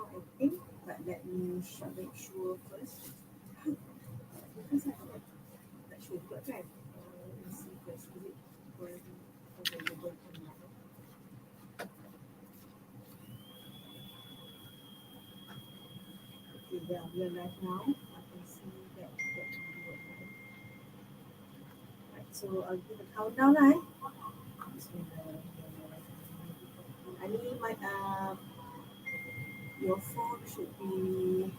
now, I think, but let me make sure first. Because I'm not sure juga kan. Let me see first. Is it available or not? Okay, yeah, we are live now. I can see that we are live. Right, so I'll give a countdown lah. Ani, your phone should be.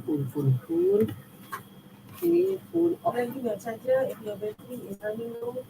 Full. Okay, full. Then give your charger if your battery is running low.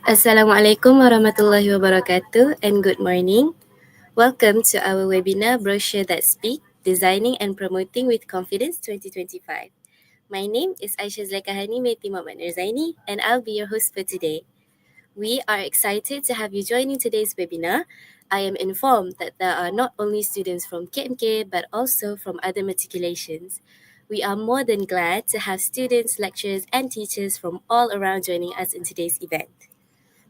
Assalamualaikum warahmatullahi wabarakatuh and good morning. Welcome to our webinar Brochure That Speak, Designing and Promoting with Confidence 2025. My name is Aisyah Zlekahani Meti Muhammad Nurzaini and I'll be your host for today. We are excited to have you joining today's webinar. I am informed that there are not only students from KMK but also from other matriculations. We are more than glad to have students, lecturers and teachers from all around joining us in today's event.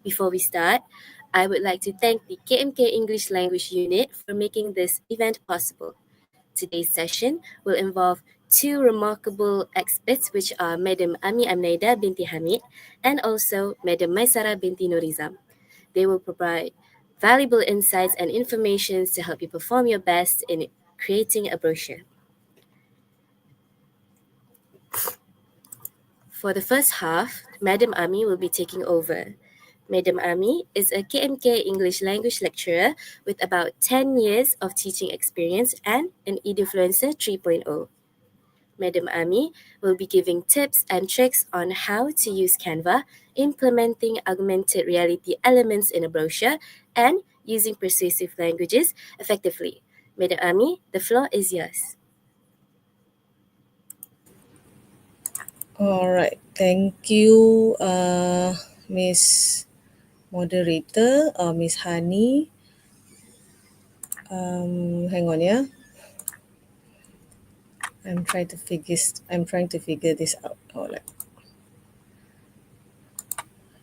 Before we start, I would like to thank the KMK English Language Unit for making this event possible. Today's session will involve two remarkable experts, which are Madam Ami Amnaida binti Hamid and also Madam Maisara binti Nurizam. They will provide valuable insights and information to help you perform your best in creating a brochure. For the first half, Madam Ami will be taking over. Madam Ami is a KMK English language lecturer with about 10 years of teaching experience and an Edufluencer 3.0. Madam Ami will be giving tips and tricks on how to use Canva, implementing augmented reality elements in a brochure, and using persuasive languages effectively. Madam Ami, the floor is yours. All right, thank you, Miss Moderator, Miss Hani. Hang on, yeah. I'm trying to figure this out. All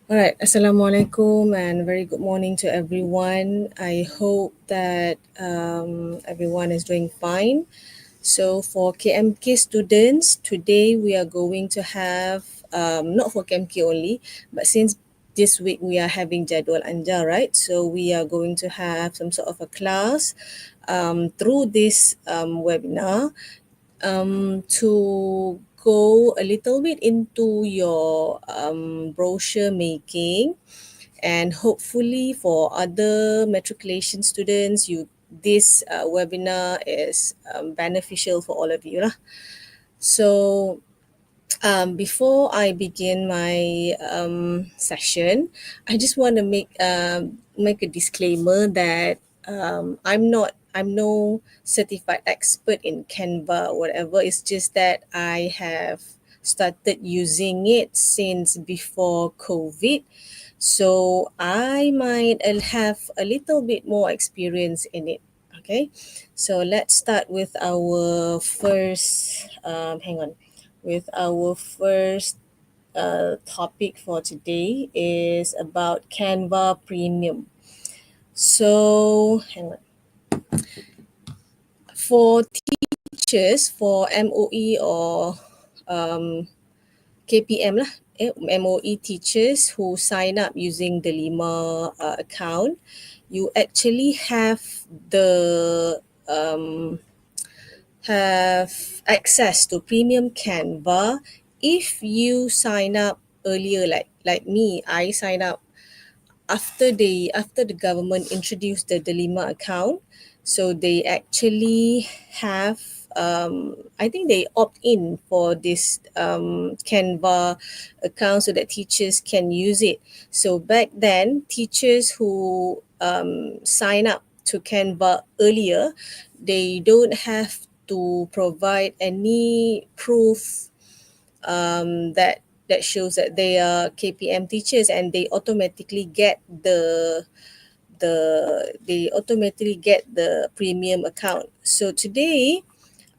right. Assalamualaikum and very good morning to everyone. I hope that everyone is doing fine. So for KMK students, today we are going to have, not for KMK only, but since this week we are having Jadwal Anja, right? So we are going to have some sort of a class through this webinar to go a little bit into your brochure making, and hopefully for other matriculation students, this webinar is beneficial for all of you lah. So before I begin my session, I just want to make a disclaimer that I'm no certified expert in Canva or whatever. It's just that I have started using it since before COVID. So I might have a little bit more experience in it. Okay, so let's start with our first, with our first topic for today is about Canva Premium. So hang on. For teachers, for MOE or KPM lah, MOE teachers who sign up using the Lima account, you actually um, have access to premium Canva if you sign up earlier, like me. I sign up after the government introduced the Delima account. So they actually have, I think they opt in for this Canva account so that teachers can use it. So back then, teachers who sign up to Canva earlier, they don't have to provide any proof that shows that they are KPM teachers, and they automatically get they automatically get the premium account. So today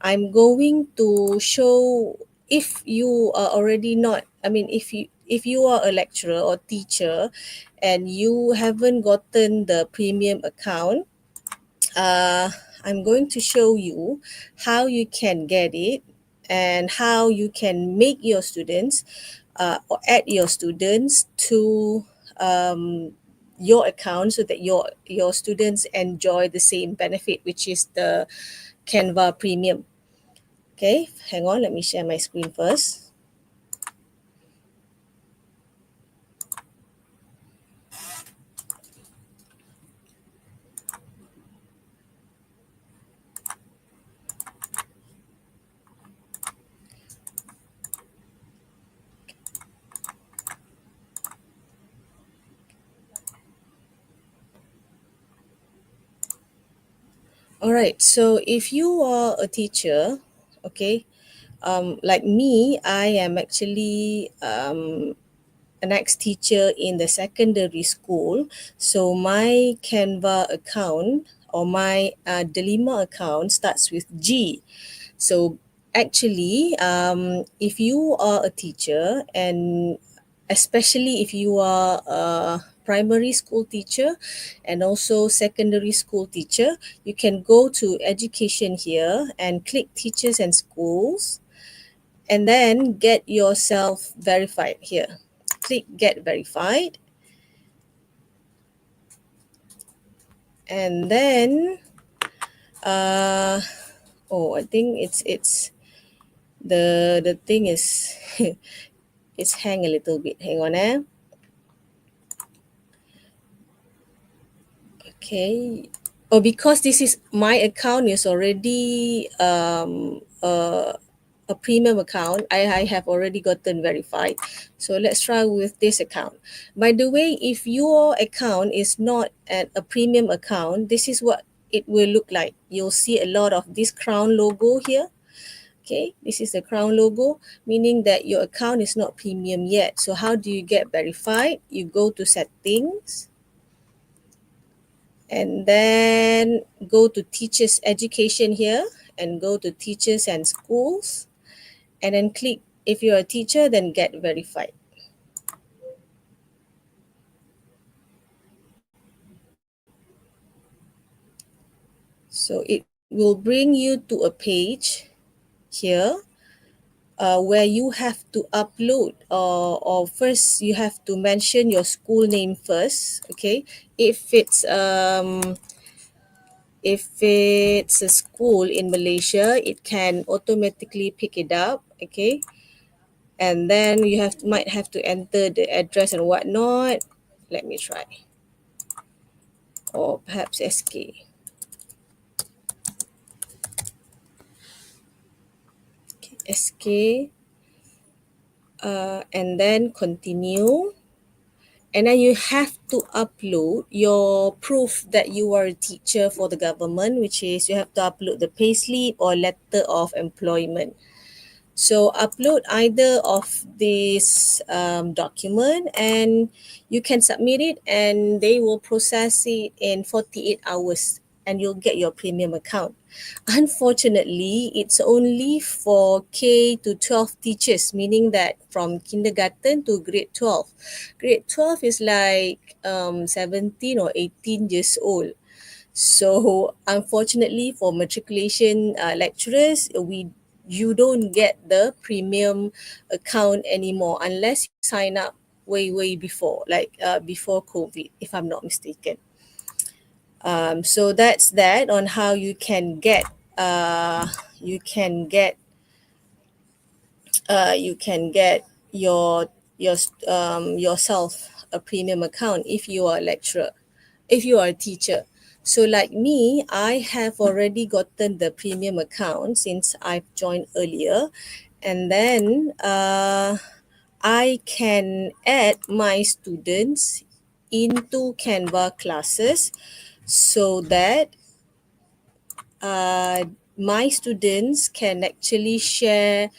I'm going to show, if you are already not, I mean, if you are a lecturer or teacher and you haven't gotten the premium account, uh, I'm going to show you how you can get it and how you can make your students or add your students to your account so that your students enjoy the same benefit, which is the Canva Premium. Okay, hang on, let me share my screen first. All right, so if you are a teacher, okay, like me, I am actually an ex-teacher in the secondary school. So my Canva account or my Delima account starts with G. So actually, if you are a teacher, and especially if you are a primary school teacher and also secondary school teacher, you can go to education here and click teachers and schools, and then get yourself verified here. Click get verified, and then I think it's the thing is it's hang a little bit. Hang on, eh. Okay. Oh, because this is my account is already a premium account. I have already gotten verified. So let's try with this account. By the way, if your account is not a premium account, this is what it will look like. You'll see a lot of this crown logo here. Okay, this is the crown logo, meaning that your account is not premium yet. So how do you get verified? You go to settings, and then go to teachers education here, and go to teachers and schools, and then click, if you're a teacher, then get verified. So it will bring you to a page here where you have to upload, or first you have to mention your school name first. Okay, if it's a school in Malaysia, it can automatically pick it up. Okay, and then you might have to enter the address and whatnot. Let me try, or perhaps SK. Okay, SK, and then continue. And then you have to upload your proof that you are a teacher for the government, which is you have to upload the payslip or letter of employment. So upload either of this document and you can submit it and they will process it in 48 hours and you'll get your premium account. Unfortunately, it's only for K to 12 teachers, meaning that from kindergarten to grade 12. Grade 12 is like 17 or 18 years old. So unfortunately for matriculation lecturers, you don't get the premium account anymore unless you sign up way before, like before COVID, if I'm not mistaken. So that's that on how you can get you can get yourself a premium account if you are a lecturer, if you are a teacher. So like me, I have already gotten the premium account since I've joined earlier, and then I can add my students into Canva classes so that my students can actually share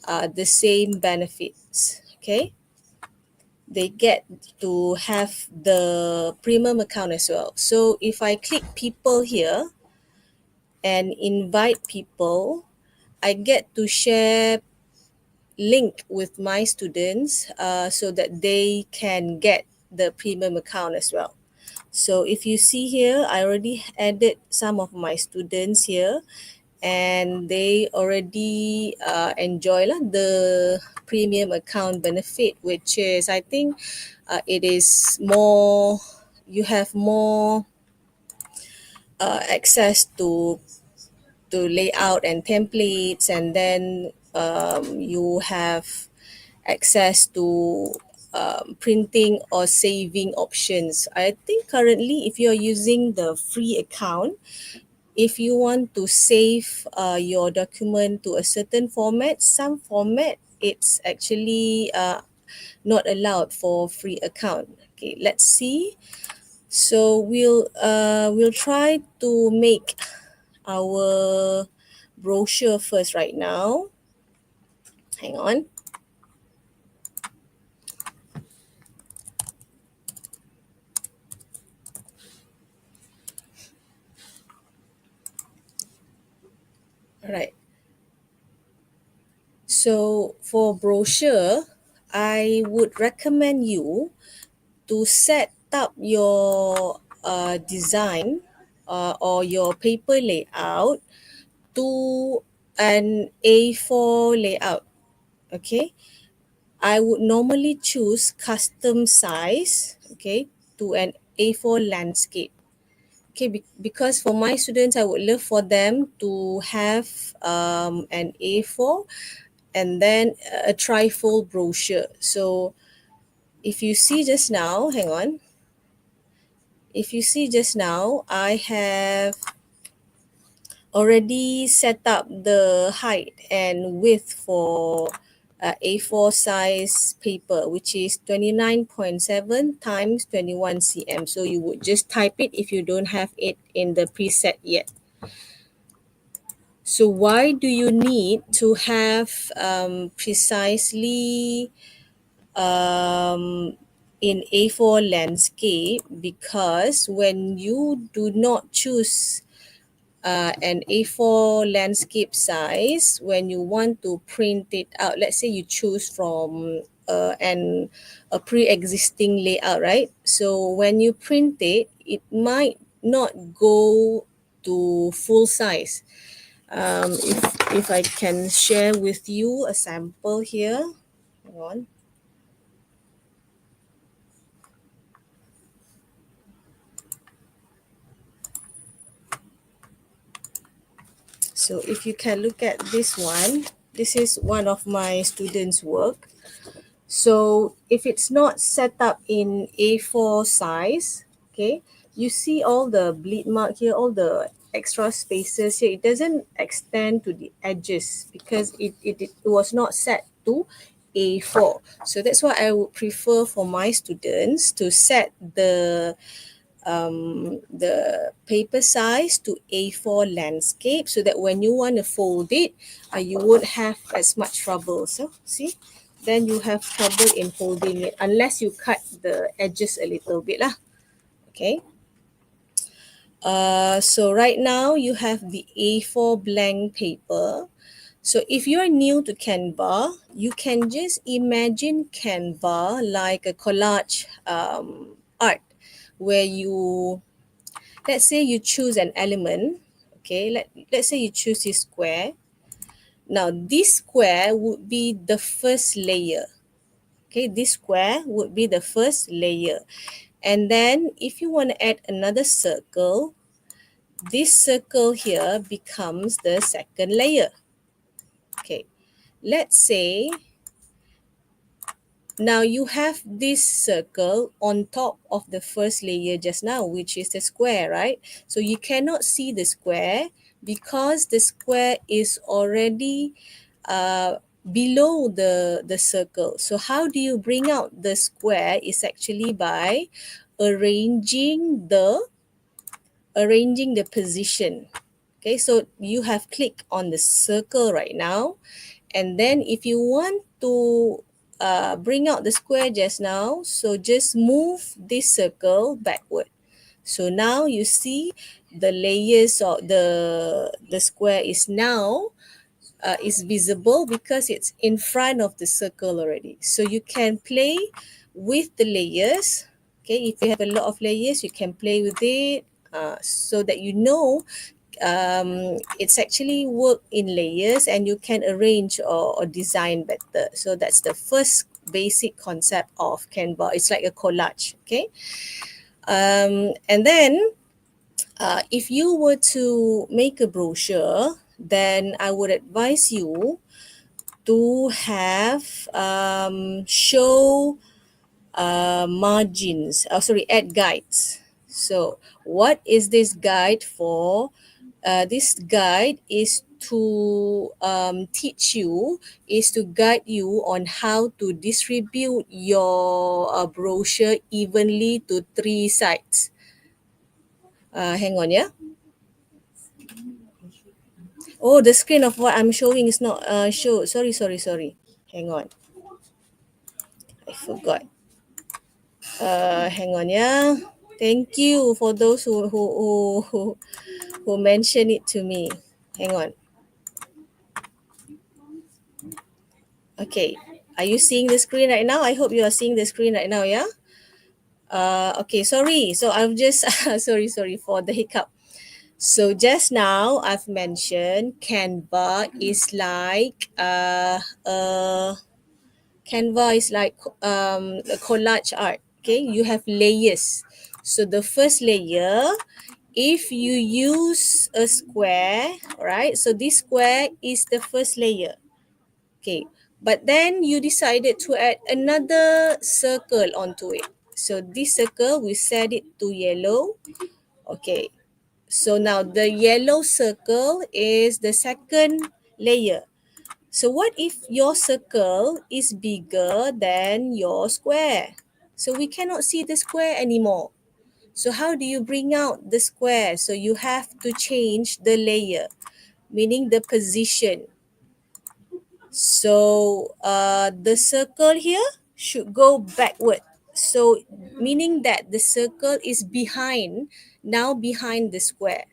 the same benefits. Okay, they get to have the premium account as well. So if I click people here and invite people, I get to share link with my students so that they can get the premium account as well. So if you see here, I already added some of my students here and they already enjoy the premium account benefit, which is, I think, it is more, you have more access to layout and templates, and then you have access to printing or saving options. I think currently if you're using the free account, if you want to save your document to a certain format, some format, it's actually not allowed for free account. Okay, let's see. So we'll try to make our brochure first right now. Hang on. All right. So for brochure, I would recommend you to set up your design or your paper layout to an A4 layout. Okay, I would normally choose custom size, okay, to an A4 landscape. Okay, because for my students, I would love for them to have an A4 and then a trifold brochure. So if you see just now, hang on. If you see just now, I have already set up the height and width for A4 size paper, which is 29.7 times 21 cm. So you would just type it if you don't have it in the preset yet. So why do you need to have precisely in A4 landscape? Because when you do not choose an A4 landscape size, when you want to print it out, let's say you choose from a pre-existing layout, right? So when you print it, it might not go to full size. If I can share with you a sample here, hang on. So if you can look at this one, this is one of my students' work. So if it's not set up in A4 size, okay, you see all the bleed mark here, all the extra spaces here. It doesn't extend to the edges because it was not set to A4. So that's why I would prefer for my students to set the the paper size to A4 landscape, so that when you want to fold it, you won't have as much trouble. So see, then you have trouble in folding it unless you cut the edges a little bit lah. Okay. So right now you have the A4 blank paper. So if you're new to Canva, you can just imagine Canva like a collage art, where you, let's say you choose an element. Okay, let's say you choose this square. Now this square would be the first layer. Okay, this square would be the first layer. And then if you want to add another circle, this circle here becomes the second layer. Okay, let's say now you have this circle on top of the first layer just now, which is the square, right? So you cannot see the square because the square is already below the circle. So how do you bring out the square is actually by arranging the position. Okay, so you have clicked on the circle right now, and then if you want to bring out the square just now, so just move this circle backward. So now you see the layers of the square is now is visible because it's in front of the circle already. So you can play with the layers. Okay, if you have a lot of layers, you can play with it so that you know it's actually work in layers and you can arrange or design better. So that's the first basic concept of Canva. It's like a collage. Okay, and then if you were to make a brochure, then I would advise you to have show margins, add guides. So what is this guide for? This guide is to teach you, is to guide you on how to distribute your brochure evenly to 3 sites. Hang on, yeah. Oh, the screen of what I'm showing is not show. Sorry. Hang on. I forgot. Hang on, yeah. Thank you for those who mentioned it to me. Hang on. Okay. Are you seeing the screen right now? I hope you are seeing the screen right now, yeah? Okay, sorry. So I've just sorry for the hiccup. So just now I've mentioned Canva is like Canva is like a collage art. Okay, you have layers. So the first layer, if you use a square, right? So this square is the first layer. Okay, but then you decided to add another circle onto it. So this circle, we set it to yellow. Okay, so now the yellow circle is the second layer. So what if your circle is bigger than your square? So we cannot see the square anymore. So how do you bring out the square? So you have to change the layer, meaning the position. So the circle here should go backward. So meaning that the circle is now behind the square.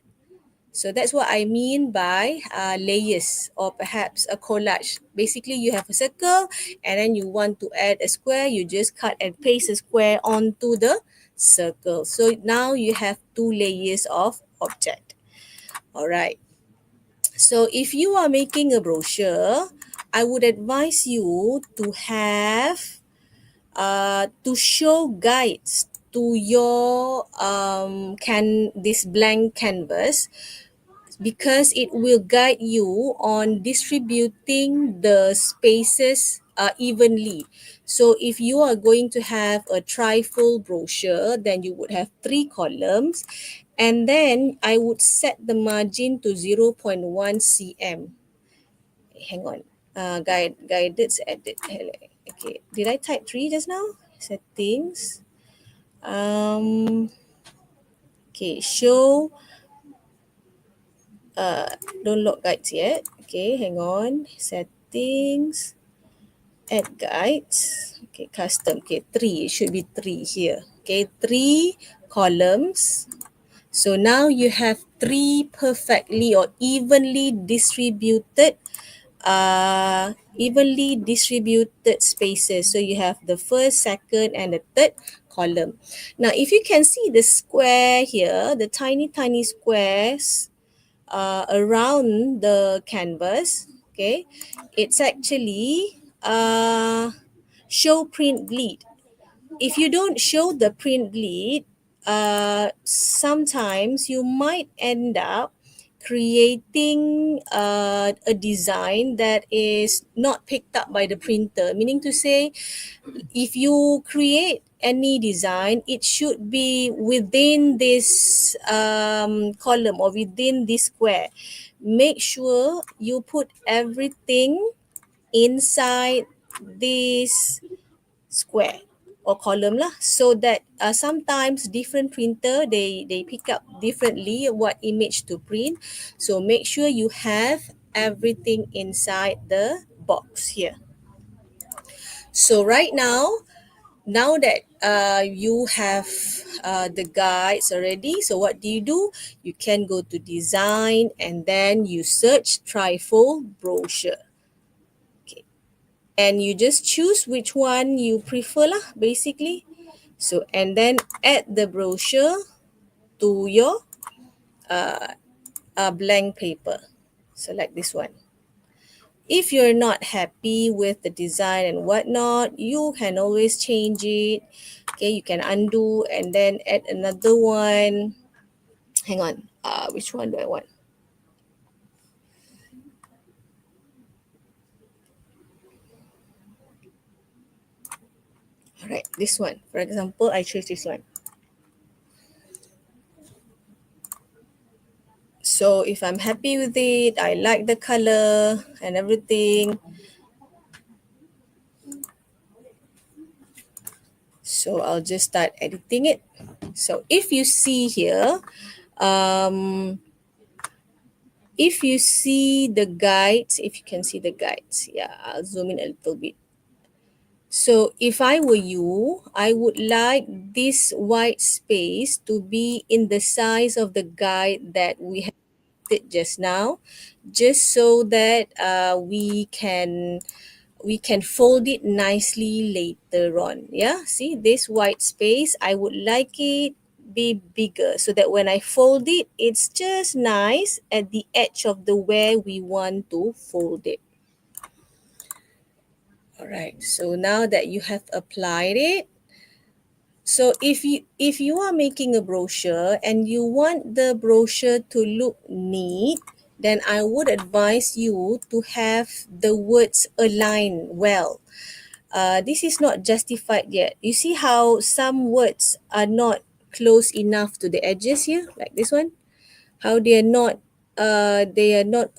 So that's what I mean by layers, or perhaps a collage. Basically, you have a circle and then you want to add a square, you just cut and paste a square onto the circle. So now you have 2 layers of object. All right. So if you are making a brochure, I would advise you to have to show guides to your this blank canvas, because it will guide you on distributing the spaces evenly. So if you are going to have a trifold brochure, then you would have 3 columns, and then I would set the margin to 0.1 cm. Hang on. Guided edit. Okay. Did I type 3 just now? Settings. Okay, show, don't lock guides yet. Okay, hang on, settings, add guides. Okay, custom, okay, 3, it should be 3 here. Okay, 3 columns. So now you have 3 perfectly or evenly distributed spaces. So you have the first, second, and the third column. Now, if you can see the square here, the tiny squares around the canvas, okay, it's actually show print bleed. If you don't show the print bleed, sometimes you might end up creating a design that is not picked up by the printer, meaning to say, if you create any design, it should be within this column or within this square. Make sure you put everything inside this square or column lah, so that sometimes different printer, they pick up differently what image to print. So make sure you have everything inside the box here. So right now that you have the guides already, so what do? You can go to design and then you search trifold brochure. Okay, and you just choose which one you prefer lah, basically. So, and then add the brochure to your blank paper. Select this one. If you're not happy with the design and whatnot, you can always change it. Okay, you can undo and then add another one. Hang on, which one do I want? All right, this one. For example, I choose this one. So if I'm happy with it, I like the color and everything. So I'll just start editing it. So if you see here, if you see the guides, if you can see the guides, yeah, I'll zoom in a little bit. So if I were you, I would like this white space to be in the size of the guide that we have did just now, just so that we can fold it nicely later on. Yeah, see this white space, I would like it be bigger so that when I fold it, it's just nice at the edge of the where we want to fold it. All right, so now that you have applied it, so if you are making a brochure and you want the brochure to look neat, then I would advise you to have the words align well. This is not justified yet. You see how some words are not close enough to the edges here, like this one? How they are not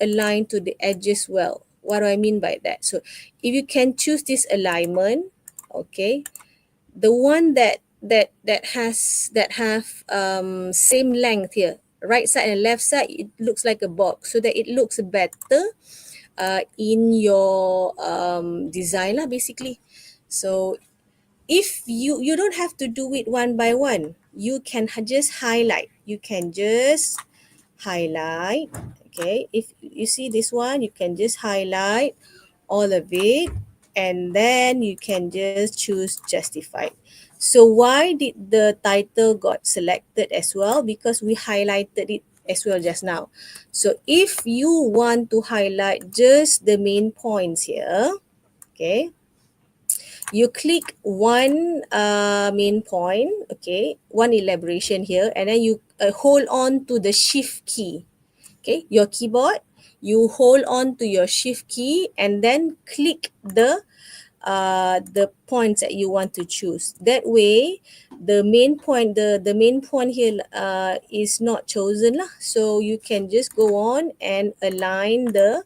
aligned to the edges well. What do I mean by that? So if you can choose this alignment, okay, the one that have same length here, right side and left side, it looks like a box, so that it looks better in your design lah, basically. So if you don't have to do it one by one, you can just highlight. Okay, if you see this one, you can just highlight all of it, and then you can just choose justified. So why did the title got selected as well? Because we highlighted it as well just now. So if you want to highlight just the main points here, okay, you click one main point, okay, one elaboration here, and then you hold on to the shift key, okay, your keyboard, you hold on to your shift key and then click the points that you want to choose. That way the main point, the main point here is not chosen lah. So you can just go on and align the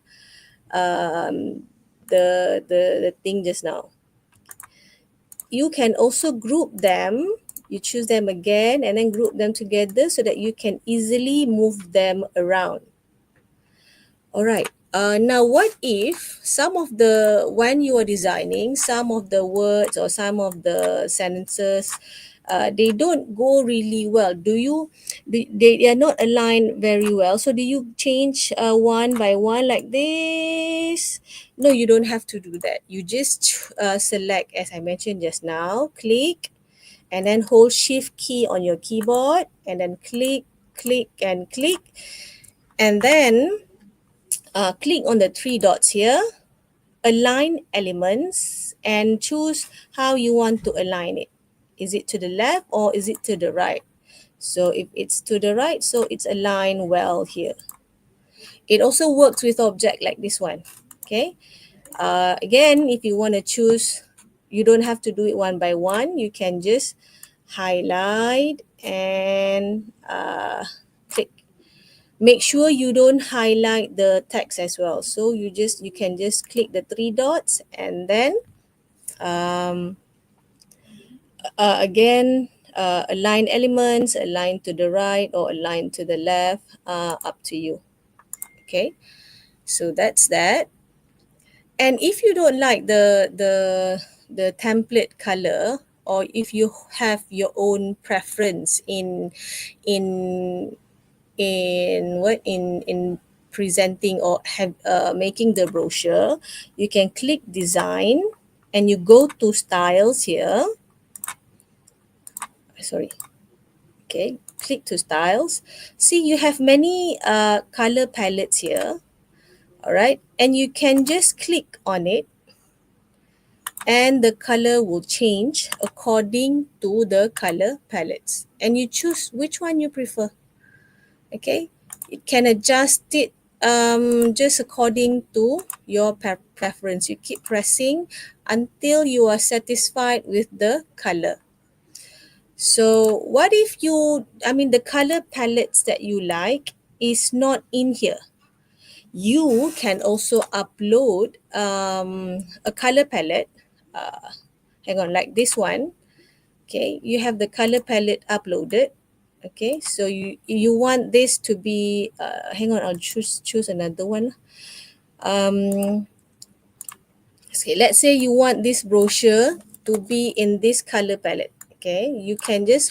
thing just now. You can also group them You choose them again and then group them together so that you can easily move them around. All right. Now, what if when you are designing, some of the words or some of the sentences, they don't go really well? They are not aligned very well. So do you change one by one like this? No, you don't have to do that. You just select, as I mentioned just now, click, and then hold Shift key on your keyboard, and then click, click, and click, and then click on the three dots here, align elements, and choose how you want to align it. Is it to the left or is it to the right? So if it's to the right, so it's aligned well here. It also works with object like this one. Okay. Again, if you want to choose, you don't have to do it one by one. You can just highlight and click. Make sure you don't highlight the text as well. So you can just click the three dots and then um, again align elements, align to the right or align to the left, up to you. Okay, so that's that. And if you don't like the template color, or if you have your own preference in in presenting or have making the brochure, you can click design and you go to styles here. Sorry. Okay, click to styles. See, you have many color palettes here. All right, and you can just click on it and the color will change according to the color palettes, and you choose which one you prefer. Okay, you can adjust it just according to your preference. You keep pressing until you are satisfied with the color. So what if the color palettes that you like is not in here? You can also upload a color palette. Hang on, like this one. Okay, you have the color palette uploaded. Okay, so you want this to be hang on, I'll choose another one. Okay, let's say you want this brochure to be in this color palette. Okay, you can just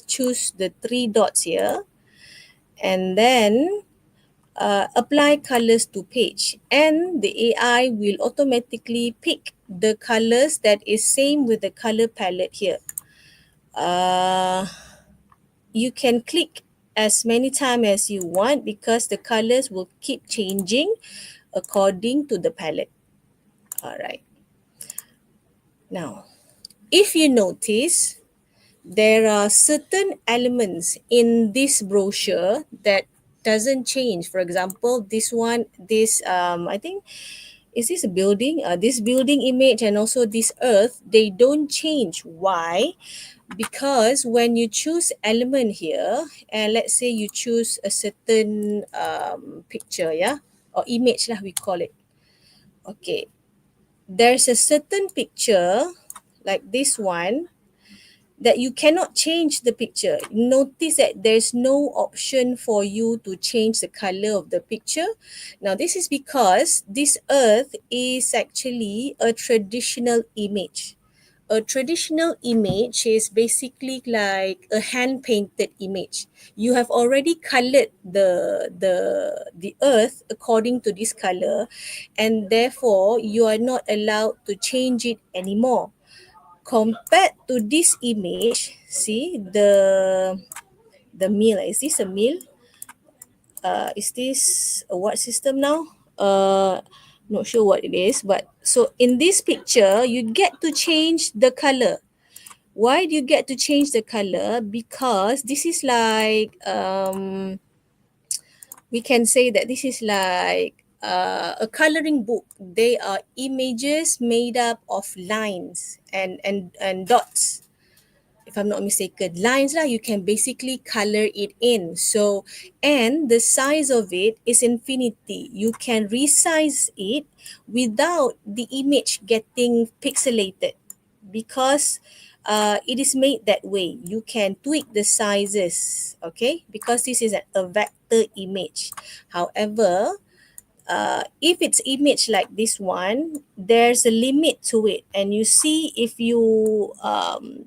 choose the three dots here, and then apply colors to page, and the AI will automatically pick the colors that is same with the color palette here. You can click as many times as you want because the colors will keep changing according to the palette. All right. Now, if you notice, there are certain elements in this brochure that doesn't change. For example, I think, is this a building? This building image and also this earth, they don't change. Why? Because when you choose element here, and let's say you choose a certain picture, yeah, or image lah, we call it. Okay, there's a certain picture like this one that you cannot change the picture. Notice that there's no option for you to change the color of the picture. Now, this is because this earth is actually a traditional image. A traditional image is basically like a hand painted image. You have already colored the earth according to this color, and therefore you are not allowed to change it anymore. Compared to this image, see the mill. Is this a mill? Is this a what system now? Not sure what it is, but so in this picture you get to change the color. Why do you get to change the color? Because this is like we can say that this is like a coloring book. They are images made up of lines and dots. If I'm not mistaken, lines lah, you can basically color it in. So, and the size of it is infinity. You can resize it without the image getting pixelated, because it is made that way. You can tweak the sizes, okay, because this is a vector image. However, if it's image like this one, there's a limit to it, and you see if you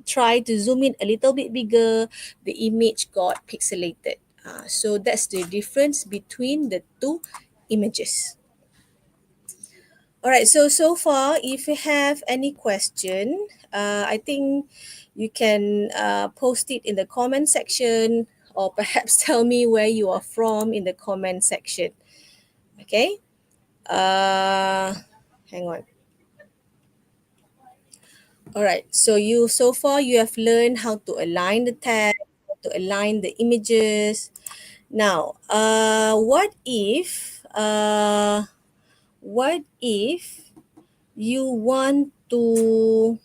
try to zoom in a little bit bigger, the image got pixelated. So that's the difference between the two images. All right, so far, if you have any question, I think you can post it in the comment section, or perhaps tell me where you are from in the comment section. Okay. Hang on. All right. So far you have learned how to align the text, how to align the images. Now, what if you want to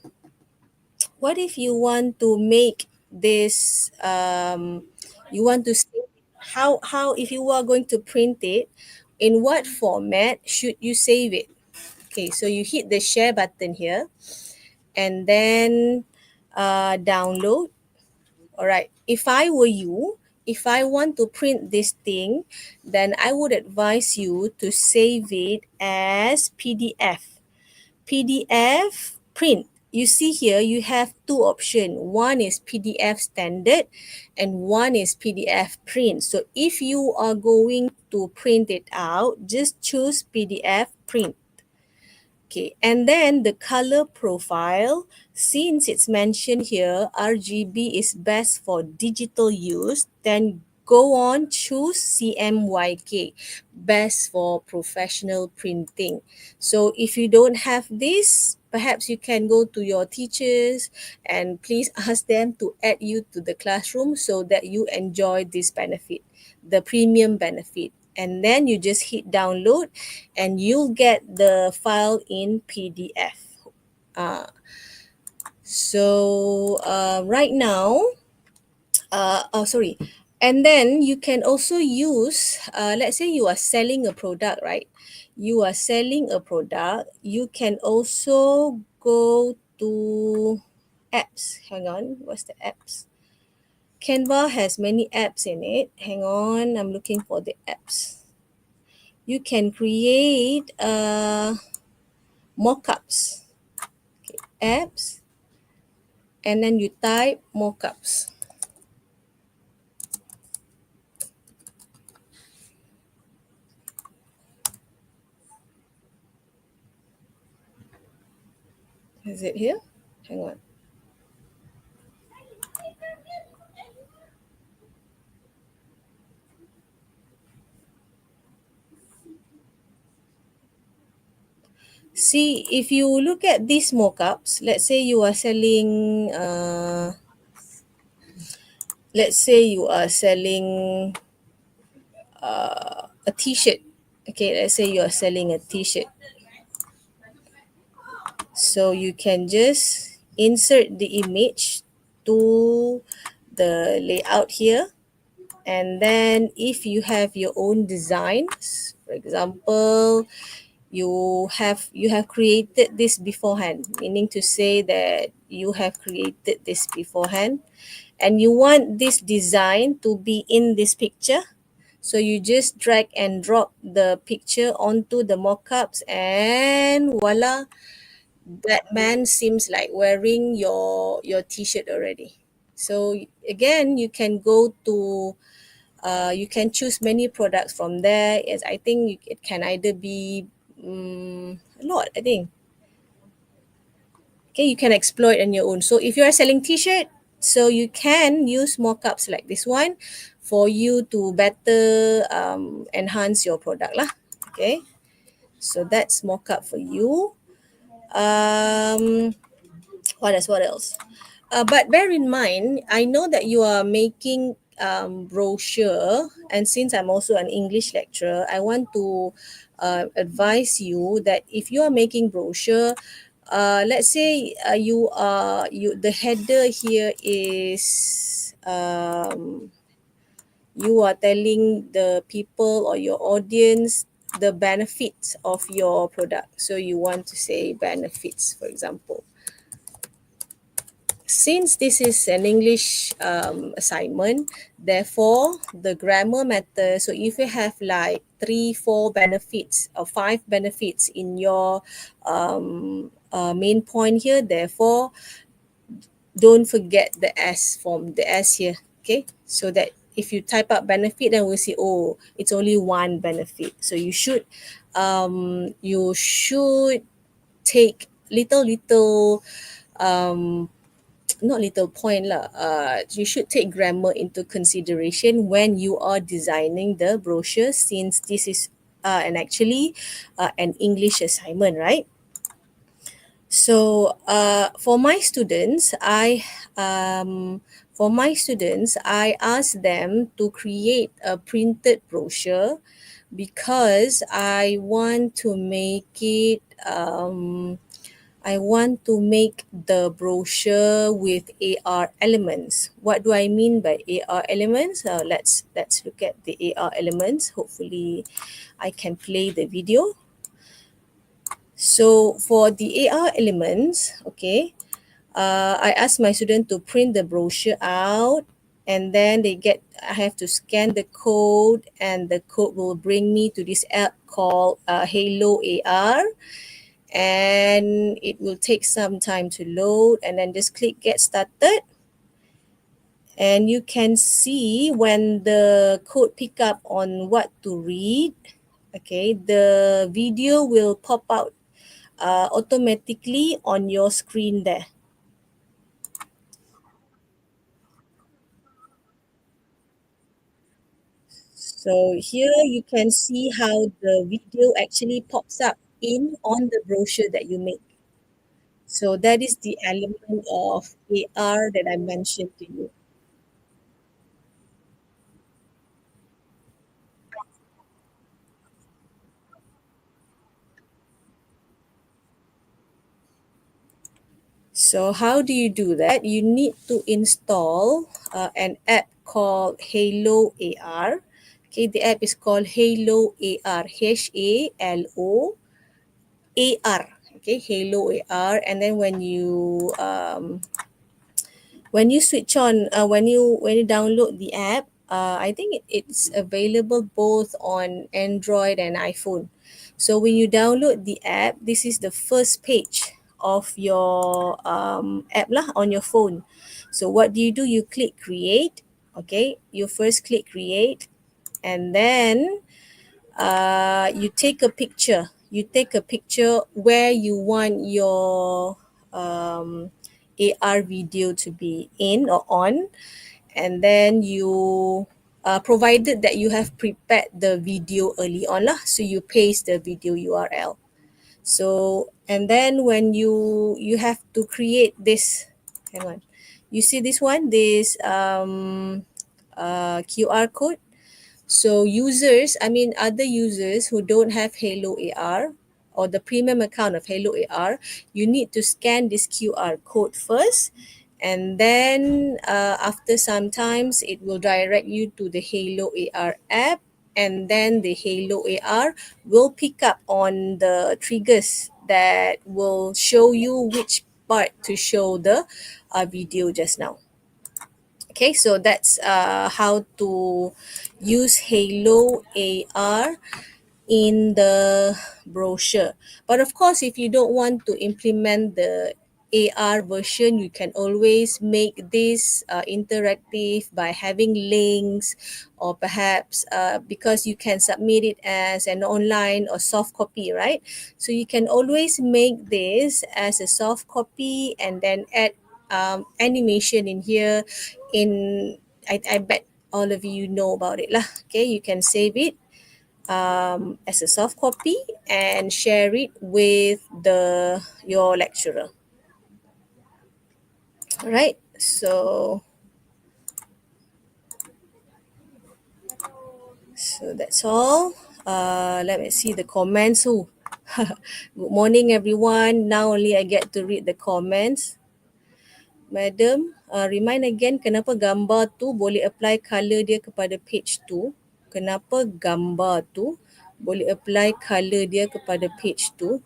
make this you want to save it? How if you are going to print it, in what format should you save it? Okay, so you hit the share button here, and then download. All right, if I were you, if I want to print this thing, then I would advise you to save it as PDF print. You see here you have two options. One is PDF standard and one is PDF print. So if you are going to print it out, just choose PDF print. Okay, and then the color profile, since it's mentioned here, RGB is best for digital use, then go on, choose CMYK, best for professional printing. So if you don't have this, perhaps you can go to your teachers and please ask them to add you to the classroom so that you enjoy this benefit, the premium benefit. And then you just hit download and you'll get the file in PDF. Uh, right now, sorry. And then you can also use, let's say you are selling a product, right? You are selling a product. You can also go to apps. Hang on, what's the apps? Canva has many apps in it. Hang on, I'm looking for the apps. You can create mockups, apps, and then you type mockups. Is it here? Hang on. See, if you look at these mockups, let's say you are selling, a t-shirt. Okay, let's say you are selling a t-shirt. So you can just insert the image to the layout here. And then if you have your own designs, for example, you have created this beforehand, meaning to say that you have created this beforehand and you want this design to be in this picture, so you just drag and drop the picture onto the mockups and voila, that man seems like wearing your t-shirt already. So again, you can go to you can choose many products from there. As I think it can either be a lot, I think. Okay, you can explore it on your own. So if you are selling t-shirt, so you can use mockups like this one for you to better enhance your product lah. Okay, so that's mockup for you. What else? But bear in mind, I know that you are making brochure, and since I'm also an English lecturer, I want to advise you that if you are making brochure, let's say the header here is you are telling the people or your audience the benefits of your product. So you want to say benefits, for example. Since this is an English assignment, therefore the grammar method, so if you have like 3, 4 benefits or 5 benefits in your main point here, therefore don't forget the S form, the S here, okay? So that if you type out benefit, then we'll see, oh, it's only one benefit. So you should take little not little point lah. You should take grammar into consideration when you are designing the brochure, since this is an English assignment, right? So for my students, I ask them to create a printed brochure because I want to make the brochure with AR elements. What do I mean by AR elements? Let's look at the AR elements. Hopefully, I can play the video. So for the AR elements, okay, I ask my student to print the brochure out, and then I have to scan the code, and the code will bring me to this app called Halo AR, and it will take some time to load, and then just click get started. And you can see when the code pick up on what to read, okay, the video will pop out automatically on your screen there. So here you can see how the video actually pops up in on the brochure that you make. So that is the element of AR that I mentioned to you. So how do you do that? You need to install an app called Halo AR. Okay, the app is called Halo AR, HALO AR. Okay, Halo AR, and then when you switch on when you download the app, I think it's available both on Android and iPhone. So when you download the app, this is the first page of your app lah on your phone. So what do? You click create. Okay, you first click create, and then you take a picture. You take a picture where you want your AR video to be in or on, and then you provided that you have prepared the video early on lah, so you paste the video URL. So and then when you have to create this, hang on, you see this one, this QR code. So other users who don't have Halo AR or the premium account of Halo AR, you need to scan this QR code first, and then after some times it will direct you to the Halo AR app, and then the Halo AR will pick up on the triggers that will show you which part to show the video just now. Okay, so that's how to use Halo AR in the brochure. But of course, if you don't want to implement the AR version, you can always make this interactive by having links, or perhaps because you can submit it as an online or soft copy, right? So you can always make this as a soft copy and then add animation in here. I bet all of you know about it lah. Okay, you can save it as a soft copy and share it with your lecturer. All right, so that's all. Let me see the comments. Oh, good morning everyone. Now only I get to read the comments. Madam, remind again, kenapa gambar tu boleh apply color dia kepada page tu? Kenapa gambar tu boleh apply color dia kepada page tu?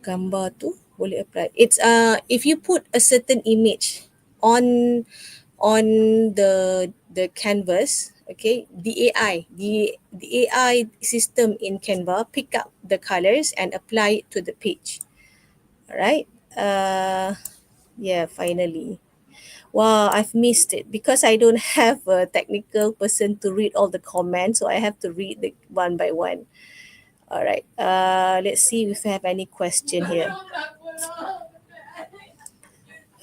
Gambar tu boleh apply. It's if you put a certain image on the canvas, okay, the AI system in Canva pick up the colors and apply it to the page. All right. Yeah, finally. Wow, I've missed it because I don't have a technical person to read all the comments, so I have to read the one by one. All right. Let's see if we have any question here.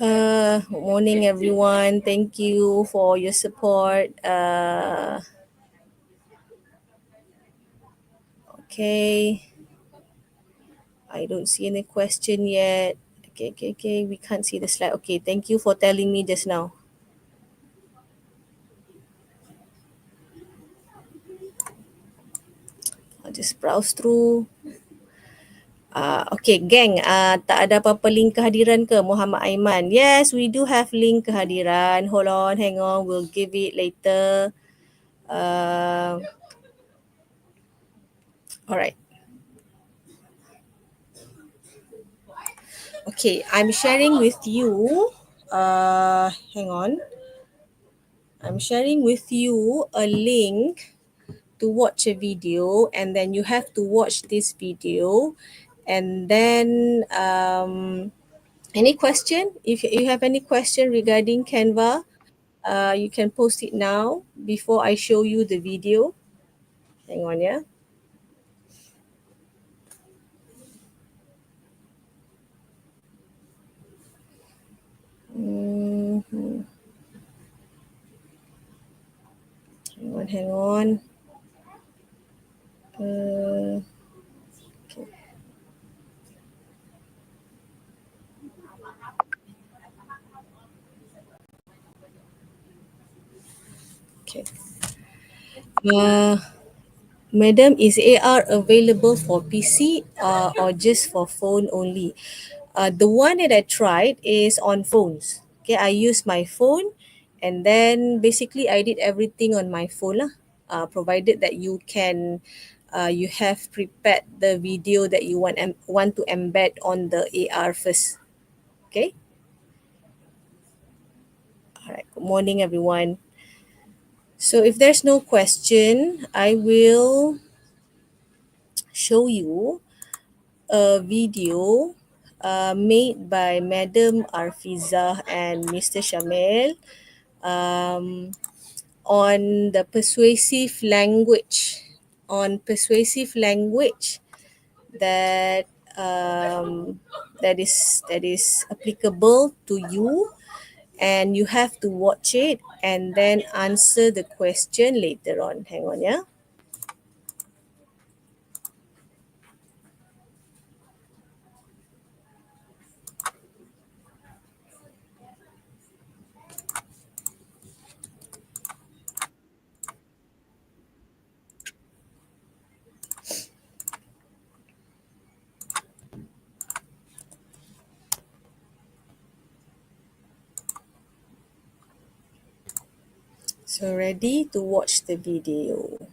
Good morning, everyone. Thank you for your support. Okay. I don't see any question yet. Okay. We can't see the slide. Okay. Thank you for telling me just now. I'll just browse through. Okay, gang. Tak ada apa-apa link kehadiran ke Muhammad Aiman? Yes, we do have link kehadiran. Hold on, hang on. We'll give it later. Alright. Okay, I'm sharing with you. Hang on. I'm sharing with you a link to watch a video, and then you have to watch this video, and then any question, if you have any question regarding Canva, you can post it now before I show you the video. Hang on, yeah. Mhm. Hang on. Okay. Okay. Madam, is AR available for PC or just for phone only? The one that I tried is on phones. Okay, I used my phone, and then basically I did everything on my phone lah. Provided that you have prepared the video that you want to embed on the AR first. Okay. All right. Good morning, everyone. So if there's no question, I will show you a video made by Madam Arfiza and Mr. Shamil um, on the persuasive language, that that is applicable to you, and you have to watch it and then answer the question later on. Hang on, yeah. So ready to watch the video.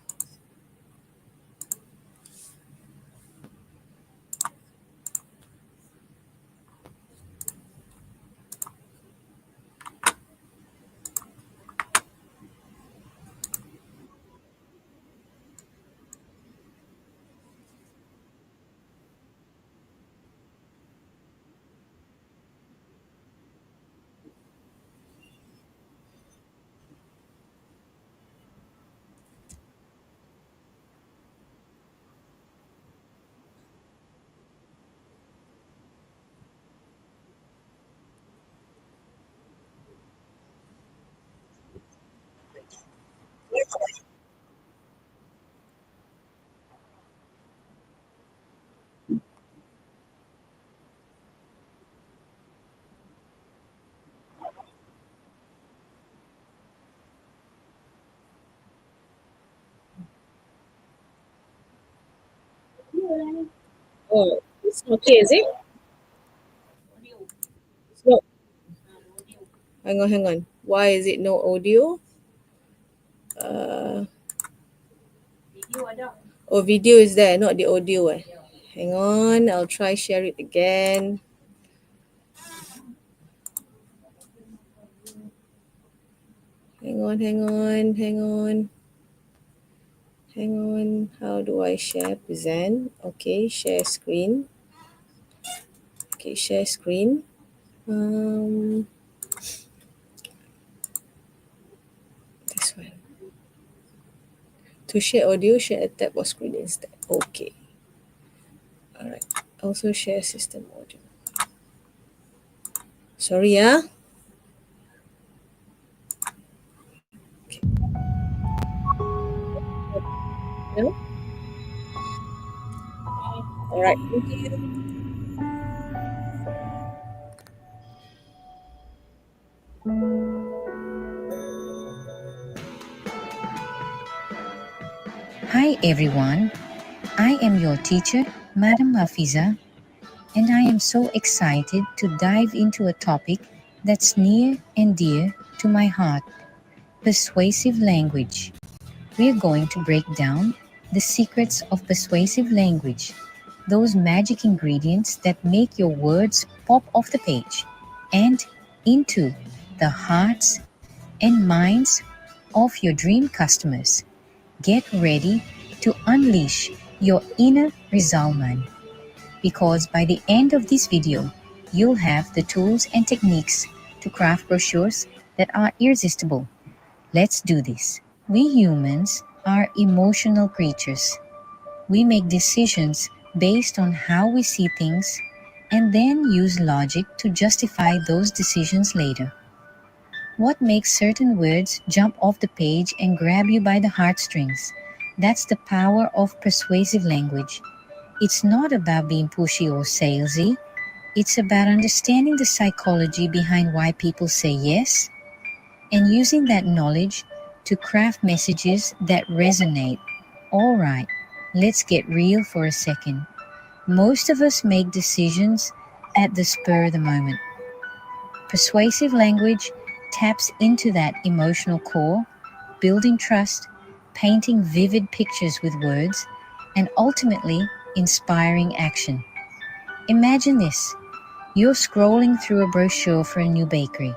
Oh, it's okay, is it? It's not. Hang on. Why is it no audio? Uh, oh, video is there, not the audio. Hang on, I'll try share it again. Hang on. How do I share? Present. Okay, share screen. Share screen. This one. To share audio, share a tab or screen instead. Okay. Alright. Also share system audio. Sorry, yeah. Okay. Yeah? Alright. Thank you. Hi everyone, I am your teacher, Madam Hafiza, and I am so excited to dive into a topic that's near and dear to my heart, persuasive language. We're going to break down the secrets of persuasive language, those magic ingredients that make your words pop off the page and into the hearts and minds of your dream customers. Get ready to unleash your inner Rizalman, because by the end of this video, you'll have the tools and techniques to craft brochures that are irresistible. Let's do this. We humans are emotional creatures. We make decisions based on how we see things and then use logic to justify those decisions later. What makes certain words jump off the page and grab you by the heartstrings? That's the power of persuasive language. It's not about being pushy or salesy. It's about understanding the psychology behind why people say yes and using that knowledge to craft messages that resonate. All right, let's get real for a second. Most of us make decisions at the spur of the moment. Persuasive language taps into that emotional core, building trust, painting vivid pictures with words, and ultimately inspiring action. Imagine this: you're scrolling through a brochure for a new bakery.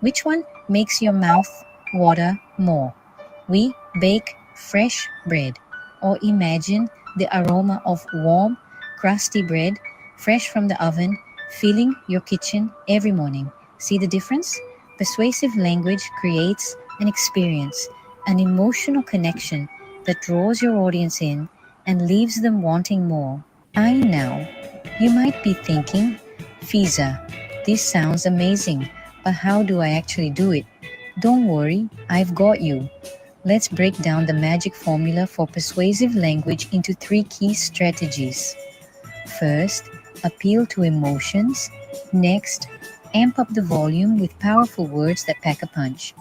Which one makes your mouth water more? We bake fresh bread, or imagine the aroma of warm, crusty bread fresh from the oven filling your kitchen every morning. See the difference? Persuasive language creates an experience, an emotional connection that draws your audience in and leaves them wanting more. I know you might be thinking, Fiza, this sounds amazing, but how do I actually do it? Don't worry, I've got you. Let's break down the magic formula for persuasive language into 3 key strategies. First, appeal to emotions. Next, amp up the volume with powerful words that pack a punch.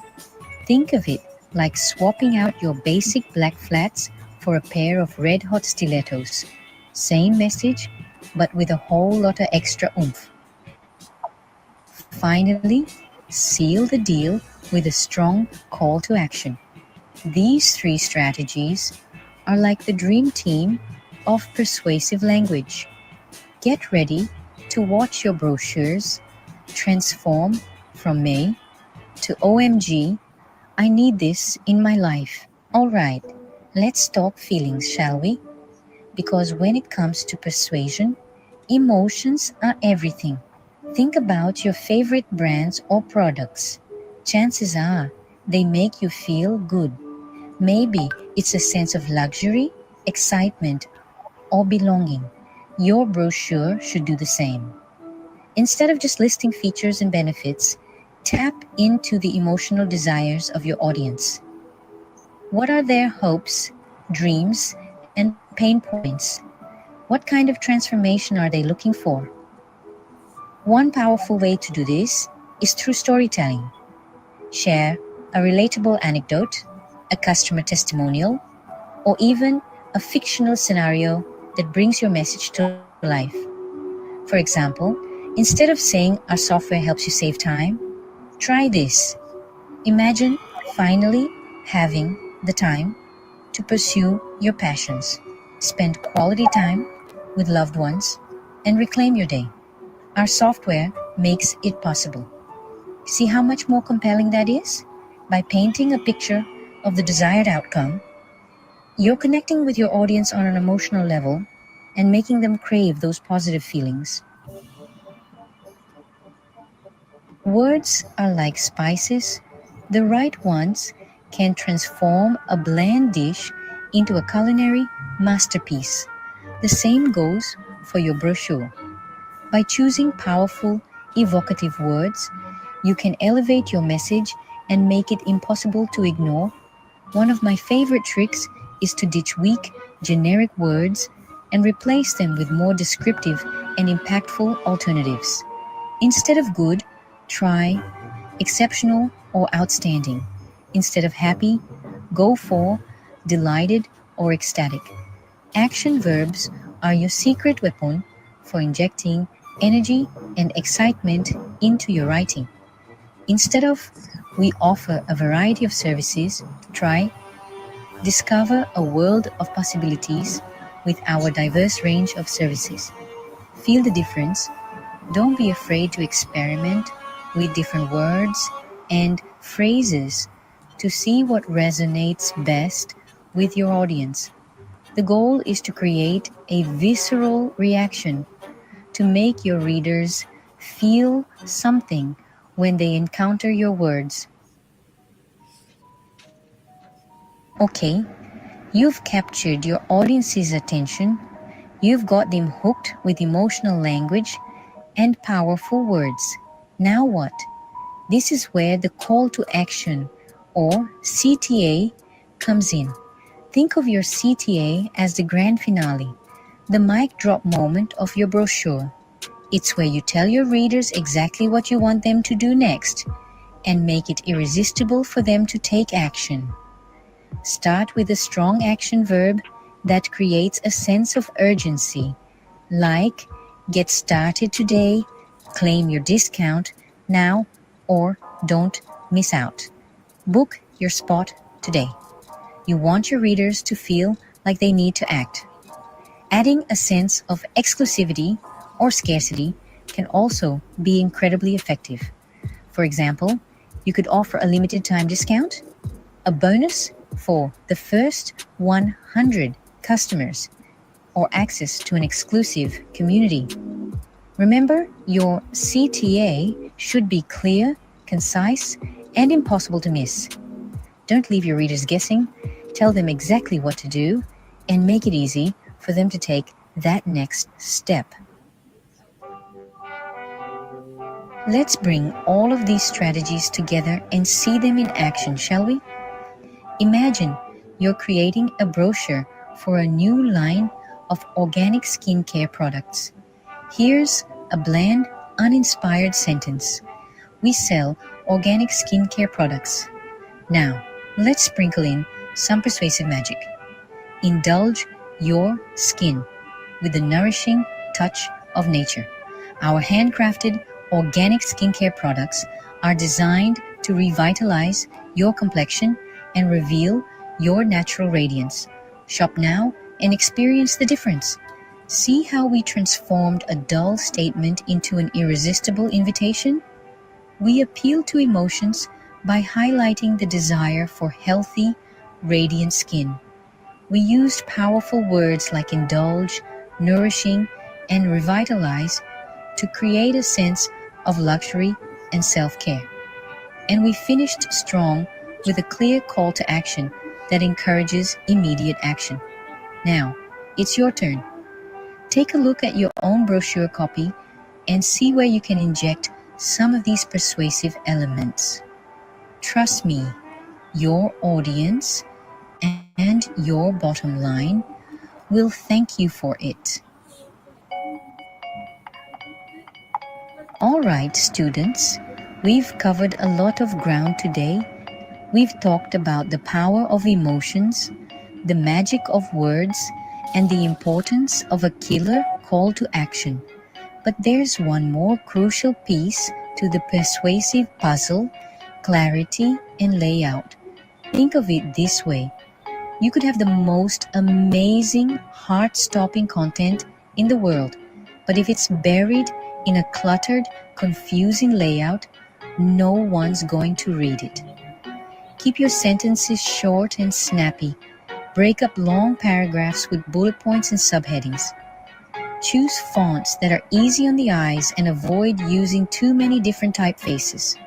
Think of it like swapping out your basic black flats for a pair of red hot stilettos. Same message, but with a whole lot of extra oomph. Finally, seal the deal with a strong call to action. These 3 strategies are like the dream team of persuasive language. Get ready to watch your brochures transform from May to OMG, I need this in my life. Alright, let's talk feelings, shall we? Because when it comes to persuasion, emotions are everything. Think about your favorite brands or products. Chances are they make you feel good. Maybe it's a sense of luxury, excitement, or belonging. Your brochure should do the same. Instead of just listing features and benefits, tap into the emotional desires of your audience. What are their hopes, dreams, and pain points? What kind of transformation are they looking for? One powerful way to do this is through storytelling. Share a relatable anecdote, a customer testimonial, or even a fictional scenario that brings your message to life. For example, instead of saying our software helps you save time, try this. Imagine finally having the time to pursue your passions, spend quality time with loved ones, and reclaim your day. Our software makes it possible. See how much more compelling that is? By painting a picture of the desired outcome, you're connecting with your audience on an emotional level and making them crave those positive feelings. Words are like spices. The right ones can transform a bland dish into a culinary masterpiece. The same goes for your brochure. By choosing powerful, evocative words, you can elevate your message and make it impossible to ignore. One of my favorite tricks is to ditch weak, generic words and replace them with more descriptive and impactful alternatives. Instead of good, try exceptional or outstanding. Instead of happy, go for delighted or ecstatic. Action verbs are your secret weapon for injecting energy and excitement into your writing. Instead of we offer a variety of services, try discover a world of possibilities with our diverse range of services. Feel the difference. Don't be afraid to experiment with different words and phrases to see what resonates best with your audience. The goal is to create a visceral reaction to make your readers feel something when they encounter your words. Okay, you've captured your audience's attention, you've got them hooked with emotional language and powerful words. Now what? This is where the call to action, or CTA, comes in. Think of your CTA as the grand finale, the mic drop moment of your brochure. It's where you tell your readers exactly what you want them to do next and make it irresistible for them to take action. Start with a strong action verb that creates a sense of urgency, like get started today, claim your discount now, or don't miss out. Book your spot today. You want your readers to feel like they need to act. Adding a sense of exclusivity or scarcity can also be incredibly effective. For example, you could offer a limited time discount, a bonus for the first 100 customers, or access to an exclusive community. Remember, your CTA should be clear, concise, and impossible to miss. Don't leave your readers guessing. Tell them exactly what to do and make it easy for them to take that next step. Let's bring all of these strategies together and see them in action, shall we? Imagine you're creating a brochure for a new line of organic skincare products. Here's a bland, uninspired sentence. We sell organic skincare products. Now, let's sprinkle in some persuasive magic. Indulge your skin with the nourishing touch of nature. Our handcrafted organic skincare products are designed to revitalize your complexion and reveal your natural radiance. Shop now and experience the difference. See how we transformed a dull statement into an irresistible invitation? We appeal to emotions by highlighting the desire for healthy, radiant skin. We used powerful words like indulge, nourishing, and revitalize to create a sense of luxury and self-care. And we finished strong with a clear call to action that encourages immediate action. Now, it's your turn. Take a look at your own brochure copy and see where you can inject some of these persuasive elements. Trust me, your audience and your bottom line will thank you for it. All right, students, we've covered a lot of ground today. We've talked about the power of emotions, the magic of words, and the importance of a killer call to action. But there's one more crucial piece to the persuasive puzzle: clarity and layout. Think of it this way. You could have the most amazing, heart-stopping content in the world, but if it's buried in a cluttered, confusing layout, no one's going to read it. Keep your sentences short and snappy. Break up long paragraphs with bullet points and subheadings. Choose fonts that are easy on the eyes and avoid using too many different typefaces.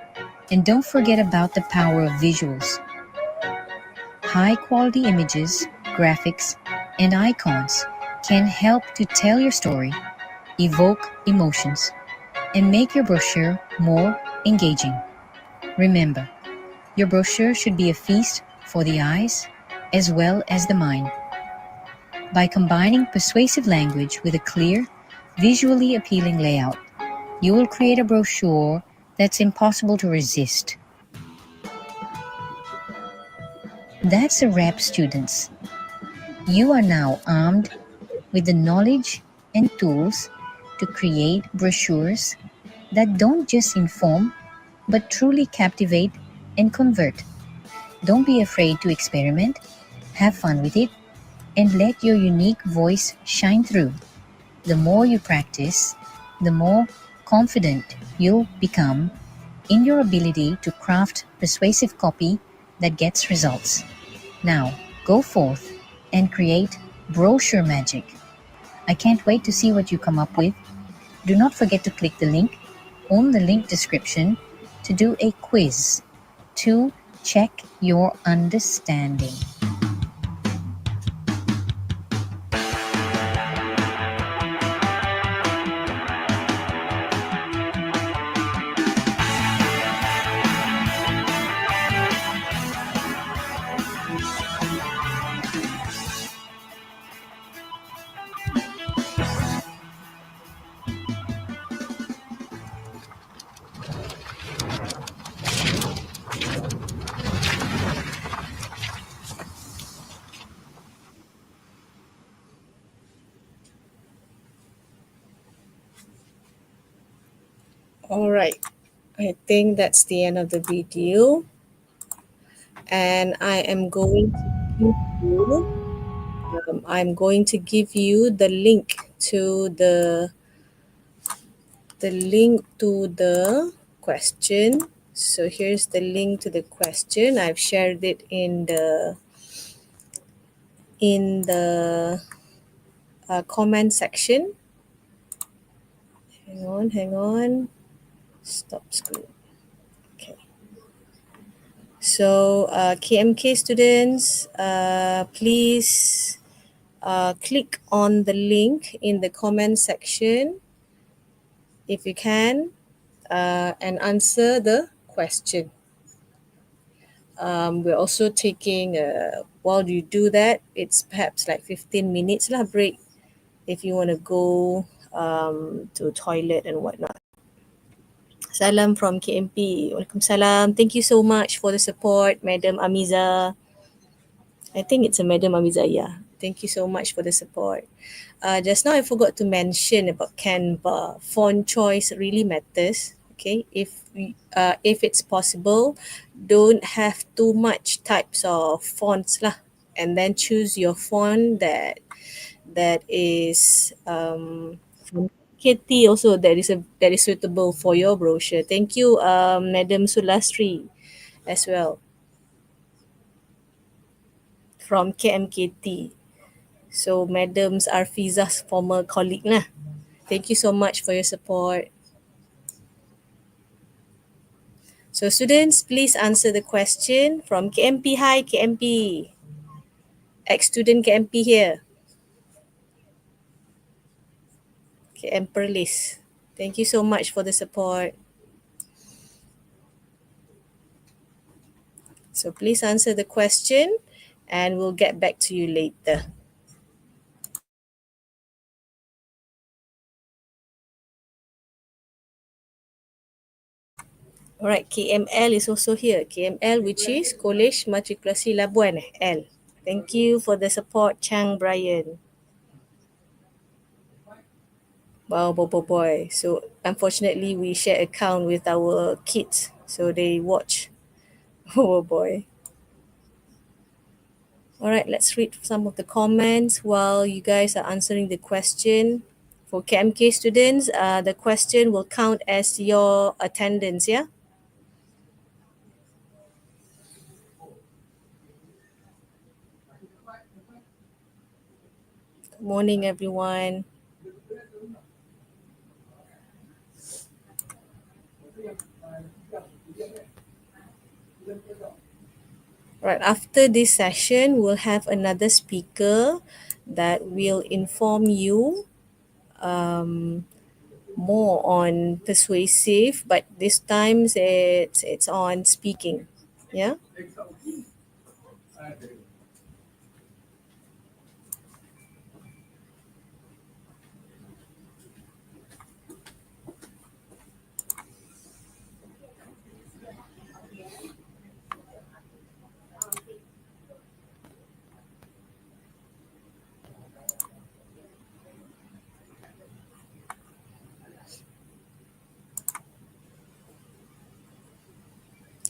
And don't forget about the power of visuals. High-quality images, graphics, and icons can help to tell your story, evoke emotions, and make your brochure more engaging. Remember, your brochure should be a feast for the eyes as well as the mind. By combining persuasive language with a clear, visually appealing layout, you will create a brochure that's impossible to resist. That's a wrap, students. You are now armed with the knowledge and tools to create brochures that don't just inform, but truly captivate and convert. Don't be afraid to experiment, have fun with it, and let your unique voice shine through. The more you practice, the more confident you'll become in your ability to craft persuasive copy that gets results. Now, go forth and create brochure magic. I can't wait to see what you come up with. Do not forget to click the link on the link description to do a quiz to check your understanding. All right. I think that's the end of the video. And I am going to give you, the link to the question. So here's the link to the question. I've shared it in the comment section. Hang on. Stop screen. Okay. So KMK students, please click on the link in the comment section if you can, and answer the question. We're also taking, while you do that, it's perhaps like 15 minutes lah break if you want to go to toilet and whatnot. Salam from KMP. Waalaikumsalam. Thank you so much for the support, Madam Amiza. I think it's a Madam Amiza, yeah. Thank you so much for the support. Just now I forgot to mention about Canva. Font choice really matters. Okay, if it's possible, don't have too much types of fonts lah, and then choose your font that is from Kitty also that is suitable for your brochure. Thank you, Madam Sulastri, as well from KMKT. So Madam's Arfiza's former colleague lah. Thank you so much for your support. So students, please answer the question from KMP. Hi KMP. Ex-student KMP here. KM Perlis. Thank you so much for the support. So please answer the question and we'll get back to you later. Alright, KML is also here. KML, which is College Matrikulasi Labuan, L. Thank you for the support, Chang Brian. Wow, boy. So unfortunately, we share account with our kids, so they watch. Oh boy. Alright, let's read some of the comments while you guys are answering the question. For KMK students, the question will count as your attendance, yeah? Good morning, everyone. Right, after this session, we'll have another speaker that will inform you more on persuasive, but this time it's on speaking. Yeah.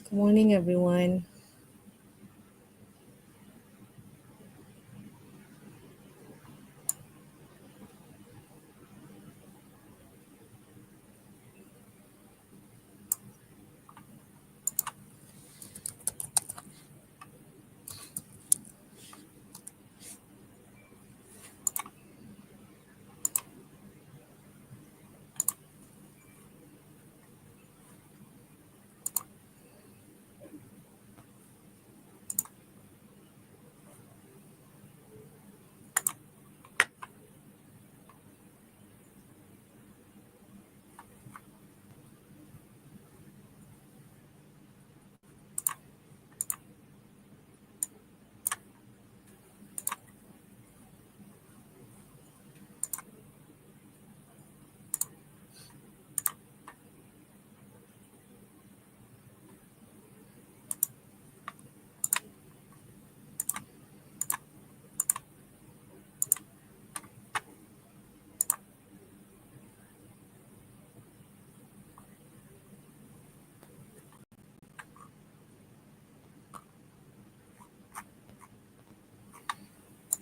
Good morning, everyone.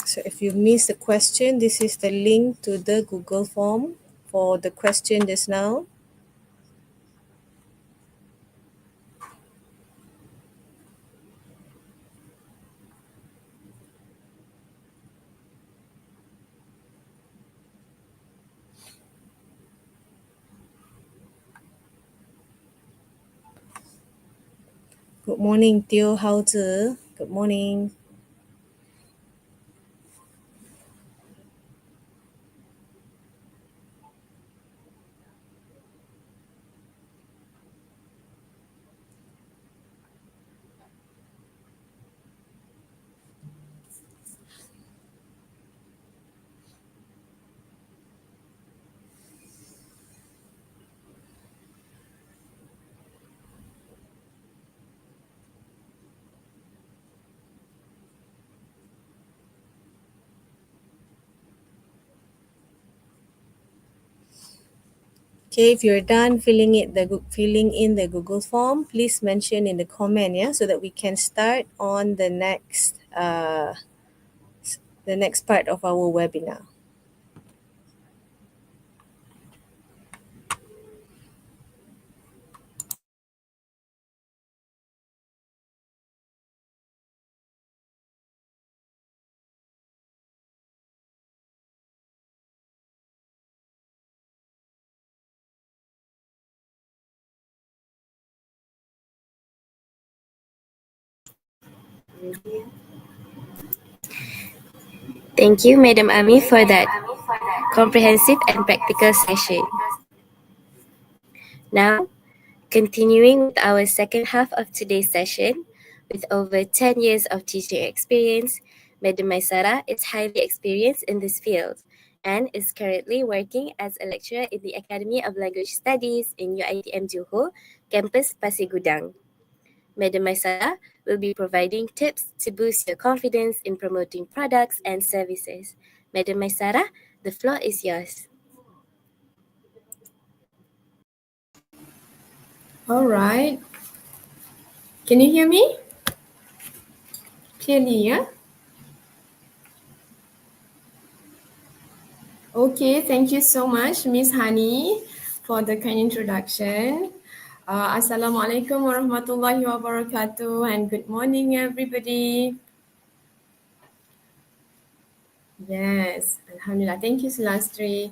So if you missed the question, this is the link to the Google form for the question just now. Good morning, Teo Haozi. Good morning. Okay, if you're done filling in the Google form, please mention in the comment, yeah, so that we can start on the next part of our webinar. Thank you, Madam Ami, for that comprehensive and practical session. Now, continuing with our second half of today's session, with over 10 years of teaching experience, Madam Maisara is highly experienced in this field and is currently working as a lecturer in the Academy of Language Studies in UiTM Johor, campus Pasir Gudang. Madam Maisara will be providing tips to boost your confidence in promoting products and services. Madam Maisara, the floor is yours. All right. Can you hear me clearly? Yeah. Okay. Thank you so much, Miss Hani, for the kind introduction. Assalamualaikum warahmatullahi wabarakatuh, and good morning, everybody. Yes, Alhamdulillah. Thank you, Sulastri.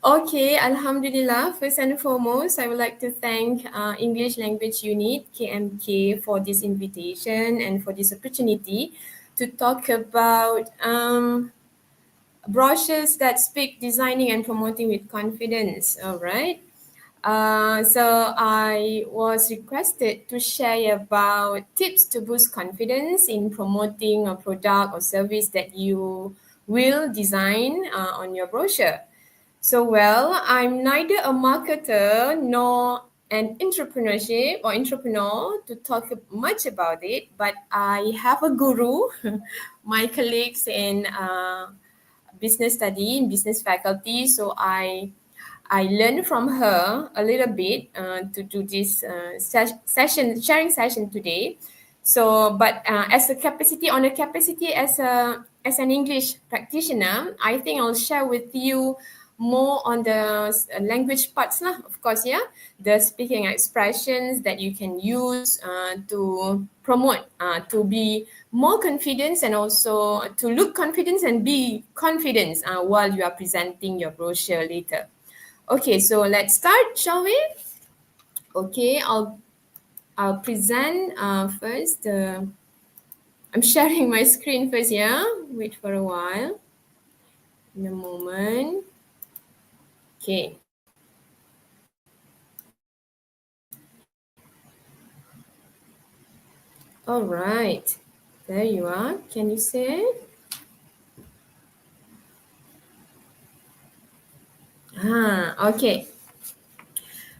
Okay, Alhamdulillah. First and foremost, I would like to thank English Language Unit, KMK, for this invitation and for this opportunity to talk about brochures that speak designing and promoting with confidence. All right. So I was requested to share about tips to boost confidence in promoting a product or service that you will design on your brochure. So well, I'm neither a marketer nor an entrepreneur to talk much about it, but I have a guru, my colleagues in business study in business faculty. So I learned from her a little bit to do this session, sharing session today. So, but as a capacity as an English practitioner, I think I'll share with you more on the language parts lah. Of course, yeah, the speaking expressions that you can use to promote, to be more confident and also to look confident and be confident while you are presenting your brochure later. Okay, so let's start, shall we? Okay, I'll present first. I'm sharing my screen first, yeah? Wait for a while. In a moment. Okay. All right. There you are. Can you see it? Okay.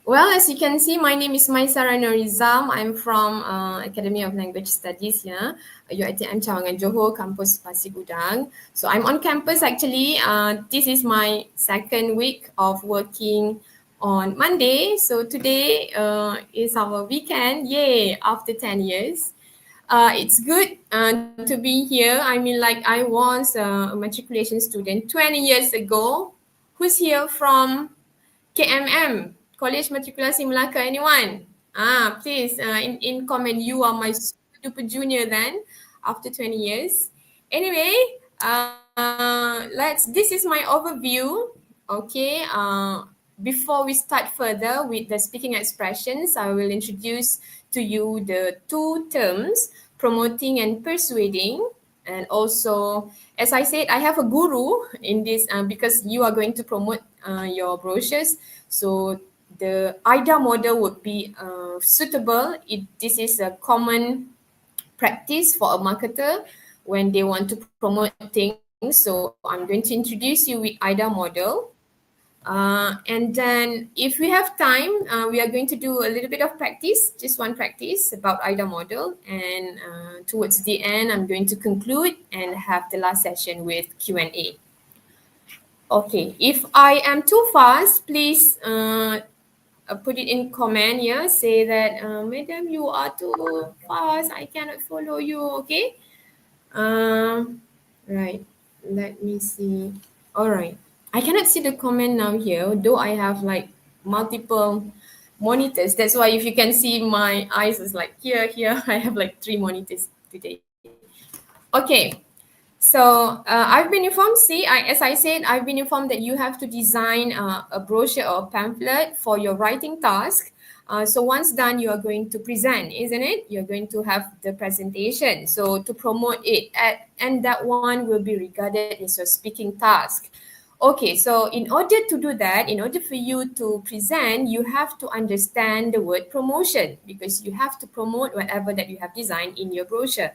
Well, as you can see, my name is Maisara Norizam. I'm from Academy of Language Studies, yeah, UiTM Cawangan Johor, campus Pasir Gudang. So I'm on campus actually. This is my second week of working on Monday. So today is our weekend. Yay, after 10 years. It's good to be here. I mean, like I was a matriculation student 20 years ago. Who's here from KMM, College Matrikulasi Melaka, anyone? Please, in comment, you are my super junior then, after 20 years. Anyway, this is my overview, okay? Before we start further with the speaking expressions, I will introduce to you the two terms, promoting and persuading. And also, as I said, I have a guru in this because you are going to promote your brochures. So the IDA model would be suitable. This is a common practice for a marketer when they want to promote things. So I'm going to introduce you with IDA model. And then if we have time, we are going to do a little bit of practice, just one practice about IDA model. And towards the end, I'm going to conclude and have the last session with Q&A. Okay, if I am too fast, please put it in comment, yeah, say that, Madam, you are too fast, I cannot follow you, okay? Right, let me see. All right, I cannot see the comment now here, though I have like multiple monitors. That's why if you can see my eyes is like here, I have like 3 monitors today. Okay, so I've been informed, as I said, I've been informed that you have to design a brochure or a pamphlet for your writing task. So once done, you are going to present, isn't it? You're going to have the presentation. So to promote it, and that one will be regarded as your speaking task. Okay, so in order to do that, in order for you to present, you have to understand the word promotion because you have to promote whatever that you have designed in your brochure.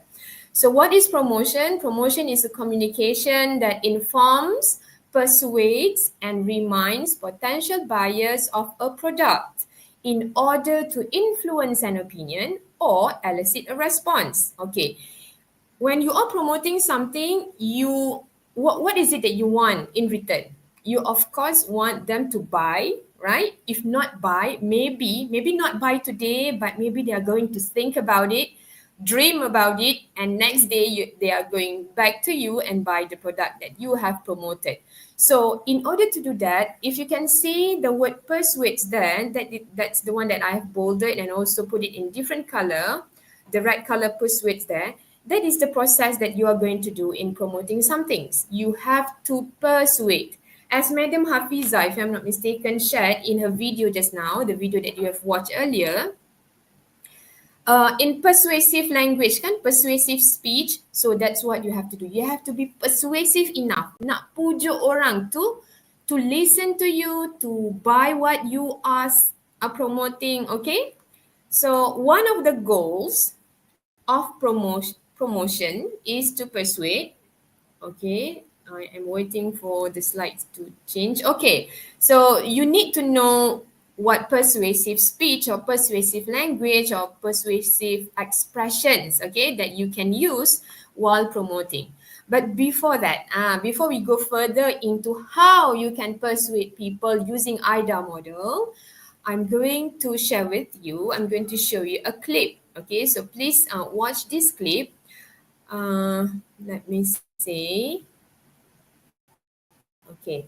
So what is promotion? Promotion is a communication that informs, persuades, and reminds potential buyers of a product in order to influence an opinion or elicit a response. Okay, when you are promoting something, what is it that you want in return? You of course want them to buy, right? If not buy, maybe not buy today, but maybe they are going to think about it, dream about it, and next day they are going back to you and buy the product that you have promoted. So in order to do that, if you can see the word persuades there, that's the one that I have bolded and also put it in different color, the red color persuades there. that is the process that you are going to do in promoting some things. You have to persuade. As Madam Hafiza, if I'm not mistaken, shared in her video just now, the video that you have watched earlier, in persuasive language kan, persuasive speech, so that's what you have to do. You have to be persuasive enough nak pujuk orang to listen to you, to buy what you are promoting. Okay, so one of the goals of promotion is to persuade. Okay, I am waiting for the slides to change. Okay, so you need to know what persuasive speech or persuasive language or persuasive expressions, okay, that you can use while promoting. But before that, before we go further into how you can persuade people using IDA model, I'm going to share with you, I'm going to show you a clip. Okay, so please watch this clip. Let me say, okay.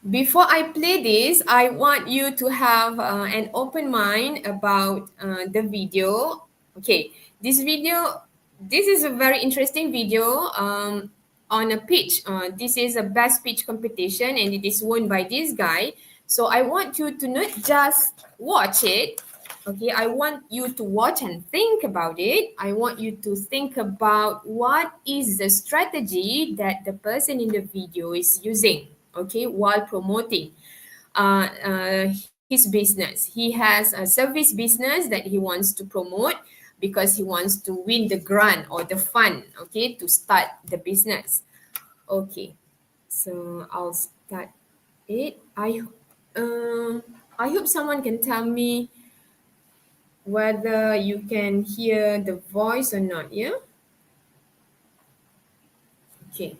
Before I play this, I want you to have an open mind about the video. Okay, this is a very interesting video on a pitch. This is a best pitch competition and it is won by this guy. So I want you to not just watch it. Okay, I want you to watch and think about it. I want you to think about what is the strategy that the person in the video is using, okay, while promoting his business. He has a service business that he wants to promote because he wants to win the grant or the fund, okay, to start the business. Okay, so I'll start it. I hope someone can tell me whether you can hear the voice or not, yeah? Okay.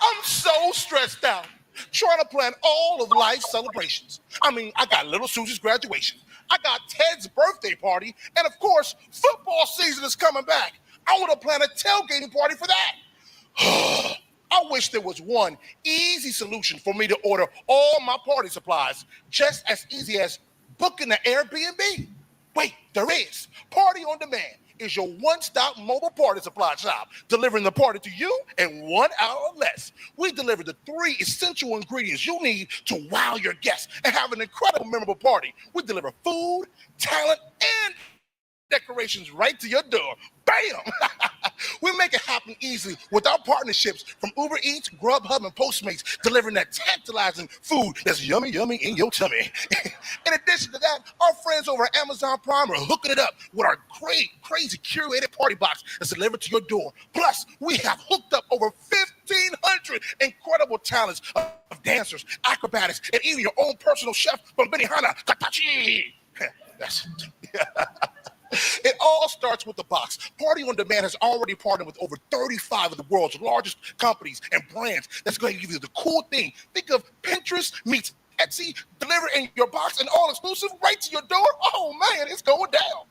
I'm so stressed out trying to plan all of life's celebrations. I mean, I got little Susie's graduation, I got Ted's birthday party, and of course, football season is coming back. I want to plan a tailgating party for that. I wish there was one easy solution for me to order all my party supplies, just as easy as booking an Airbnb. Wait, there is. Party on Demand is your one-stop mobile party supply shop, delivering the party to you in 1 hour or less. We deliver the 3 essential ingredients you need to wow your guests and have an incredible, memorable party. We deliver food, talent, and decorations right to your door. Bam! We make it happen easily with our partnerships from Uber Eats, Grubhub, and Postmates, delivering that tantalizing food that's yummy, yummy in your tummy. In addition to that, our friends over at Amazon Prime are hooking it up with our great, crazy curated party box that's delivered to your door. Plus, we have hooked up over 1,500 incredible talents of dancers, acrobatics, and even your own personal chef from Benihana, Katachi. That's... It all starts with the box. Party on Demand has already partnered with over 35 of the world's largest companies and brands that's going to give you the cool thing. Think of Pinterest meets Etsy, delivered in your box and all exclusive right to your door. Oh man, it's going down.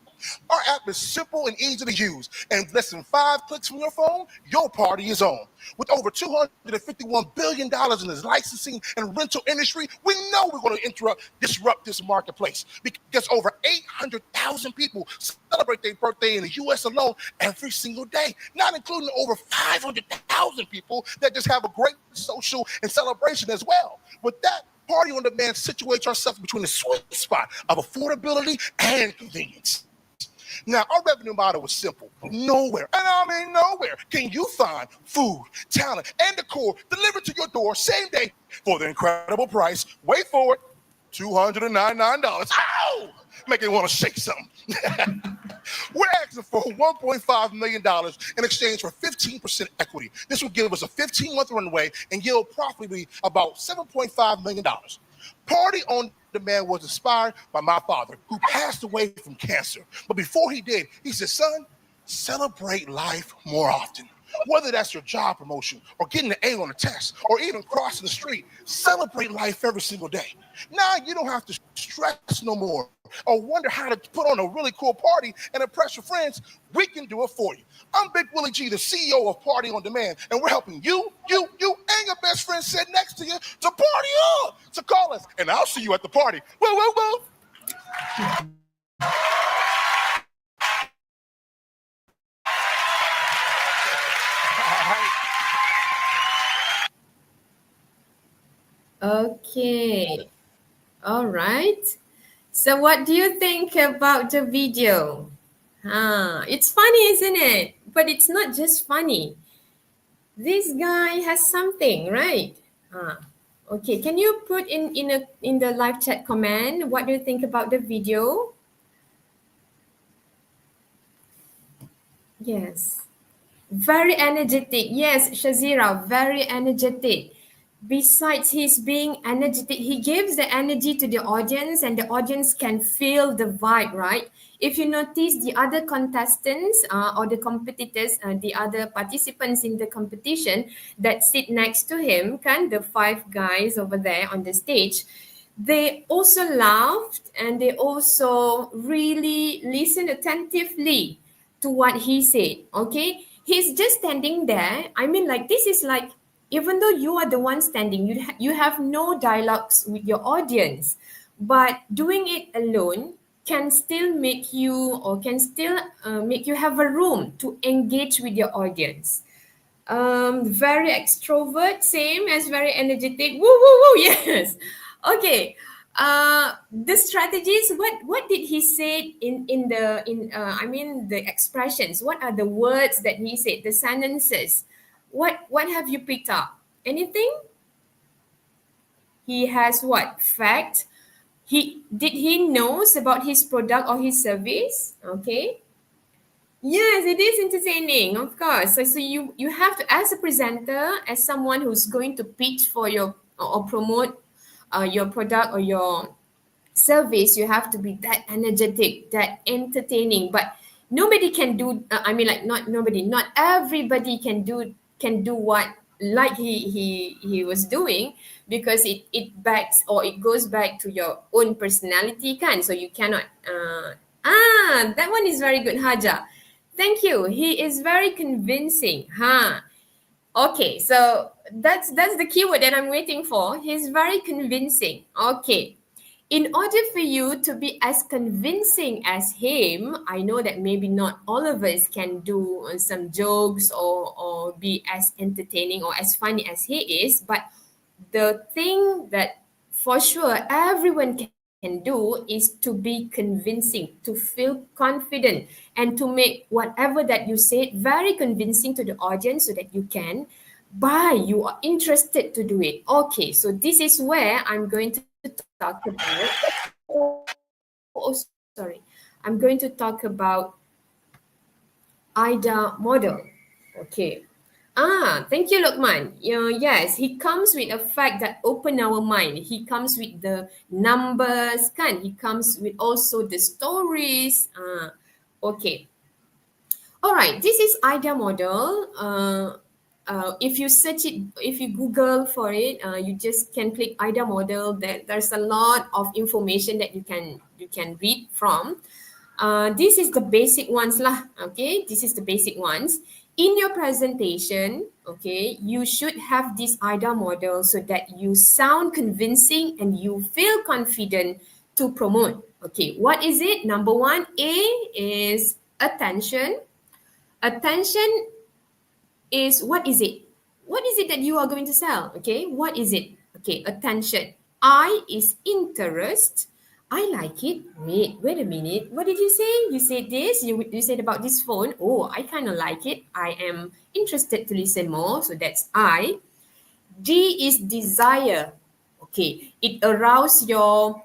Our app is simple and easy to use, and less than 5 clicks from your phone, your party is on. With over $251 billion in the licensing and rental industry, we know we're going to disrupt this marketplace because over 800,000 people celebrate their birthday in the U.S. alone every single day, not including over 500,000 people that just have a great social and celebration as well. With that, Party on Demand situates ourselves between the sweet spot of affordability and convenience. Now, our revenue model was simple. Nowhere, and I mean nowhere, can you find food, talent, and decor delivered to your door same day for the incredible price, wait for it, $299. Ow! Make it want to shake something. We're asking for $1.5 million in exchange for 15% equity. This will give us a 15-month runway and yield profitably about $7.5 million. Party on Demand was inspired by my father, who passed away from cancer. But before he did, he said, son, celebrate life more often. Whether that's your job promotion or getting an A on a test or even crossing the street, celebrate life every single day. Now you don't have to stress no more or wonder how to put on a really cool party and impress your friends, we can do it for you. I'm Big Willie G, the CEO of Party on Demand, and we're helping you, and your best friend sitting next to you to party on. So call us, and I'll see you at the party. Woo, woo, woo. Okay. All right. So what do you think about the video? It's funny, isn't it? But it's not just funny. This guy has something, right? Okay. Can you put in the live chat comment what do you think about the video? Yes. Very energetic. Yes, Shazira, very energetic. Besides his being energetic, he gives the energy to the audience and the audience can feel the vibe, right? If you notice the other contestants or the competitors, the other participants in the competition that sit next to him, the 5 guys over there on the stage, they also laughed and they also really listened attentively to what he said. Okay, he's just standing there. I mean, like, this is like, even though you are the one standing, you have no dialogues with your audience, but doing it alone can still make you, or can still make you have a room to engage with your audience. Very extrovert, same as very energetic. Woo woo woo, yes. Okay. The strategies, what did he say I mean the expressions, what are the words that he said, the sentences? What have you picked up? Anything? He has what? Fact. He knows about his product or his service? Okay. Yes, it is entertaining, of course. So you have to, as a presenter, as someone who's going to pitch for your or promote your product or your service, you have to be that energetic, that entertaining. But nobody can do. I mean, like, not nobody, not everybody can do what like he was doing, because it backs, or it goes back to your own personality, kan? So you cannot. That one is very good, Haja. Thank you. He is very convincing. Okay, so that's the keyword that I'm waiting for. He's very convincing. Okay. In order for you to be as convincing as him, I know that maybe not all of us can do some jokes or be as entertaining or as funny as he is, but the thing that for sure everyone can do is to be convincing, to feel confident, and to make whatever that you say very convincing to the audience so that you can buy, you are interested to do it. Okay, so this is where I'm going to talk about. Sorry. I'm going to talk about IDA model. Okay. Thank you, Lokman. Yes, he comes with a fact that open our mind. He comes with the numbers, kan? He comes with also the stories. Okay. All right, this is IDA model. If you search it, if you Google for it, you just can click IDA model. There's a lot of information that you can read from. This is the basic ones lah. Okay, this is the basic ones. In your presentation, okay, you should have this IDA model so that you sound convincing and you feel confident to promote. Okay, what is it? Number 1, A is attention. Attention is, what is it? What is it that you are going to sell? Okay, what is it? Okay, attention. I is interest. I like it. Wait a minute. What did you say? You said this. You said about this phone. Oh, I kind of like it. I am interested to listen more. So that's I. D is desire. Okay, it arouses your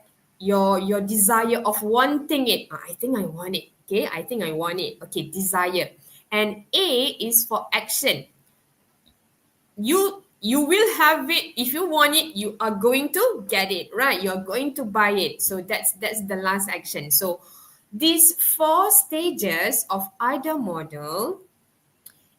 desire of wanting it. I think I want it. Okay, I think I want it. Okay, desire. And A is for action. You will have it. If you want it, you are going to get it, right? You're going to buy it. So that's the last action. So these 4 stages of IDA model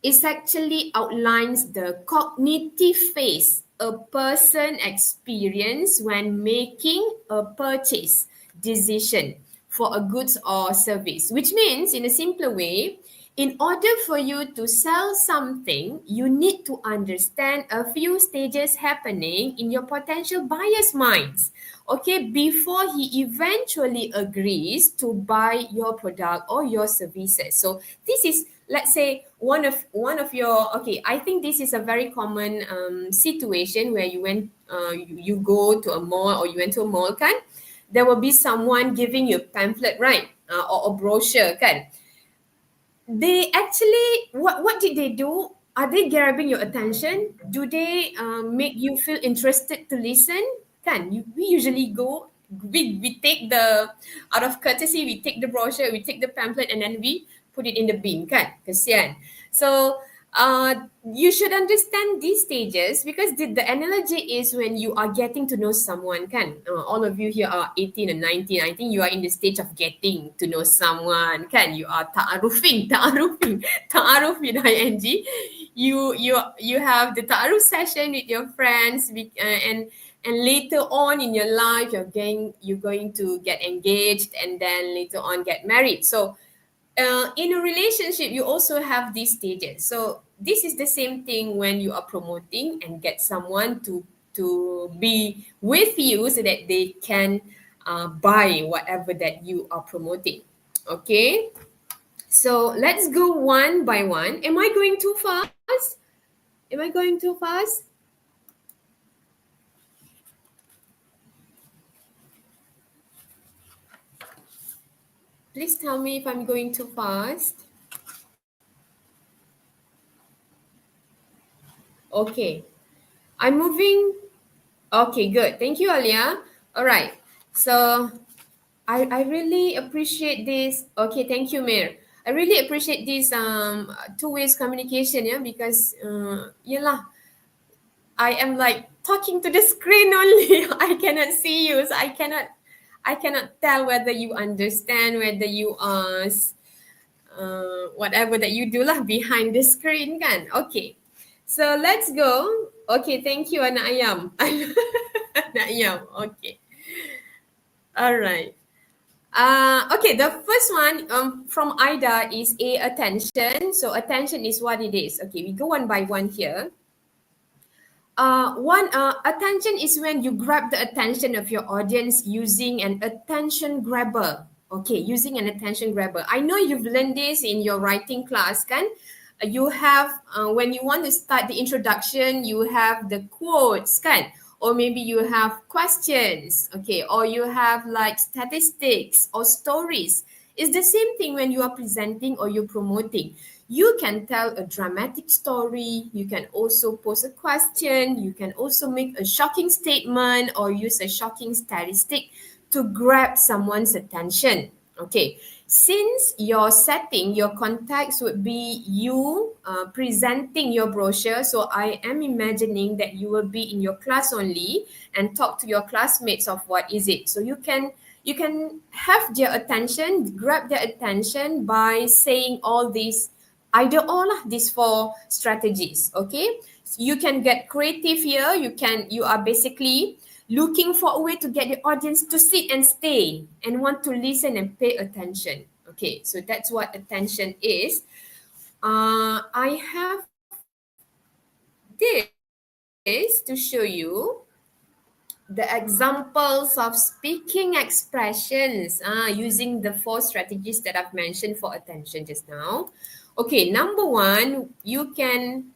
is actually outlines the cognitive phase a person experience when making a purchase decision. for a goods or service, which means in a simpler way, in order for you to sell something, you need to understand a few stages happening in your potential buyer's minds, okay, before he eventually agrees to buy your product or your services. So this is, let's say, one of your, okay, I think this is a very common situation where you go to a mall, or you went to a mall, kan? There will be someone giving you a pamphlet, right? Or a brochure, kan? They actually, what did they do? Are they grabbing your attention? Do they make you feel interested to listen? We usually go, we take the, out of courtesy, we take the brochure, we take the pamphlet, and then we put it in the bin, kan? Kesian. So you should understand these stages, because the analogy is when you are getting to know someone, kan? All of you here are 18 and 19. I think you are in the stage of getting to know someone, kan? You are ta'aruf with ing. You have the ta'aruf session with your friends, and later on in your life you're going to get engaged, and then later on get married. So in a relationship, you also have these stages. So this is the same thing when you are promoting and get someone to be with you so that they can buy whatever that you are promoting. Okay. So let's go one by one. Am I going too fast? Am I going too fast? Please tell me if I'm going too fast. Okay. I'm moving. Okay, good. Thank you, Alia. All right. So I really appreciate this. Okay, thank you, Mir. I really appreciate this two ways communication, yeah, because I am like talking to the screen only. I cannot see you, so I cannot tell whether you understand, whether you are whatever that you do lah behind the screen, kan? Okay. So let's go. Okay, thank you, Anak Ayam. Anak Ayam. Okay. All right. Okay, the first one from Ida is attention. So attention is what it is. Okay, we go one by one here. Attention is when you grab the attention of your audience using an attention grabber. Okay, using an attention grabber. I know you've learned this in your writing class, kan? You have, when you want to start the introduction, you have the quotes, kan? Or maybe you have questions, okay? Or you have like statistics or stories. It's the same thing when you are presenting or you're promoting. You can tell a dramatic story. You can also pose a question. You can also make a shocking statement or use a shocking statistic to grab someone's attention. Okay, since your setting, your context would be you presenting your brochure, so I am imagining that you will be in your class only and talk to your classmates of what is it. So you can have their attention, grab their attention by saying all these, either all of these four strategies. Okay, you can get creative here. You are basically looking for a way to get the audience to sit and stay and want to listen and pay attention. Okay, so that's what attention is. I have this to show you the examples of speaking expressions using the four strategies that I've mentioned for attention just now. Okay, number one, you can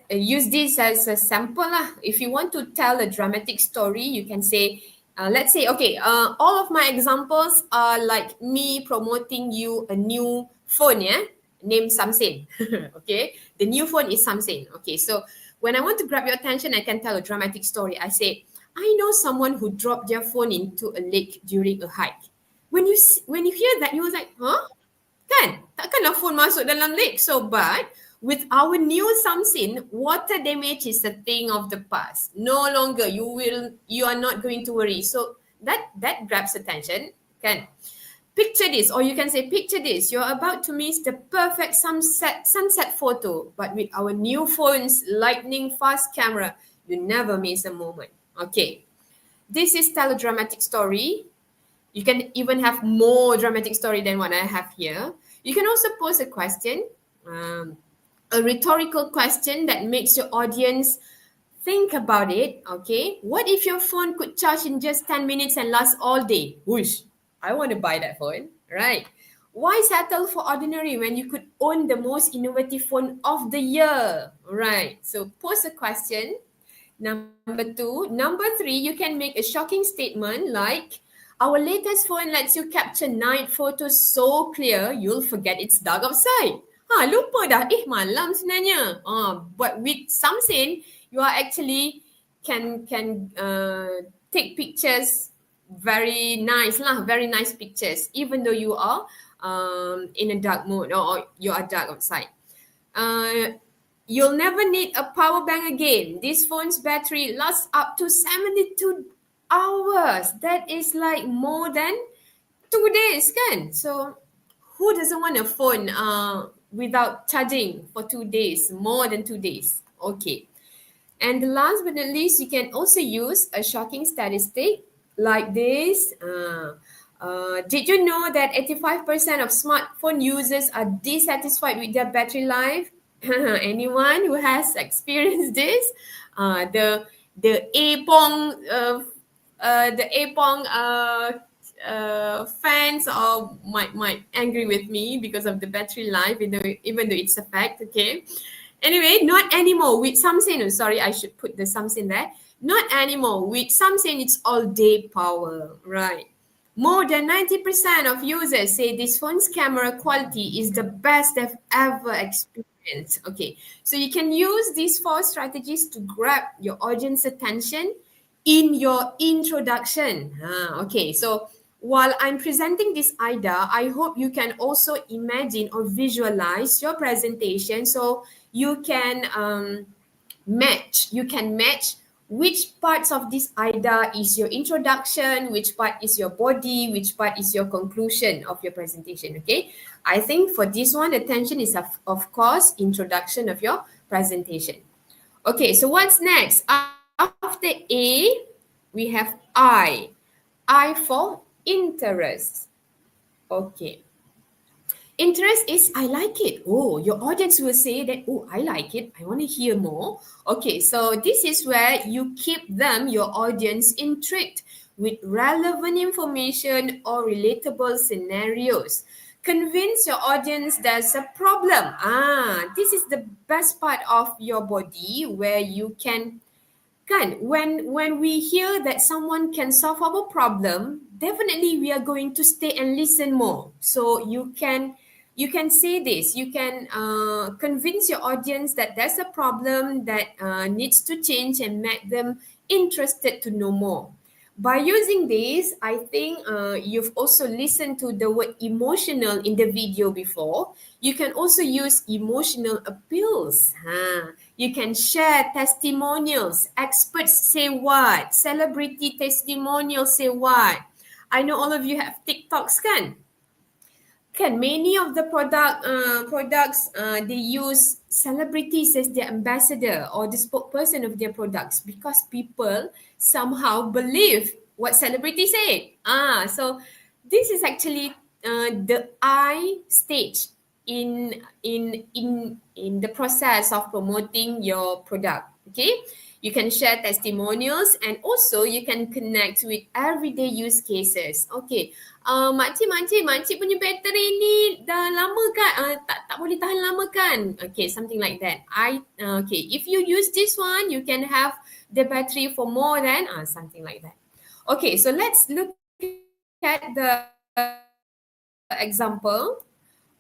use this as a sample lah. If you want to tell a dramatic story, you can say, let's say, okay, all of my examples are like me promoting you a new phone, yeah, named Samsung. Okay, the new phone is Samsung. Okay, so when I want to grab your attention, I can tell a dramatic story. I say, I know someone who dropped their phone into a lake during a hike. When you hear that, you was like, huh? Kan? Takkanlah phone masuk dalam lake. So, but with our new Samsung, water damage is a thing of the past. No longer, you are not going to worry. So that grabs attention, kan? Picture this, or you can say, picture this. You're about to miss the perfect sunset photo, but with our new phone's lightning fast camera, you never miss a moment. Okay, this is tell a dramatic story. You can even have more dramatic story than what I have here. You can also pose a question, a rhetorical question that makes your audience think about it. Okay, what if your phone could charge in just 10 minutes and last all day? Whoosh, I want to buy that phone, right? Why settle for ordinary when you could own the most innovative phone of the year? Right. So pose a question. Number two. Number three, you can make a shocking statement like, our latest phone lets you capture night photos so clear you'll forget it's dark outside. Lupa dah. Malam sebenarnya. But with something, you are actually can take pictures very nice lah, very nice pictures, even though you are in a dark mode or you are dark outside. You'll never need a power bank again. This phone's battery lasts up to 72 hours. That is like more than 2 days, kan? So who doesn't want a phone without charging for 2 days, more than 2 days? Okay. And last but not least, you can also use a shocking statistic like this. Did you know that 85% of smartphone users are dissatisfied with their battery life? Anyone who has experienced this? The Apong fans or might angry with me because of the battery life, even though it's a fact. Okay. Anyway, not anymore with something. Sorry, I should put the something there. Not anymore with something. It's all day power, right? More than 90% of users say this phone's camera quality is the best they've ever experienced. Okay, so you can use these 4 strategies to grab your audience attention in your introduction. Okay, so while I'm presenting this IDA, I hope you can also imagine or visualize your presentation so you can match which parts of this IDA is your introduction, which part is your body, which part is your conclusion of your presentation. Okay, I think for this one, attention is of course introduction of your presentation. Okay, so what's next? After A, we have I for interest. Okay. Interest is I like it. Oh, your audience will say that, oh, I like it. I want to hear more. Okay, so this is where you keep them, your audience, intrigued with relevant information or relatable scenarios. Convince your audience there's a problem. This is the best part of your body where you can when we hear that someone can solve our problem, definitely we are going to stay and listen more. So you can say this, you can convince your audience that there's a problem that needs to change and make them interested to know more. By using this, I think you've also listened to the word emotional in the video before. You can also use emotional appeals. You can share testimonials. Experts say what? Celebrity testimonials say what? I know all of you have TikToks, kan? Many of the products they use celebrities as their ambassador or the spokesperson of their products because people somehow believe what celebrity say. So this is actually the I stage in the process of promoting your product. Okay, you can share testimonials and also you can connect with everyday use cases. Okay, makcik punya bateri ni dah lama kan? Tak boleh tahan lama kan? Okay, something like that. Okay, if you use this one, you can have the battery for more than something like that. Okay, so let's look at the example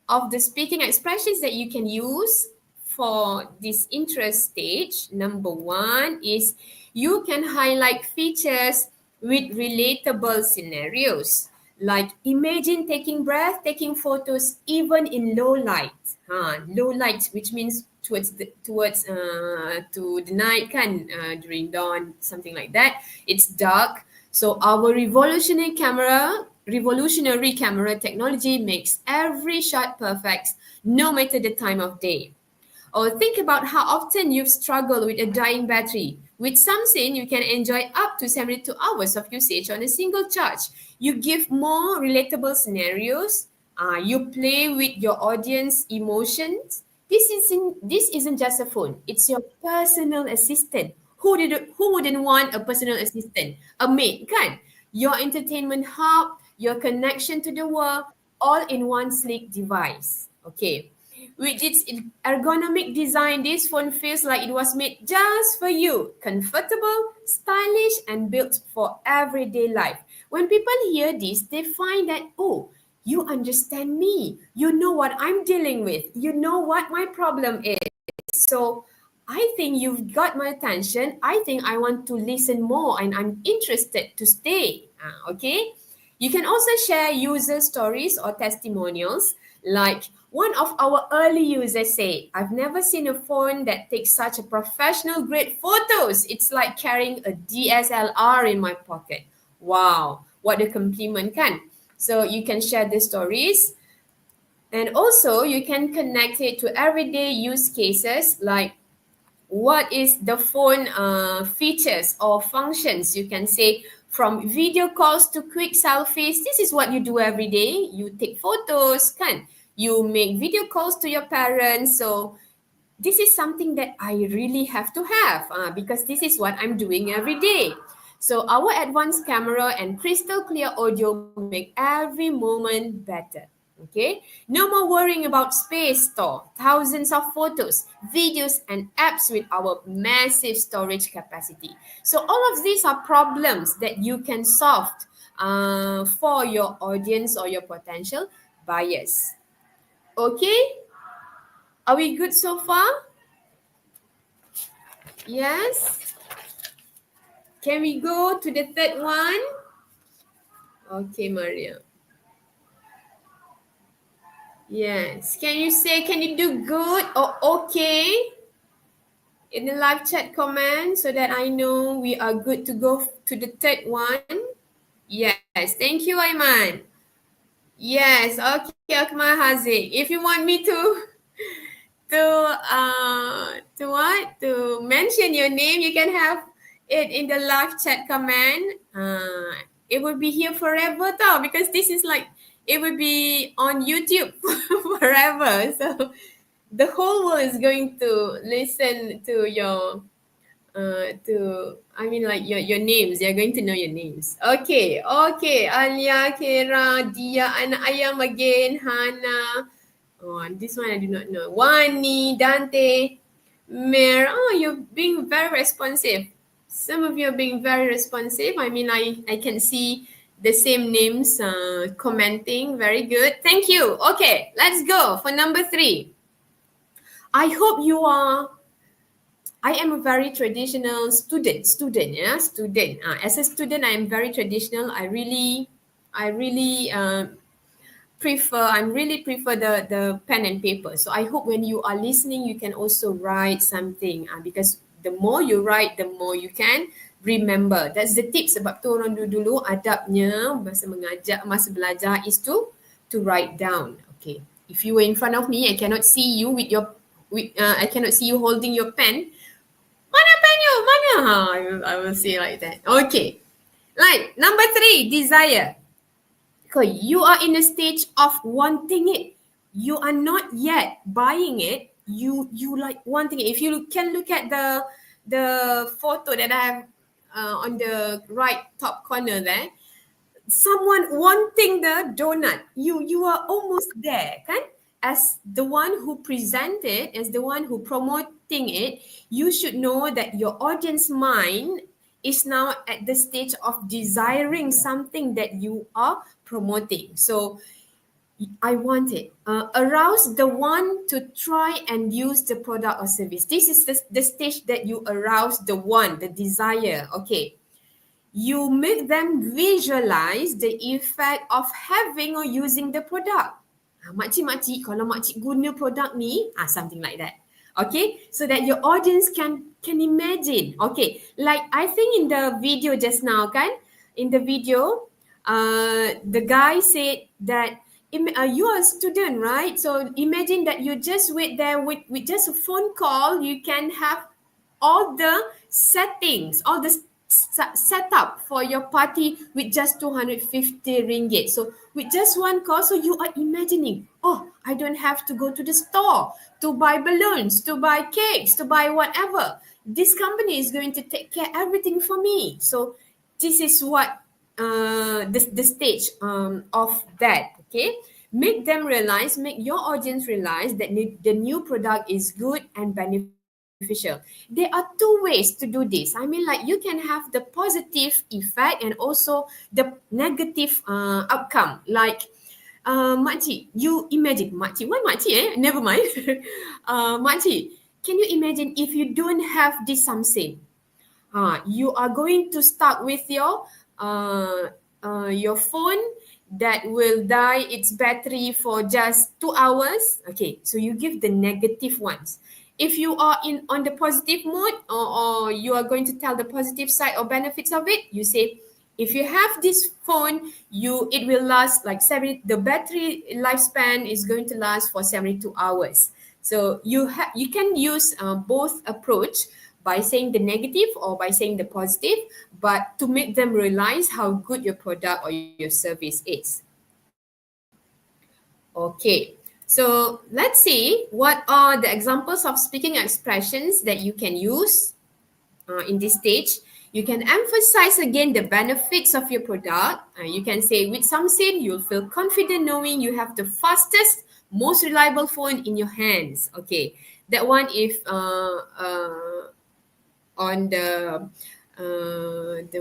of the speaking expressions that you can use for this interest stage. Number 1 is you can highlight features with relatable scenarios. Like imagine taking breathtaking photos even in low light. Low light, which means towards to the night kan, during dawn, something like that. It's dark. So our revolutionary camera technology makes every shot perfect, no matter the time of day. Or think about how often you've struggled with a dying battery. With Samsung, you can enjoy up to 72 hours of usage on a single charge. You give more relatable scenarios. You play with your audience emotions. This isn't just a phone. It's your personal assistant. Who wouldn't want a personal assistant? A maid, kan? Your entertainment hub, your connection to the world, all in one sleek device. Okay. With its ergonomic design, this phone feels like it was made just for you. Comfortable, stylish, and built for everyday life. When people hear this, they find that, oh, you understand me. You know what I'm dealing with. You know what my problem is. So I think you've got my attention. I think I want to listen more and I'm interested to stay. Okay. You can also share user stories or testimonials. Like one of our early users say, I've never seen a phone that takes such a professional grade photos. It's like carrying a DSLR in my pocket. Wow, what a compliment, kan? So you can share the stories. And also you can connect it to everyday use cases like what is the phone features or functions. You can say from video calls to quick selfies. This is what you do every day. You take photos, kan? You make video calls to your parents. So this is something that I really have to have because this is what I'm doing every day. So our advanced camera and crystal clear audio make every moment better. Okay, no more worrying about space store, thousands of photos, videos, and apps with our massive storage capacity. So all of these are problems that you can solve for your audience or your potential buyers. Okay, are we good so far? Yes. Can we go to the third one? Okay, Maria. Yes. Can you do good or okay in the live chat comment so that I know we are good to go to the third one? Yes. Thank you, Aiman. Yes. Okay, Akmal Haziq. If you want me to mention your name, you can have it in the live chat comment. It will be here forever though, because this is like it will be on YouTube forever. So the whole world is going to listen to your like your names. They're going to know your names. Okay. Alia, Kira, Dia, and Ayam again, Hannah. Oh, this one I do not know. Wani, Dante, Mer. Oh, you're being very responsive. Some of you are being very responsive. I can see the same names commenting. Very good. Thank you. Okay, let's go for number 3. I hope you are. I am a very traditional student. As a student, I am very traditional. I really prefer the pen and paper. So I hope when you are listening, you can also write something because the more you write, the more you can remember. That's the tips. Sebab tu orang dulu adabnya masa mengajar, masa belajar is to write down. Okay. If you were in front of me, I cannot see you I cannot see you holding your pen. Mana pen you? Mana? I will say like that. Okay. Like number 3, desire. Okay, you are in a stage of wanting it. You are not yet buying it. You like wanting it. If you can look at the photo that I have on the right top corner there, someone wanting the donut. You are almost there, kan? As the one who presented, as the one who promoting it, you should know that your audience mind is now at the stage of desiring something that you are promoting. So I want it. Arouse the one to try and use the product or service. This is the stage that you arouse the one, the desire. Okay. You make them visualize the effect of having or using the product. Makcik-makcik, kalau makcik guna produk ni, something like that. Okay, so that your audience can imagine. Okay, like I think in the video just now, kan? In the video, the guy said that you are a student, right? So imagine that you just wait there with just a phone call, you can have all the settings, all the setup for your party with just 250 ringgit. So with just one call, so you are imagining, oh, I don't have to go to the store to buy balloons, to buy cakes, to buy whatever. This company is going to take care everything for me. So this is what the stage of that. Okay, make them realize, make your audience realize that the new product is good and beneficial. There are two ways to do this. I mean, like, you can have the positive effect and also the negative outcome. Like, makcik, you imagine, makcik, why makcik never mind. Makcik, can you imagine if you don't have this something? You are going to start with your phone that will die its battery for just 2 hours. Okay, so you give the negative ones. If you are in on the positive mood, or you are going to tell the positive side or benefits of it, you say, if you have this phone, it will last like the battery lifespan is going to last for 72 hours. So you can use both approach, by saying the negative or by saying the positive, but to make them realize how good your product or your service is. Okay, so let's see what are the examples of speaking expressions that you can use in this stage. You can emphasize again the benefits of your product. You can say, with something, you'll feel confident knowing you have the fastest, most reliable phone in your hands. Okay, that one, if on the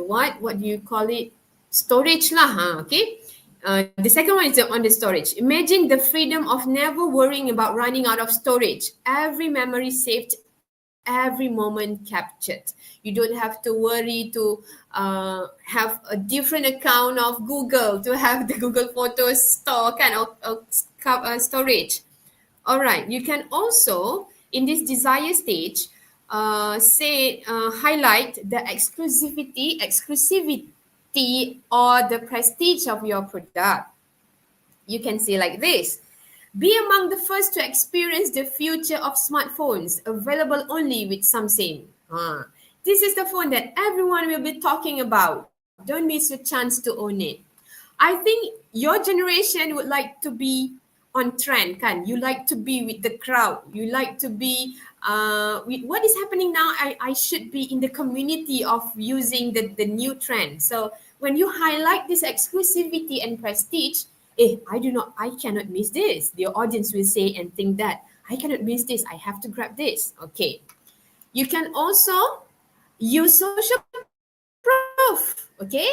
what do you call it, storage lah, okay. The second one is on the storage. Imagine the freedom of never worrying about running out of storage. Every memory saved, every moment captured. You don't have to worry to have a different account of Google to have the Google Photos store kind of storage. All right, you can also, in this desire stage, highlight the exclusivity or the prestige of your product. You can say like this: be among the first to experience the future of smartphones, available only with Samsung. This is the phone that everyone will be talking about. Don't miss your chance to own it. I think your generation would like to be on trend, kan? You like to be with the crowd. You like to be with what is happening now. I should be in the community of using the new trend. So when you highlight this exclusivity and prestige, I cannot miss this. The audience will say and think that I cannot miss this. I have to grab this. Okay. You can also use social proof. Okay.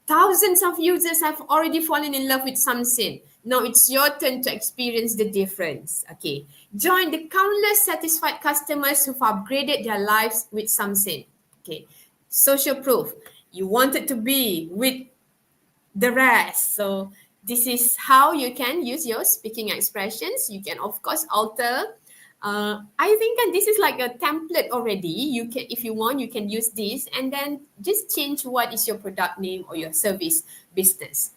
Thousands of users have already fallen in love with Samsung. Now it's your turn to experience the difference. Okay. Join the countless satisfied customers who've upgraded their lives with Samsung. Okay. Social proof. You wanted to be with the rest. So this is how you can use your speaking expressions. You can, of course, alter. I think that this is like a template already. You can, if you want, you can use this and then just change what is your product name or your service business.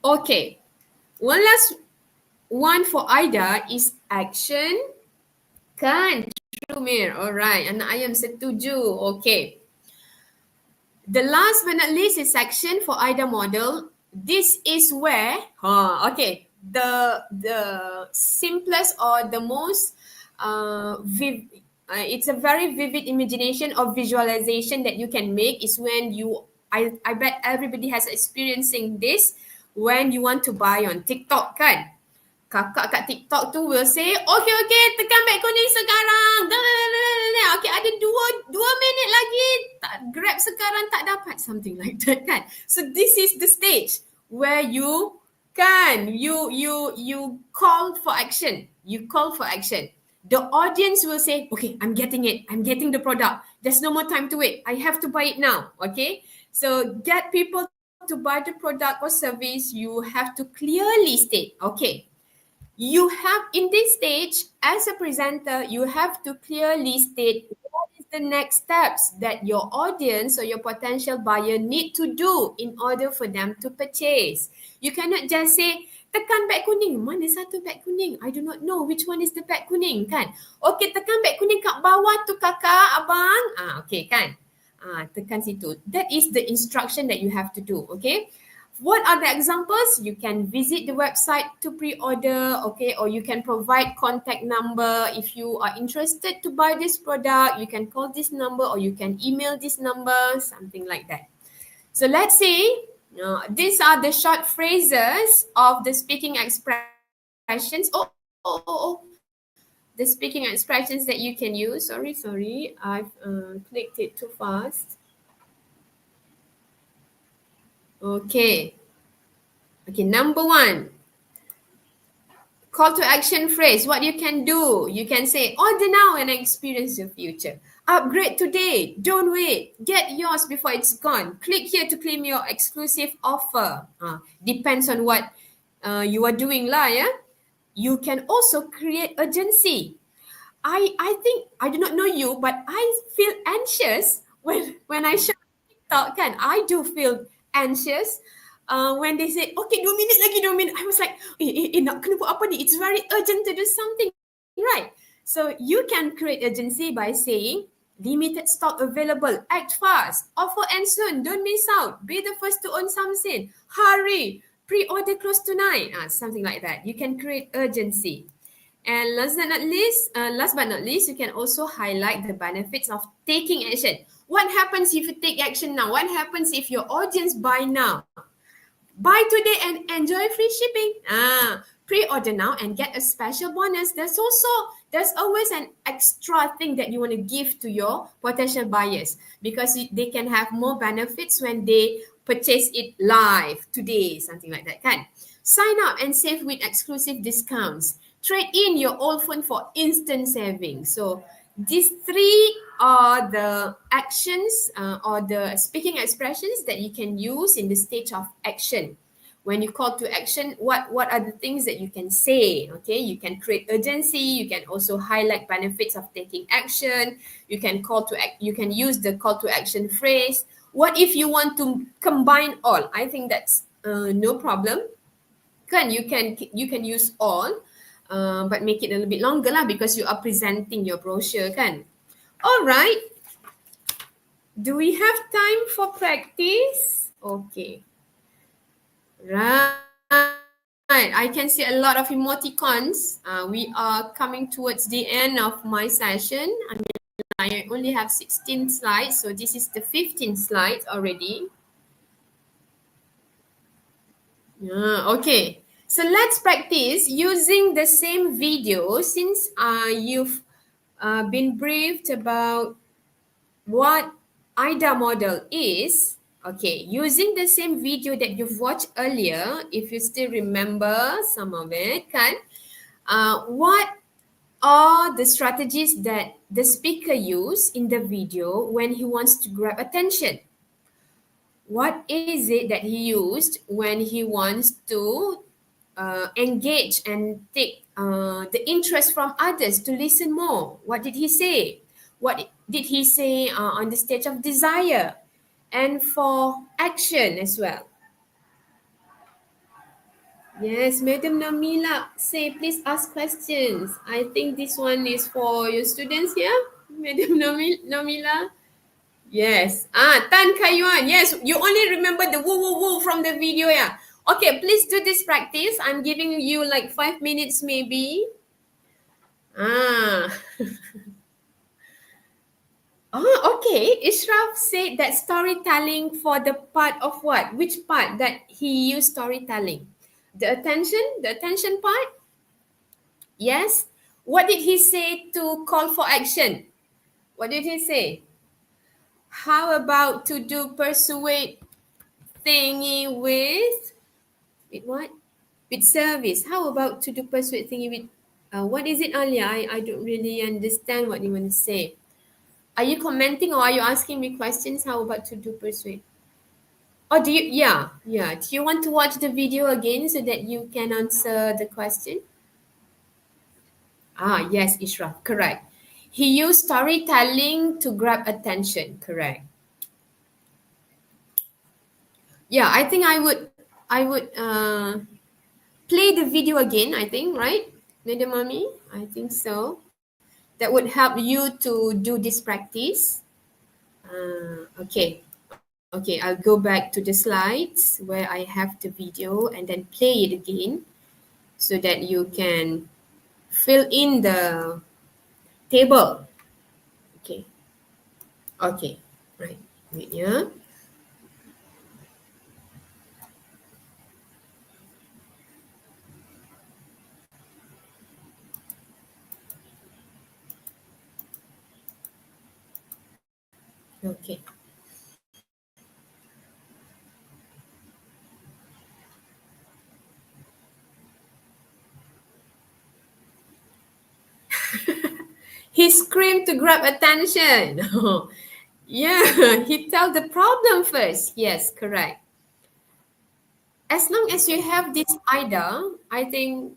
Okay, one last one for Ida is action. Kan, true Mir. Alright, anak ayam setuju. Okay. The last but not least is section for Ida model. This is where, the simplest or the most, it's a very vivid imagination or visualization that you can make is when I bet everybody has experiencing this when you want to buy on TikTok, kan? Kakak kat TikTok tu will say, okay, tekan back kuning sekarang. Okay, ada dua minit lagi. Grab sekarang tak dapat. Something like that, kan? So this is the stage where you call for action. You call for action. The audience will say, okay, I'm getting it. I'm getting the product. There's no more time to wait. I have to buy it now. Okay? So get people to buy the product or service. You have to clearly state, okay, you have in this stage as a presenter, you have to clearly state what is the next steps that your audience or your potential buyer need to do in order for them to purchase. You cannot just say, tekan beg kuning. Mana satu beg kuning? I do not know which one is the beg kuning, kan? Okay, tekan beg kuning kat bawah tu kakak, abang. Okay kan? Tekan situ. That is the instruction that you have to do, okay? What are the examples? You can visit the website to pre-order, okay, or you can provide contact number. If you are interested to buy this product, you can call this number or you can email this number, something like that. So let's see, these are the short phrases of the speaking expressions. The speaking expressions that you can use. Sorry, I've clicked it too fast. Okay, number one, call to action phrase. What you can do, you can say, order now and experience the future. Upgrade today, don't wait, get yours before it's gone. Click here to claim your exclusive offer. Depends on what you are doing lah, yeah. You can also create urgency. I think, I do not know you, but I feel anxious when I share TikTok, kan. I do feel anxious when they say, okay, 2 minit lagi, 2 minit. I was like, nak kena buat apa ni? It's very urgent to do something, right? So you can create urgency by saying, limited stock available, act fast, offer end soon, don't miss out, be the first to own something, hurry, pre-order close tonight, something like that. You can create urgency. And last but not least, you can also highlight the benefits of taking action. What happens if you take action now? What happens if your audience buy now? Buy today and enjoy free shipping. Pre-order now and get a special bonus. There's always an extra thing that you want to give to your potential buyers because they can have more benefits when they purchase it live today, something like that, kan? Sign up and save with exclusive discounts. Trade in your old phone for instant saving. So these three are the actions or the speaking expressions that you can use in the stage of action. When you call to action, what are the things that you can say? Okay, you can create urgency. You can also highlight benefits of taking action. You can use the call to action phrase. What if you want to combine all? I think that's no problem. You can use all. But make it a little bit longer lah because you are presenting your brochure, kan? All right. Do we have time for practice? Okay. Right. I can see a lot of emoticons. We are coming towards the end of my session. I only have 16 slides, so this is the 15th slide already. Okay. So let's practice using the same video since you've been briefed about what IDA model is. Okay, using the same video that you've watched earlier, if you still remember some of it, kan? What are the strategies that the speaker use in the video when he wants to grab attention? What is it that he used when he wants to engage and take the interest from others to listen more? What did he say? What did he say on the stage of desire and for action as well? Yes, Madam Namila say, please ask questions. I think this one is for your students here, Madam Namila. Yes. Tan Kayuan. Yes, you only remember the woo woo woo from the video, yeah. Okay, please do this practice. I'm giving you like 5 minutes maybe. Okay. Ishraf said that storytelling for the part of what? Which part that he used storytelling? The attention part? Yes. What did he say to call for action? What did he say? How about to do persuade thingy with what? With service. How about to do persuade thingy with what is it, Alia? I don't really understand what you want to say. Are you commenting or are you asking me questions? How about to do persuade? Or do you, yeah. Do you want to watch the video again so that you can answer the question? Yes, Ishraf, correct. He used storytelling to grab attention, correct? Yeah, I think I would play the video again, I think, right? Madam Mommy? I think so. That would help you to do this practice. Okay. Okay, I'll go back to the slides where I have the video and then play it again so that you can fill in the table. Okay. Okay. Right. Wait, yeah. Okay. He screamed to grab attention. Yeah, he tell the problem first. Yes, correct. As long as you have this IDA, I think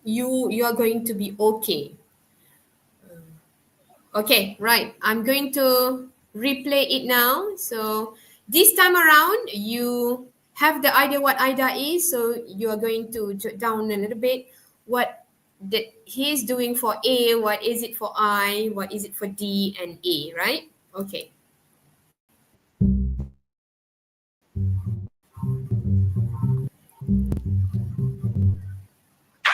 you are going to be okay. Okay, right. I'm going to replay it now. So this time around, you have the idea what IDA is. So you are going to jot down a little bit what that he's doing for A, what is it for I, what is it for D and A, right? Okay. I'm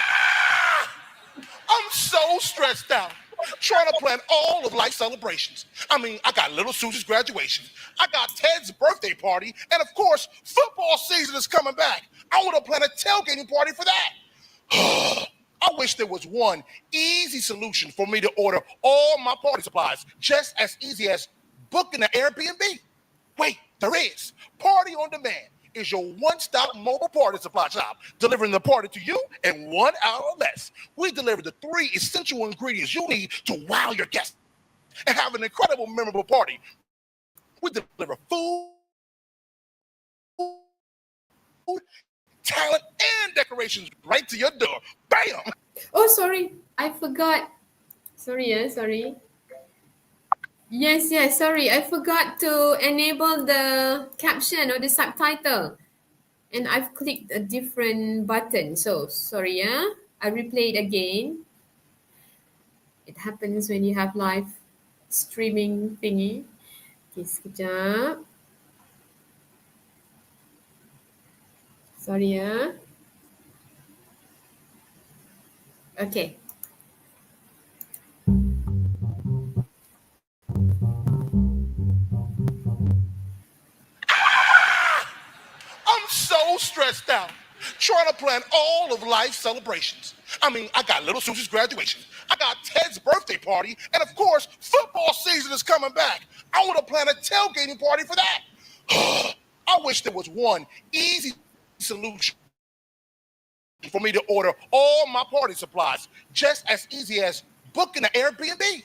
so stressed out trying to plan all of life celebrations. I mean, I got little Susie's graduation, I got Ted's birthday party, and of course, football season is coming back. I want to plan a tailgating party for that. I wish there was one easy solution for me to order all my party supplies, just as easy as booking an Airbnb. Wait, there is. Party on Demand is your one-stop mobile party supply shop, delivering the party to you in 1 hour or less. We deliver the 3 essential ingredients you need to wow your guests and have an incredible, memorable party. We deliver food, talent, and decorations right to your door. Bam! Oh, sorry. I forgot. Sorry. Yes, sorry. I forgot to enable the caption or the subtitle. And I've clicked a different button. So, sorry, yeah. I replay it again. It happens when you have live streaming thingy. Okay, sekejap. Sorry, yeah. Okay. I'm so stressed out trying to plan all of life's celebrations. I mean, I got little Susie's graduation, I got Ted's birthday party, and of course, football season is coming back. I want to plan a tailgating party for that. I wish there was one easy solution for me to order all my party supplies, just as easy as booking an Airbnb.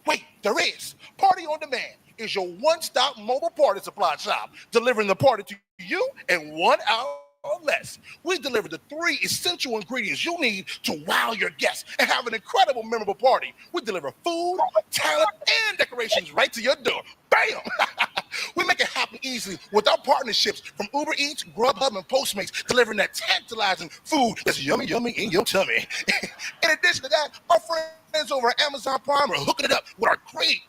Wait, there is. Party on Demand is your one-stop mobile party supply shop, delivering the party to you in 1 hour or less. We deliver the 3 essential ingredients you need to wow your guests and have an incredible, memorable party. We deliver food, talent, and decorations right to your door. Bam! We make it happen easily with our partnerships from Uber Eats, Grubhub, and Postmates, delivering that tantalizing food that's yummy in your tummy. In addition to that, our friends over at Amazon Prime are hooking it up with our crazy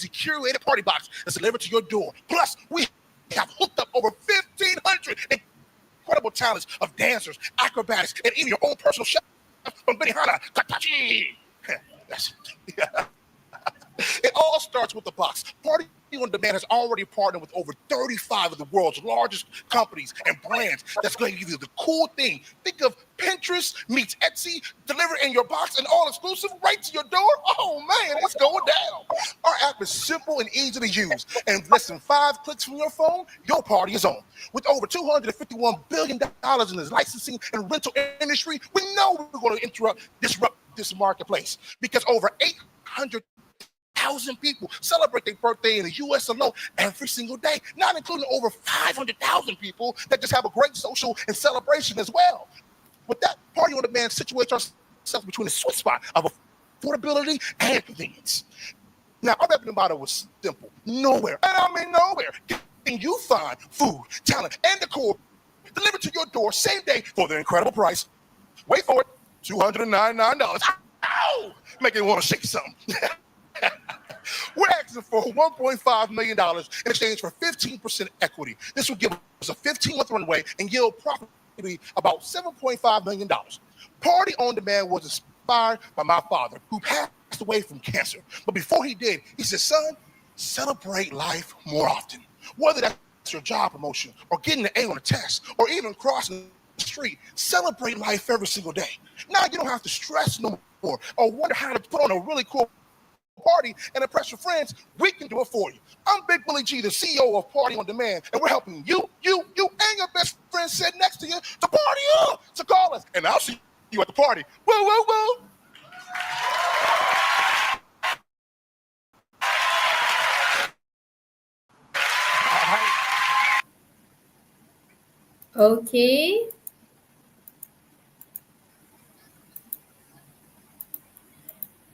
curated party box that's delivered to your door. Plus, we have hooked up over 1,500 incredible talents of dancers, acrobatics, and even your own personal chef from Benihana. It all starts with the box. Party on Demand has already partnered with over 35 of the world's largest companies and brands that's going to give you the cool thing. Think of Pinterest meets Etsy, delivered in your box and all exclusive right to your door. Oh man, it's going down. Our app is simple and easy to use. And in less than 5 clicks from your phone, your party is on. With over $251 billion in the licensing and rental industry, we know we're going to disrupt this marketplace because over 800,000 people celebrate their birthday in the U.S. alone every single day, not including over 500,000 people that just have a great social and celebration as well. With that, Party on Demand situates ourselves between the sweet spot of affordability, and convenience. Now, our revenue model was simple. Nowhere, and I mean nowhere, can you find food, talent, and decor delivered to your door same day for the incredible price. Wait for it, $299. Ow! Make it want to shake something. We're asking for $1.5 million in exchange for 15% equity. This would give us a 15-month runway and yield approximately about $7.5 million. Party on Demand was inspired by my father, who passed away from cancer. But before he did, he said, son, celebrate life more often. Whether that's your job promotion or getting an A on a test or even crossing the street, celebrate life every single day. Now you don't have to stress no more or wonder how to put on a really cool party and impress your friends. We can do it for you. I'm Big Willie G, the CEO of Party on Demand, and we're helping you, and your best friend sitting next to you to party up. So call us, and I'll see you at the party. Woo, woo, woo. Okay.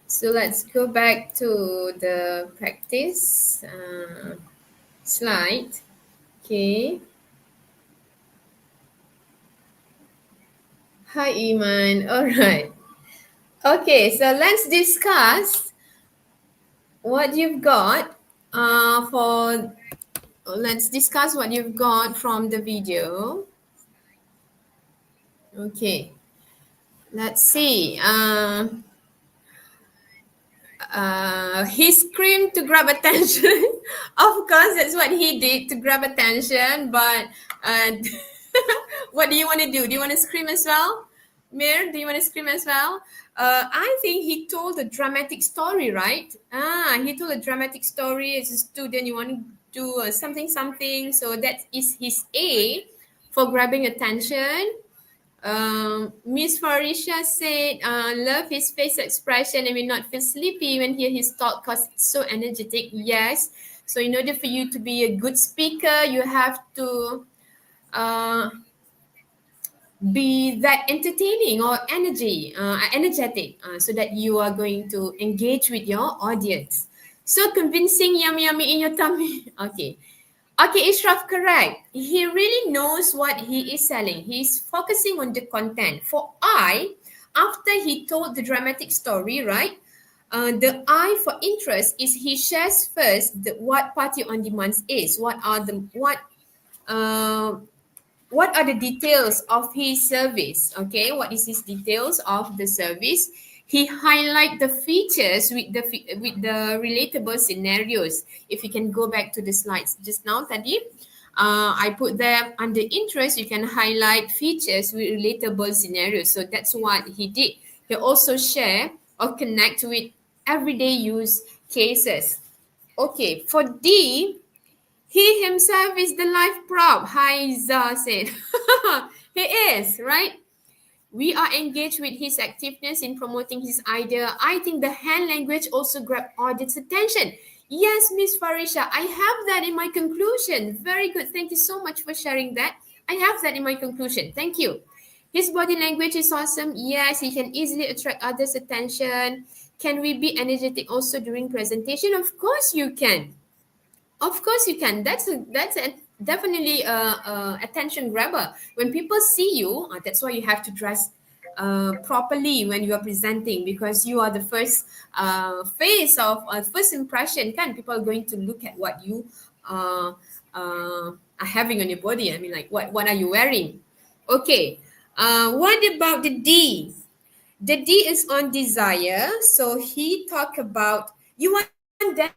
So let's go back to the practice slide. Okay. Hi, Iman. All right. Okay, so let's discuss what you've got let's discuss what you've got from the video. Okay. Let's see. He screamed to grab attention. Of course, that's what he did, to grab attention. But what do you want to do? Do you want to scream as well? Mir, do you want to scream as well? I think he told a dramatic story, right? He told a dramatic story. As a student, you want to do something. So that is his A for grabbing attention. Miss Farisha said, love his face expression and will not feel sleepy when hear his talk because it's so energetic. Yes. So in order for you to be a good speaker, you have to be that entertaining or energetic, so that you are going to engage with your audience. So convincing, yummy in your tummy. Okay, Ishraf, correct. He really knows what he is selling. He's focusing on the content. For I, after he told the dramatic story, right? The I for interest is he shares first what Party on Demand is. What are the details of his service? Okay, what is his details of the service? He highlight the features with the relatable scenarios. If you can go back to the slides just now, Tadi, I put there under interest. You can highlight features with relatable scenarios. So that's what he did. He also share or connect with everyday use cases. Okay, for D, he himself is the life prop. Haiza said. He is, right? We are engaged with his activeness in promoting his idea. I think the hand language also grabbed audience attention. Yes, Miss Farisha, I have that in my conclusion. Very good. Thank you so much for sharing that. I have that in my conclusion. Thank you. His body language is awesome. Yes, he can easily attract others' attention. Can we be energetic also during presentation? Of course you can. Of course you can. That's definitely a attention grabber. When people see you, that's why you have to dress properly when you are presenting, because you are the first face of first impression. Can people are going to look at what you are having on your body? I mean, like what are you wearing? Okay. What about the D? The D is on desire. So he talked about you want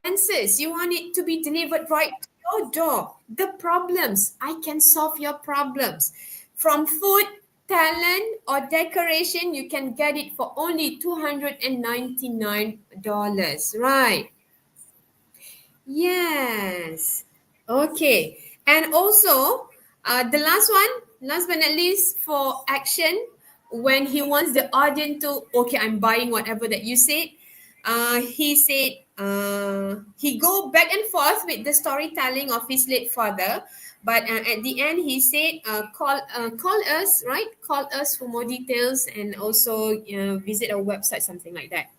dances. You want it to be delivered right to your door. The problems. I can solve your problems. From food, talent, or decoration, you can get it for only $299. Right. Yes. Okay. And also, the last but not least, for action, when he wants the audience to, okay, I'm buying whatever that you said. He said he go back and forth with the storytelling of his late father, but at the end he said, call us, right? Call us for more details, and also visit our website, something like that.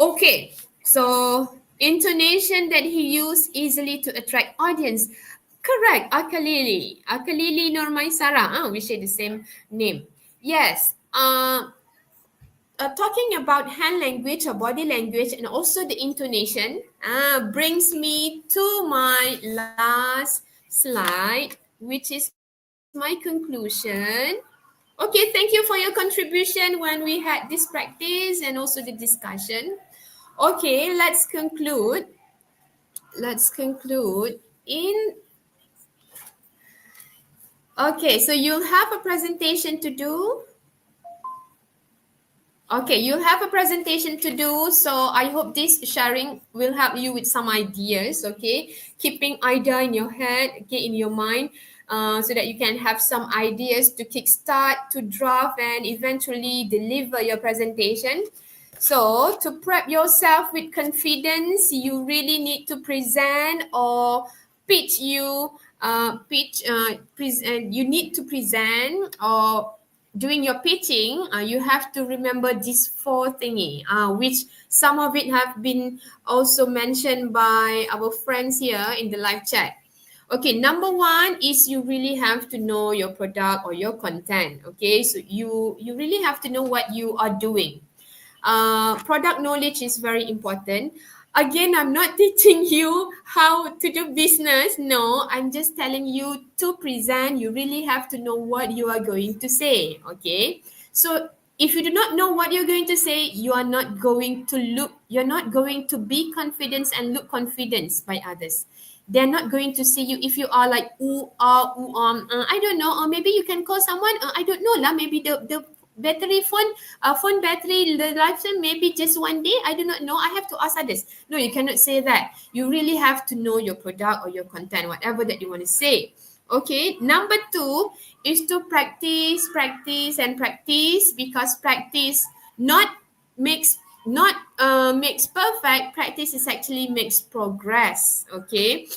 Okay, so intonation that he used easily to attract audience. Correct, Akalili. Akalili Normaisara. We share the same name. Yes. Talking about hand language or body language and also the intonation brings me to my last slide, which is my conclusion. Okay, thank you for your contribution when we had this practice and also the discussion. Okay, let's conclude in. Okay, so you'll have a presentation to do. Okay, you'll have a presentation to do. So I hope this sharing will help you with some ideas. Okay, keeping idea in your head, okay, in your mind, so that you can have some ideas to kickstart, to draft, and eventually deliver your presentation. So to prep yourself with confidence, you really need to present or pitch. You need to present or during your pitching, you have to remember these four thingy, which some of it have been also mentioned by our friends here in the live chat. Okay, number one is you really have to know your product or your content. Okay, so you really have to know what you are doing. Product knowledge is very important. Again, I'm not teaching you how to do business. No, I'm just telling you to present. You really have to know what you are going to say. Okay. So if you do not know what you're going to say, you're not going to be confident and look confident by others. They're not going to see you if you are like I don't know, or maybe you can call someone, I don't know lah, maybe the battery phone battery, the lifetime maybe just one day, I do not know, I have to ask others. No, you cannot say that. You really have to know your product or your content, whatever that you want to say. Okay, number two is to practice, because practice makes perfect. Practice is actually makes progress. Okay,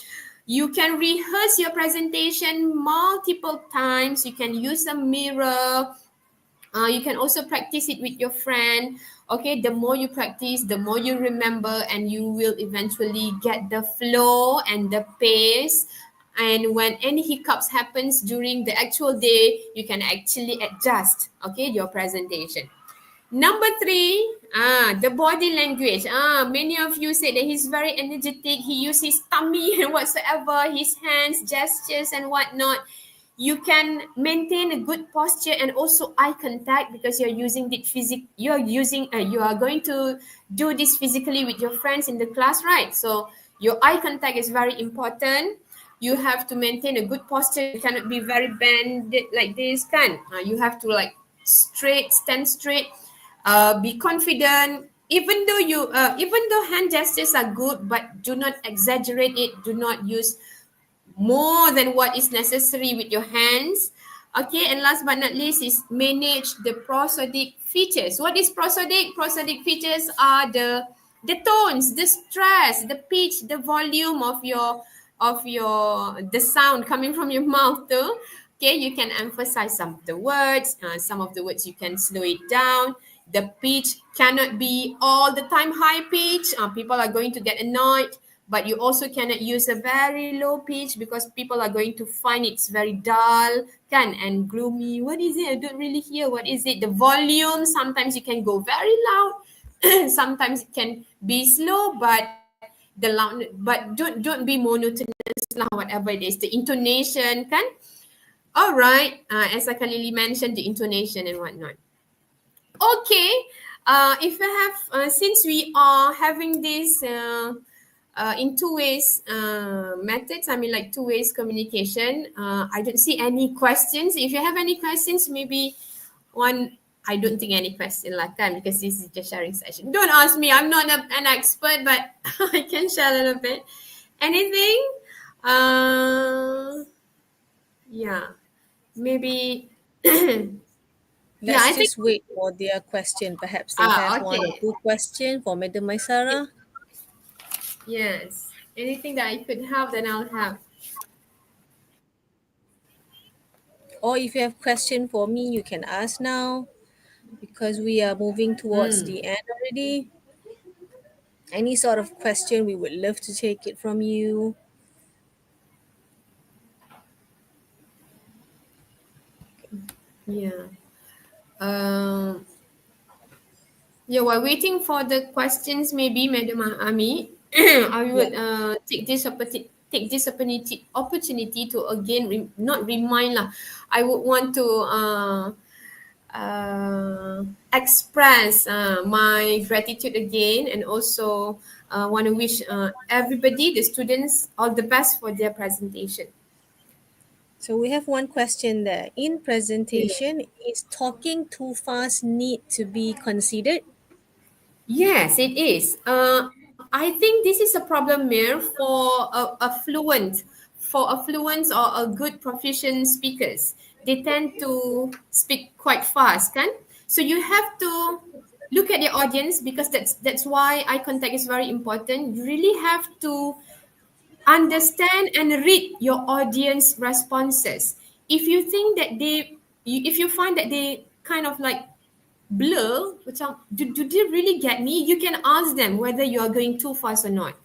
you can rehearse your presentation multiple times. You can use a mirror. You can also practice it with your friend. Okay, the more you practice, the more you remember, and you will eventually get the flow and the pace. And when any hiccups happens during the actual day, you can actually adjust, okay, your presentation. Number three, the body language. Many of you said that he's very energetic. He uses his tummy and whatsoever, his hands, gestures, and whatnot. You can maintain a good posture and also eye contact, because you're using it you are going to do this physically with your friends in the class, right? So your eye contact is very important. You have to maintain a good posture. You cannot be very bended like this, kan? You have to like stand straight, be confident. Even though hand gestures are good, but do not exaggerate it. Do not use more than what is necessary with your hands. Okay, and last but not least is manage the prosodic features. What is prosodic? Prosodic features are the tones, the stress, the pitch, the volume of your the sound coming from your mouth too. Okay, you can emphasize some of the words. Some of the words you can slow it down. The pitch cannot be all the time high pitch. People are going to get annoyed. But you also cannot use a very low pitch, because people are going to find it's very dull, kan, and gloomy. What is it? I don't really hear. What is it? The volume, sometimes you can go very loud. Sometimes it can be slow, but the loud, but don't be monotonous lah, whatever it is. The intonation, kan? All right. As Akalili mentioned, the intonation and whatnot. Okay. If you have, since we are having this in two ways methods, I mean like two ways communication, I don't see any questions. If you have any questions, maybe one. I don't think any question like that, because this is just sharing session. Don't ask me, I'm not an expert, but I can share a little bit. Anything? Yeah, maybe. Yeah, I Let's think. just wait for their question. Perhaps they have one or Okay. two questions for Madam Maisara. Yes. Anything that I could help, then I'll help. Or if you have question for me, you can ask now, because we are moving towards the end already. Any sort of question, we would love to take it from you. Yeah. Um, yeah, while waiting for the questions, maybe Madam Ami, I Yeah. would take this opportunity to again not remind lah. I would want to express my gratitude again, and also want to wish everybody, the students, all the best for their presentation. So we have one question there. In Yeah. presentation, is talking too fast need to be considered? Yes, it is. I think this is a problem, Mir, for a fluent or a good proficient speakers. They tend to speak quite fast, kan? So you have to look at the audience, because that's why eye contact is very important. You really have to understand and read your audience responses. If you think that if you find that they kind of like blur, macam, do they really get me? You can ask them whether you are going too fast or not.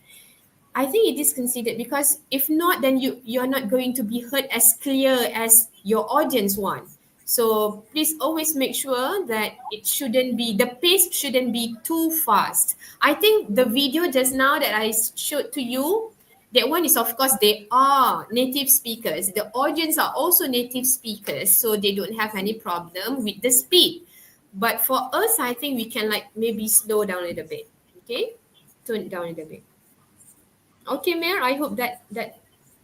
I think it is considered, because if not, then you're not going to be heard as clear as your audience want. So please always make sure that the pace shouldn't be too fast. I think the video just now that I showed to you, that one is, of course, they are native speakers. The audience are also native speakers, so they don't have any problem with the speed. But for us, I think we can like maybe slow down a little bit. Okay, tone it down a little bit. Okay, Mayor, I hope that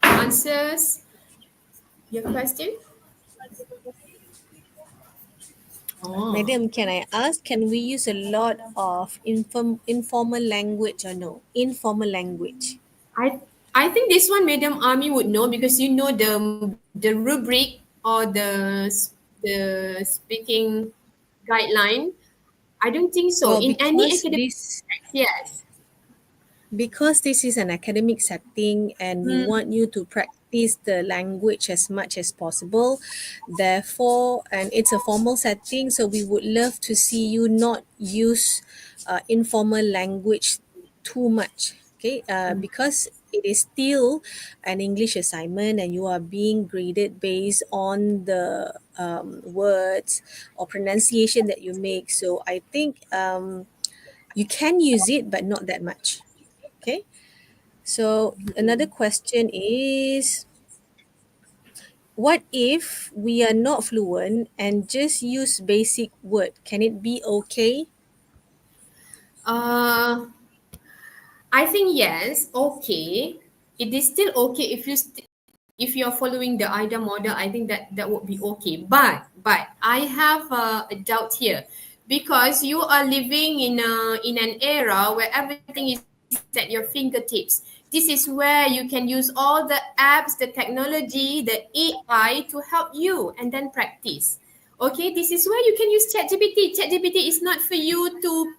answers your question. Oh, Madam, can I ask, can we use a lot of informal language or no? Informal language. I I think this one Madam Ami would know, because you know the rubric or the speaking guideline. I don't think so. Well, In any because academic this text, yes. because this is an academic setting and we Hmm. want you to practice the language as much as possible, therefore, and it's a formal setting, so we would love to see you not use informal language too much, okay, because it is still an English assignment and you are being graded based on the words or pronunciation that you make. So I think you can use it but not that much. Okay. So another question is, what if we are not fluent and just use basic word? Can it be okay? Uh, I think yes. Okay, it is still okay if you're following the IDA model. I think that would be okay. But I have a doubt here, because you are living in an era where everything is at your fingertips. This is where you can use all the apps, the technology, the AI to help you and then practice. Okay, this is where you can use ChatGPT. ChatGPT is not for you to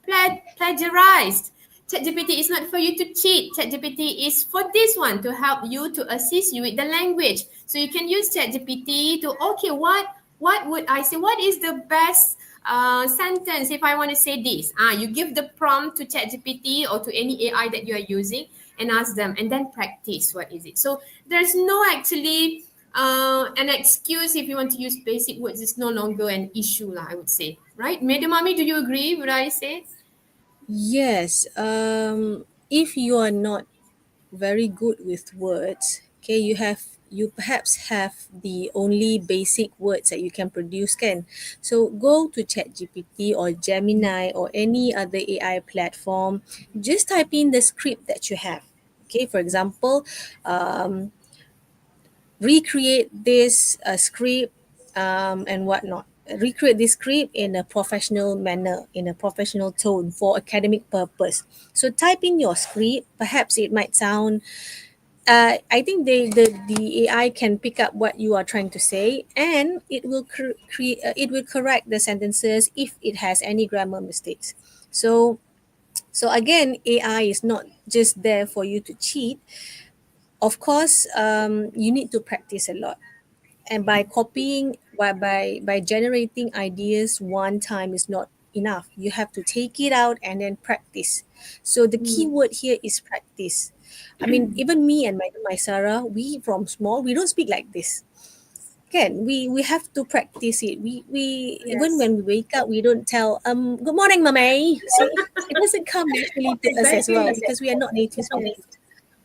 plagiarize. ChatGPT is not for you to cheat. ChatGPT is for this one, to help you, to assist you with the language. So you can use ChatGPT to, okay, what would I say? What is the best sentence if I want to say this? You give the prompt to ChatGPT or to any AI that you are using, and ask them, and then practice. What is it? So there's no actually an excuse. If you want to use basic words, it's no longer an issue, lah, I would say. Right? Madam Mami, do you agree with what I say? Yes. If you are not very good with words, okay, you perhaps have the only basic words that you can produce, can. So go to ChatGPT or Gemini or any other AI platform. Just type in the script that you have. Okay, for example, um, recreate this script and whatnot. Recreate this script in a professional manner, in a professional tone for academic purpose. So type in your script. Perhaps it might sound. I think the AI can pick up what you are trying to say, and it will create. It will correct the sentences if it has any grammar mistakes. So again, AI is not just there for you to cheat. Of course, you need to practice a lot, and by copying by generating ideas one time is not enough. You have to take it out and then practice. So the key word here is practice. I mean, even me and my Sarah, we from small, we don't speak like this. Can we have to practice it. We even Yes. when we wake up, we don't tell good morning, mommy. So it doesn't come naturally to us as well Exactly. because we are not native speakers.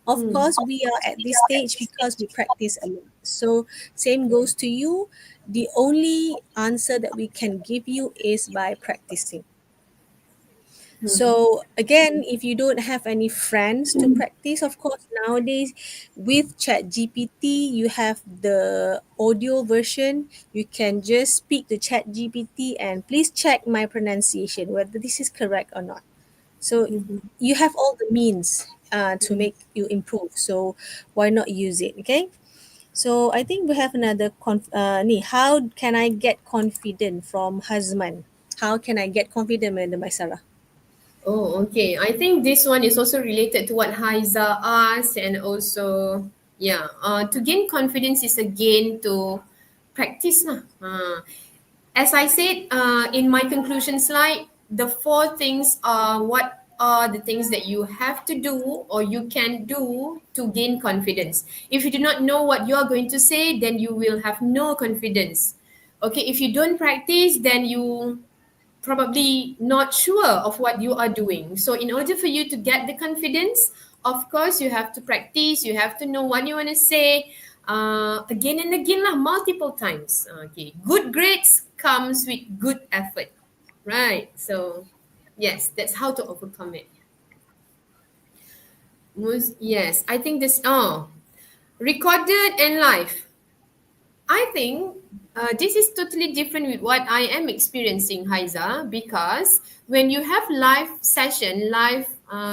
Of course, we are at this stage because we practice a lot. So same goes to you. The only answer that we can give you is by practicing. So again, if you don't have any friends to practice, of course, nowadays with ChatGPT, you have the audio version. You can just speak to ChatGPT and please check my pronunciation whether this is correct or not. So you have all the means to make you improve. So why not use it? Okay. So I think we have another how can I get confident from husband? How can I get confident, Madam Maisara? Oh, okay. I think this one is also related to what Haiza asked, and also, yeah, to gain confidence is again to practice lah. As I said in my conclusion slide, the four things are what are the things that you have to do or you can do to gain confidence. If you do not know what you are going to say, then you will have no confidence. Okay, if you don't practice, then you probably not sure of what you are doing. So, in order for you to get the confidence, of course, you have to practice. You have to know what you want to say again and again, lah, multiple times. Okay, good grades comes with good effort, right? So, yes, that's how to overcome it. Yes, I think this. Oh, recorded and live. I think this is totally different with what I am experiencing, Haiza, because when you have live session, live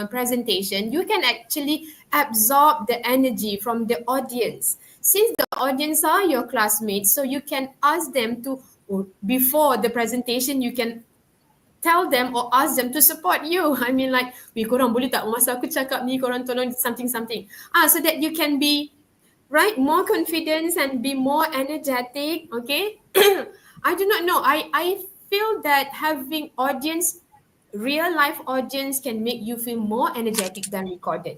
presentation, you can actually absorb the energy from the audience. Since the audience are your classmates, so you can ask them to, before the presentation, you can tell them or ask them to support you. I mean like, korang boleh tak masa aku cakap ni, korang tolong something. So that you can be right more confidence and be more energetic. Okay. I do not know, I feel that having audience, real life audience, can make you feel more energetic than recorded,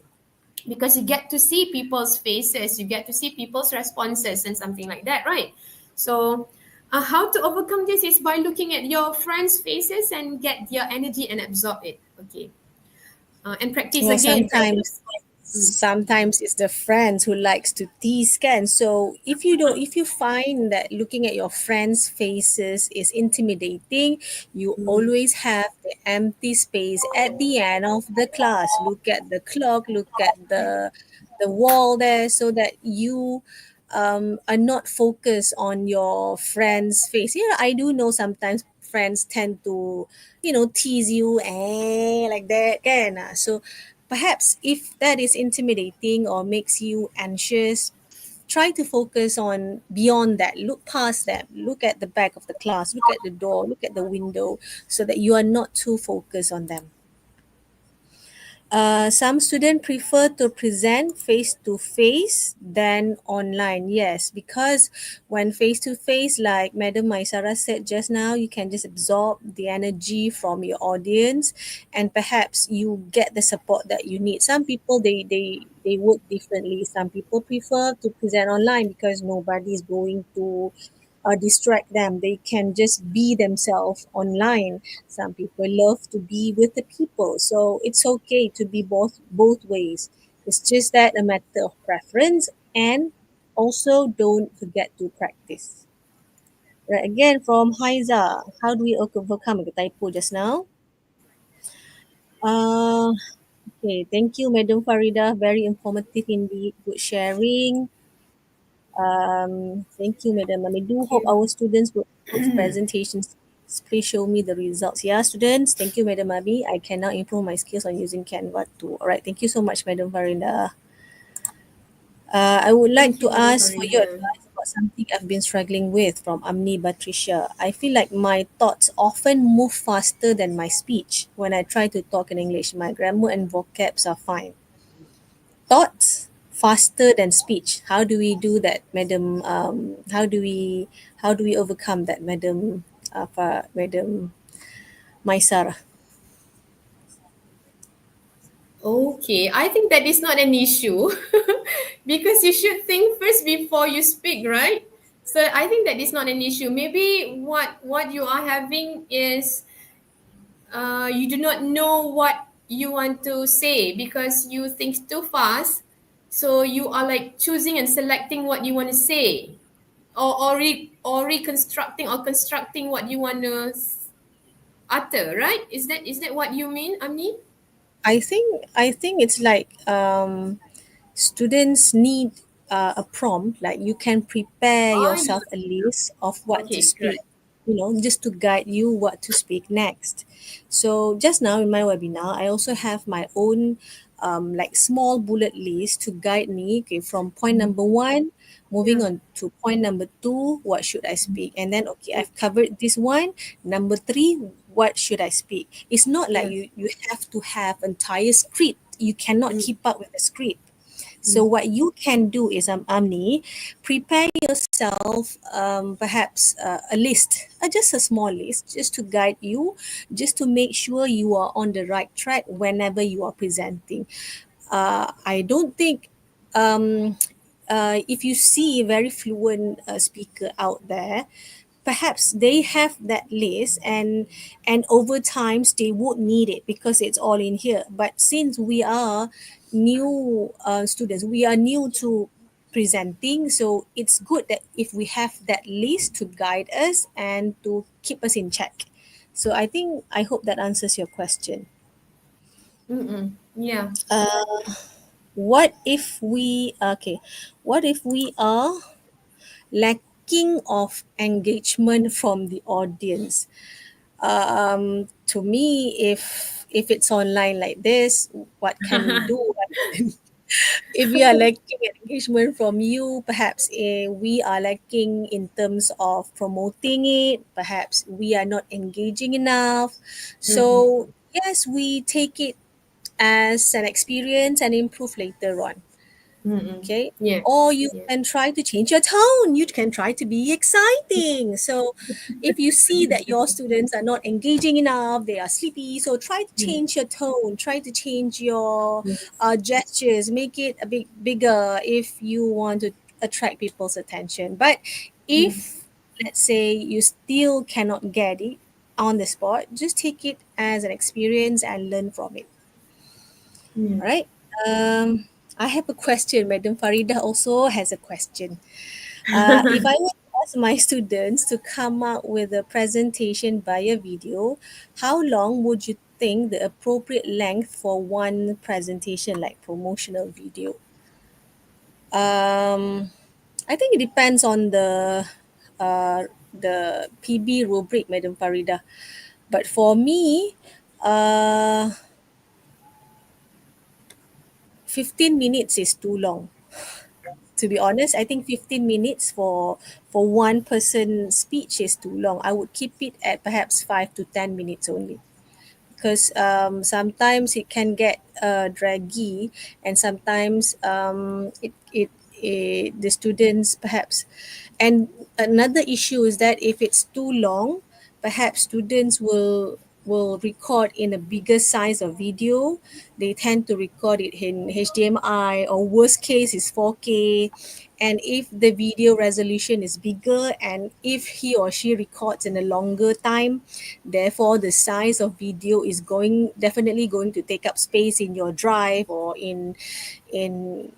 because you get to see people's faces, you get to see people's responses and something like that, right? So how to overcome this is by looking at your friends faces and get their energy and absorb it. Okay. And practice Well, again. sometimes it's the friends who likes to tease can. So if you find that looking at your friends' faces is intimidating, you always have the empty space at the end of the class. Look at the clock, look at the wall there, so that you are not focused on your friend's face. Yeah, I do know sometimes friends tend to, tease you like that, can. So perhaps if that is intimidating or makes you anxious, try to focus on beyond that. Look past that. Look at the back of the class, look at the door, look at the window, so that you are not too focused on them. Some students prefer to present face to face than online. Yes, because when face to face, like Madam Maisara said just now, you can just absorb the energy from your audience, and perhaps you get the support that you need. Some people they work differently. Some people prefer to present online because nobody is going to distract them. They can just be themselves online. Some people love to be with the people, so it's okay to be both ways. It's just that a matter of preference, and also don't forget to practice. Right, again from Haiza, how do we overcome the typo just now? Uh, okay, thank you, Madam Farida. Very informative indeed. Good sharing. Thank you, Madam. I do hope our students will improve presentations. Please show me the results. Yeah, students. Thank you, Madam Abi. I can now improve my skills on using Canva too. All right. Thank you so much, Madam Farinda. I would like Thank to you, Madam ask for your Farida. advice about something I've been struggling with from Amni Patricia. I feel like my thoughts often move faster than my speech when I try to talk in English. My grammar and vocabs are fine. Thoughts faster than speech. How do we do that, Madam? How do we overcome that, Madam? Madam Maisara. Okay, I think that is not an issue because you should think first before you speak, right? So I think that is not an issue. Maybe what you are having is you do not know what you want to say because you think too fast. So you are like choosing and selecting what you want to say, or reconstructing or constructing what you want to utter. Right? Is that what you mean, Amni? I think it's like students need a prompt, like you can prepare Oh yourself a yeah. list of what to Okay. speak, Right. just to guide you what to speak next. So just now in my webinar, I also have my own like small bullet list to guide me, okay, from point number one moving Yeah. on to point number two, what should I speak, and then okay, I've covered this one. Number three, what should I speak? It's not like Yeah. you have to have entire script. You cannot Mm, keep up with the script. So mm, what you can do is, Amni, prepare yourself perhaps a list, just a small list, just to guide you, just to make sure you are on the right track whenever you are presenting. I don't think if you see a very fluent speaker out there, perhaps they have that list, and over times they would need it because it's all in here. But since we are new students, we are new to presenting, so it's good that if we have that list to guide us and to keep us in check. So I hope that answers your question. yeah. What if we okay, what if we are lacking of engagement from the audience? To me, if it's online like this, what can we do? If we are lacking engagement from you, perhaps we are lacking in terms of promoting it, perhaps we are not engaging enough. Mm-mm. So yes, we take it as an experience and improve later on. Mm-mm. Okay, Yeah. or you Yeah. can try to change your tone, you can try to be exciting. So if you see that your students are not engaging enough, they are sleepy, so try to Mm. change your tone, try to change your Yes. gestures, make it a bit bigger if you want to attract people's attention. But Yes. if, let's say, you still cannot get it on the spot, just take it as an experience and learn from it. Yeah. All right. Um, I have a question. Madam Farida also has a question. If I were to ask my students to come up with a presentation via video, how long would you think the appropriate length for one presentation, like promotional video? Um, I think it depends on the PB rubric, Madam Farida. But for me, uh, 15 minutes is too long. To be honest, I think 15 minutes for one person speech is too long. I would keep it at perhaps 5 to 10 minutes only, because sometimes it can get draggy, and sometimes the students perhaps, and another issue is that if it's too long, perhaps students will record in a bigger size of video. They tend to record it in HDMI, or worst case is 4K. And if the video resolution is bigger, and if he or she records in a longer time, therefore the size of video is definitely going to take up space in your drive, or in in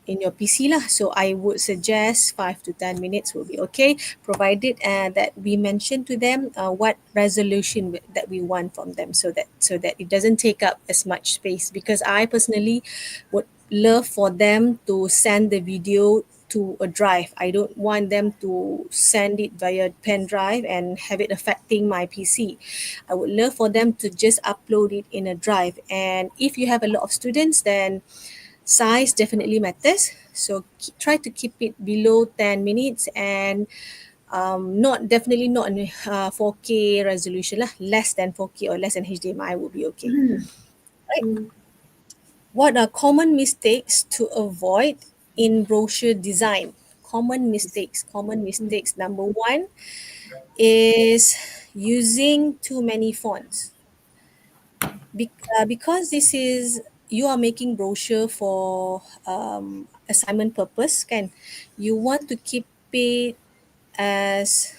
in your PC lah. So I would suggest 5 to 10 minutes will be okay, provided that we mention to them what resolution that we want from them, so that it doesn't take up as much space. Because I personally would love for them to send the video to a drive. I don't want them to send it via pen drive and have it affecting my PC. I would love for them to just upload it in a drive. And if you have a lot of students, then size definitely matters. So try to keep it below 10 minutes, and not definitely not in 4K resolution lah. Less than 4K or less than HDMI would be okay. Right. Mm. What are common mistakes to avoid in brochure design? Common mistakes. Common mistakes. Number one is using too many fonts. Because this is you are making brochure for assignment purpose, kan, you want to keep it as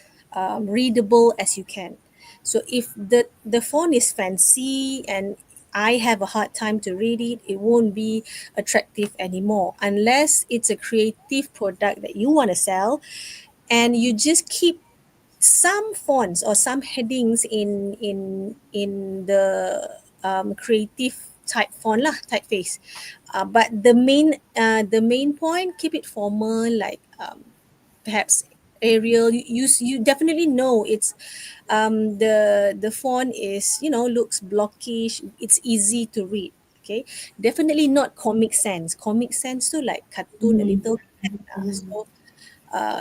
readable as you can. So if the font is fancy and I have a hard time to read it, it won't be attractive anymore unless it's a creative product that you want to sell, and you just keep some fonts or some headings in the creative type font lah, typeface. But the main point, keep it formal, like perhaps Arial. You definitely know it's the font is, looks blockish. It's easy to read. Okay, definitely not Comic Sans. Comic Sans too, like cartoon a little bit.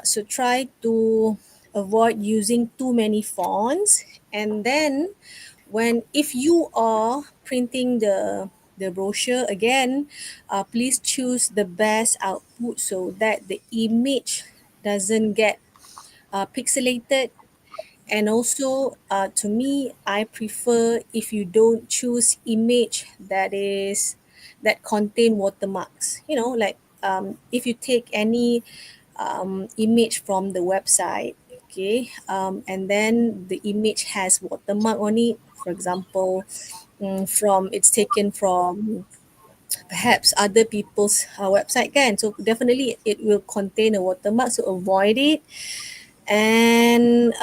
So try to avoid using too many fonts. And then when if you are printing the brochure again, please choose the best output so that the image doesn't get pixelated. And also, to me, I prefer if you don't choose image that contain watermarks. Like if you take any image from the website, okay, and then the image has watermark on it. For example, from it's taken from perhaps other people's website, can. So definitely it will contain a watermark. So avoid it. And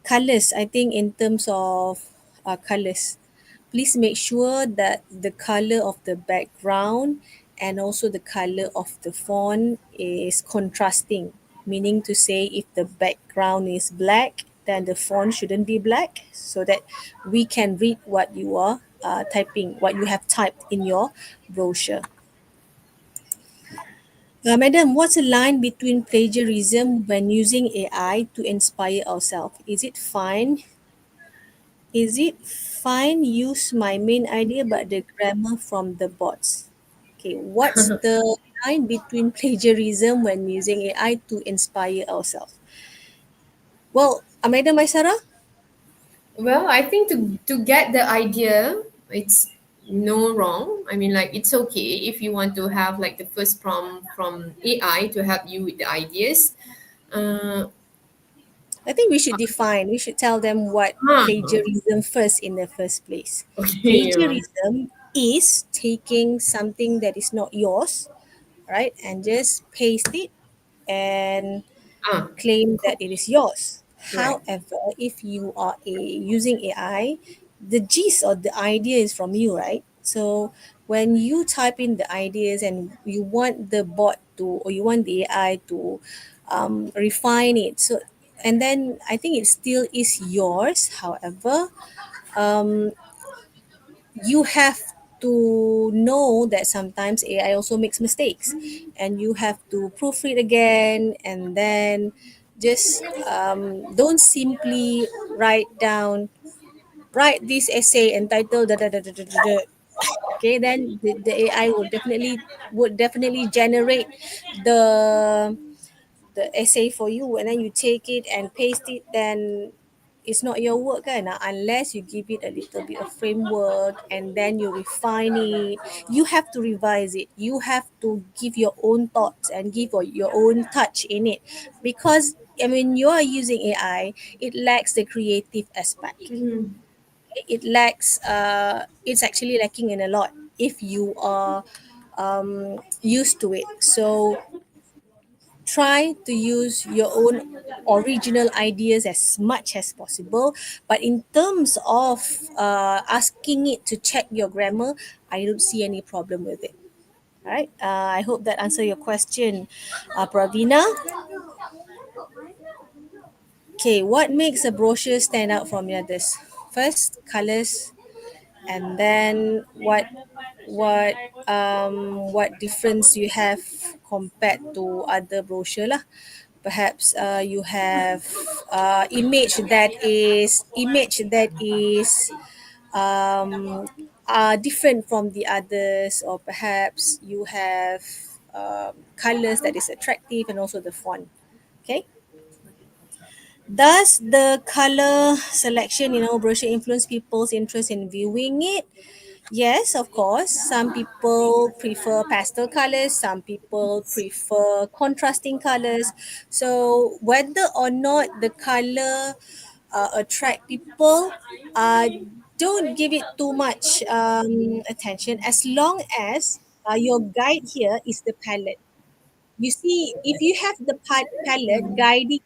colors, I think in terms of colors, please make sure that the color of the background and also the color of the font is contrasting, meaning to say if the background is black, then the font shouldn't be black, so that we can read what you are typing, what you have typed in your brochure. Madam, what's the line between plagiarism when using AI to inspire ourselves? Is it fine use my main idea but the grammar from the bots? Okay, what's the line between plagiarism when using AI to inspire ourselves? Well, Madam Maisara, Well, I think to get the idea, it's no wrong. I mean, like it's okay if you want to have like the first prompt from AI to help you with the ideas. Uh, I think we should tell them what huh. plagiarism first in the first place. Okay. Plagiarism is taking something that is not yours, right, and just paste it and Ah, claim that it is yours. correct. However, if you are using AI, the gist or the idea is from you, right? So when you type in the ideas and you want the bot to, or you want the AI to refine it, so and then I think it still is yours. However, um, you have to know that sometimes AI also makes mistakes, and you have to proofread again, and then just don't simply write this essay entitled da, da, da, da, da, da, da. Okay, then the AI would definitely generate the the essay for you, and then you take it and paste it, then it's not your work, kan, unless you give it a little bit of framework and then you refine it. You have to revise it, you have to give your own thoughts and give your own touch in it, because when you are using AI, it lacks the creative aspect. Mhm. It's actually lacking in a lot if you are used to it. So try to use your own original ideas as much as possible, but in terms of asking it to check your grammar, I don't see any problem with it. All right, I hope that answer your question, Pravina. Okay, what makes a brochure stand out from the others? First, colors, and then what difference you have compared to other brochure lah. Perhaps you have image that is different from the others, or perhaps you have colors that is attractive, and also the font. Okay. Does the color selection in our brochure influence people's interest in viewing it? Yes, of course. Some people prefer pastel colors, some people prefer contrasting colors. So, whether or not the color attract people, uh, don't give it too much attention as long as your guide here is the palette. You see, if you have the palette guiding,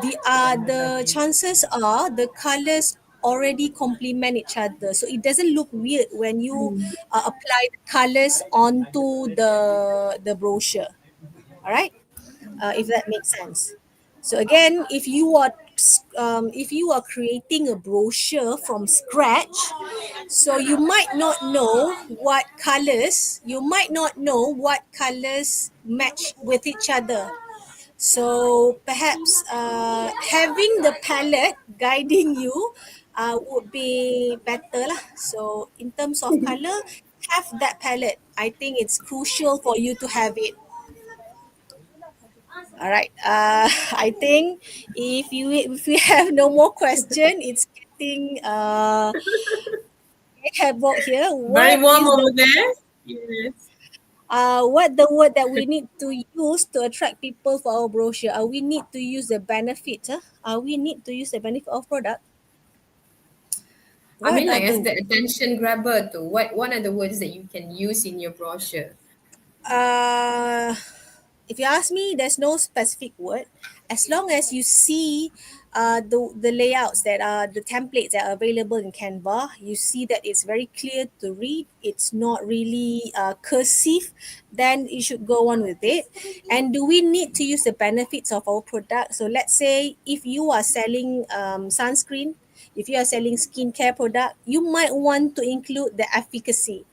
the chances are the colors already complement each other, so it doesn't look weird when you apply the colors onto the brochure. All right, if that makes sense. So again, if you are creating a brochure from scratch, so you might not know what colors match with each other. So perhaps having the palette guiding you would be better lah. So in terms of color, have that palette. I think it's crucial for you to have it. All right. I think if we have no more question, it's getting havoc here. Very warm over there. Yes. What the word that we need to use to attract people for our brochure? We need to use the benefit. We need to use the benefit of product. I What mean, are like as the the attention grabber too. What are the words that you can use in your brochure? uh if you ask me, there's no specific word. As long as you see the layouts that are the templates that are available in Canva, you see that it's very clear to read. It's not really cursive. Then you should go on with it. And do we need to use the benefits of our product? So let's say if you are selling sunscreen, if you are selling skincare product, you might want to include the efficacy.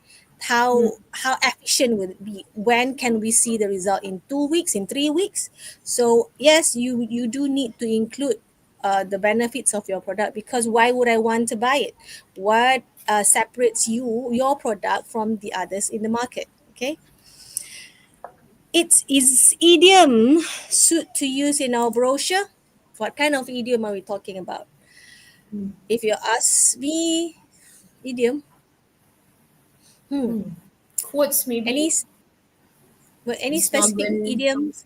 How efficient will it be? When can we see the result? In 2 weeks, in 3 weeks? So yes, you do need to include the benefits of your product, because why would I want to buy it? What separates your product from the others in the market? Okay, it's is idiom suit to use in our brochure? What kind of idiom are we talking about? If you ask me, idiom, Quotes any maybe. s- any specific Slogan. idioms?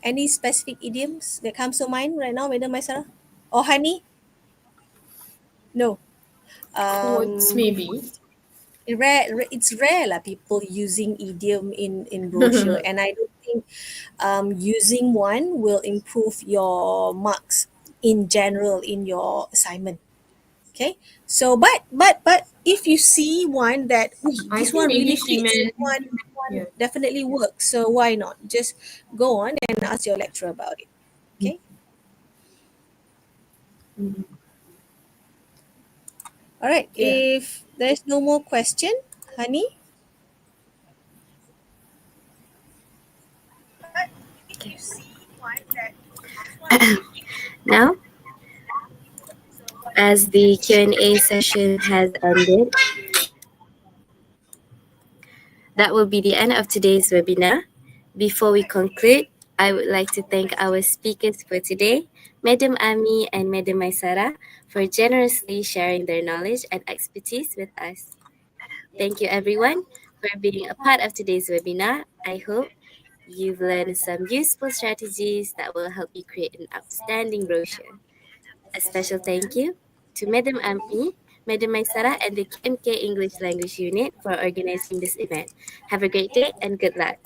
Any specific idioms that comes to mind right now, Madam Maisara? Or Honey? No. Quotes Um, maybe. it's rare lah people using idiom in brochure, and I don't think using one will improve your marks in general in your assignment. Okay, so but if you see one that I this think one maybe really she fits, meant, this one yeah. definitely works, so why not just go on and ask your lecturer about it. Okay. All right. Yeah. If there's no more question, Honey. Now, as the Q&A session has ended, that will be the end of today's webinar. Before we conclude, I would like to thank our speakers for today, Madam Ami and Madam Maisara, for generously sharing their knowledge and expertise with us. Thank you everyone for being a part of today's webinar. I hope you've learned some useful strategies that will help you create an outstanding brochure. A special thank you to Madam Ami, Madam Maisara, and the KMK English Language Unit for organizing this event. Have a great day and good luck.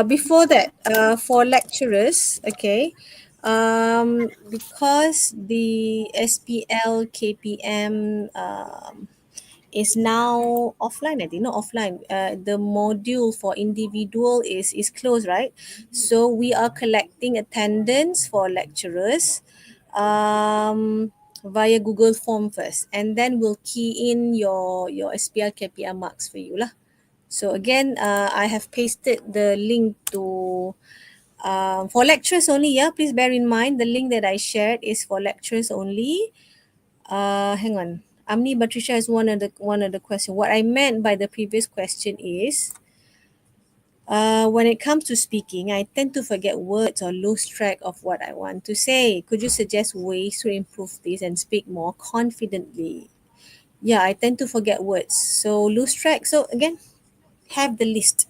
Before that, for lecturers, okay, because the SPL KPM is now offline. I think not offline. The module for individual is closed, right? So we are collecting attendance for lecturers via Google Form first, and then we'll key in your SPL KPM marks for you lah. So again, I have pasted the link to for lecturers only. Yeah, please bear in mind the link that I shared is for lecturers only. Hang on. Amni Patricia has one of the question. What I meant by the previous question is When it comes to speaking, I tend to forget words or lose track of what I want to say. Could you suggest ways to improve this and speak more confidently? Yeah, I tend to forget words. So lose track. So again, have the list.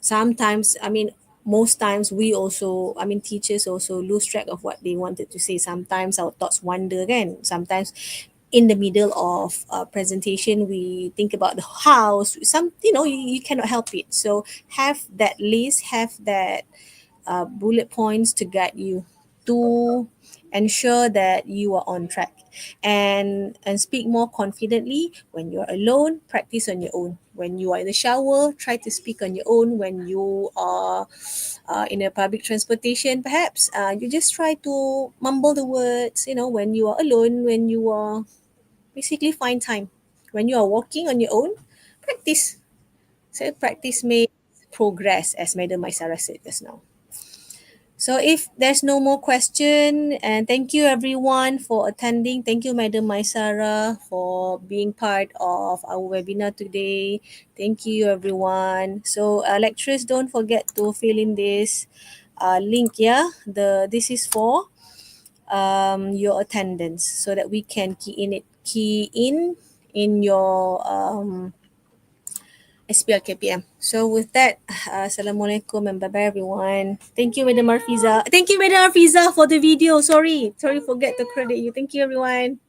Sometimes, I mean, most times we also, I mean, teachers also lose track of what they wanted to say. Sometimes our thoughts wander again. Sometimes in the middle of a presentation, we think about the house. Some, you cannot help it. So have that list, have that bullet points to guide you to ensure that you are on track, and speak more confidently. When you're alone, practice on your own. When you are in the shower, try to speak on your own. When you are in a public transportation, perhaps you just try to mumble the words. When you are alone, when you are basically find time. When you are walking on your own, practice. So practice makes progress, as Madam Maisara said just now. So if there's no more question, and thank you everyone for attending. Thank you, Madam Maisara, for being part of our webinar today. Thank you everyone. So lecturers, don't forget to fill in this link. Yeah, this is for your attendance, so that we can key in your SPL KPM. So with that, Assalamualaikum and bye-bye everyone. Thank you, Madam Arfiza. Thank you, Madam Arfiza, for the video. Sorry, forget to credit you. Thank you, everyone.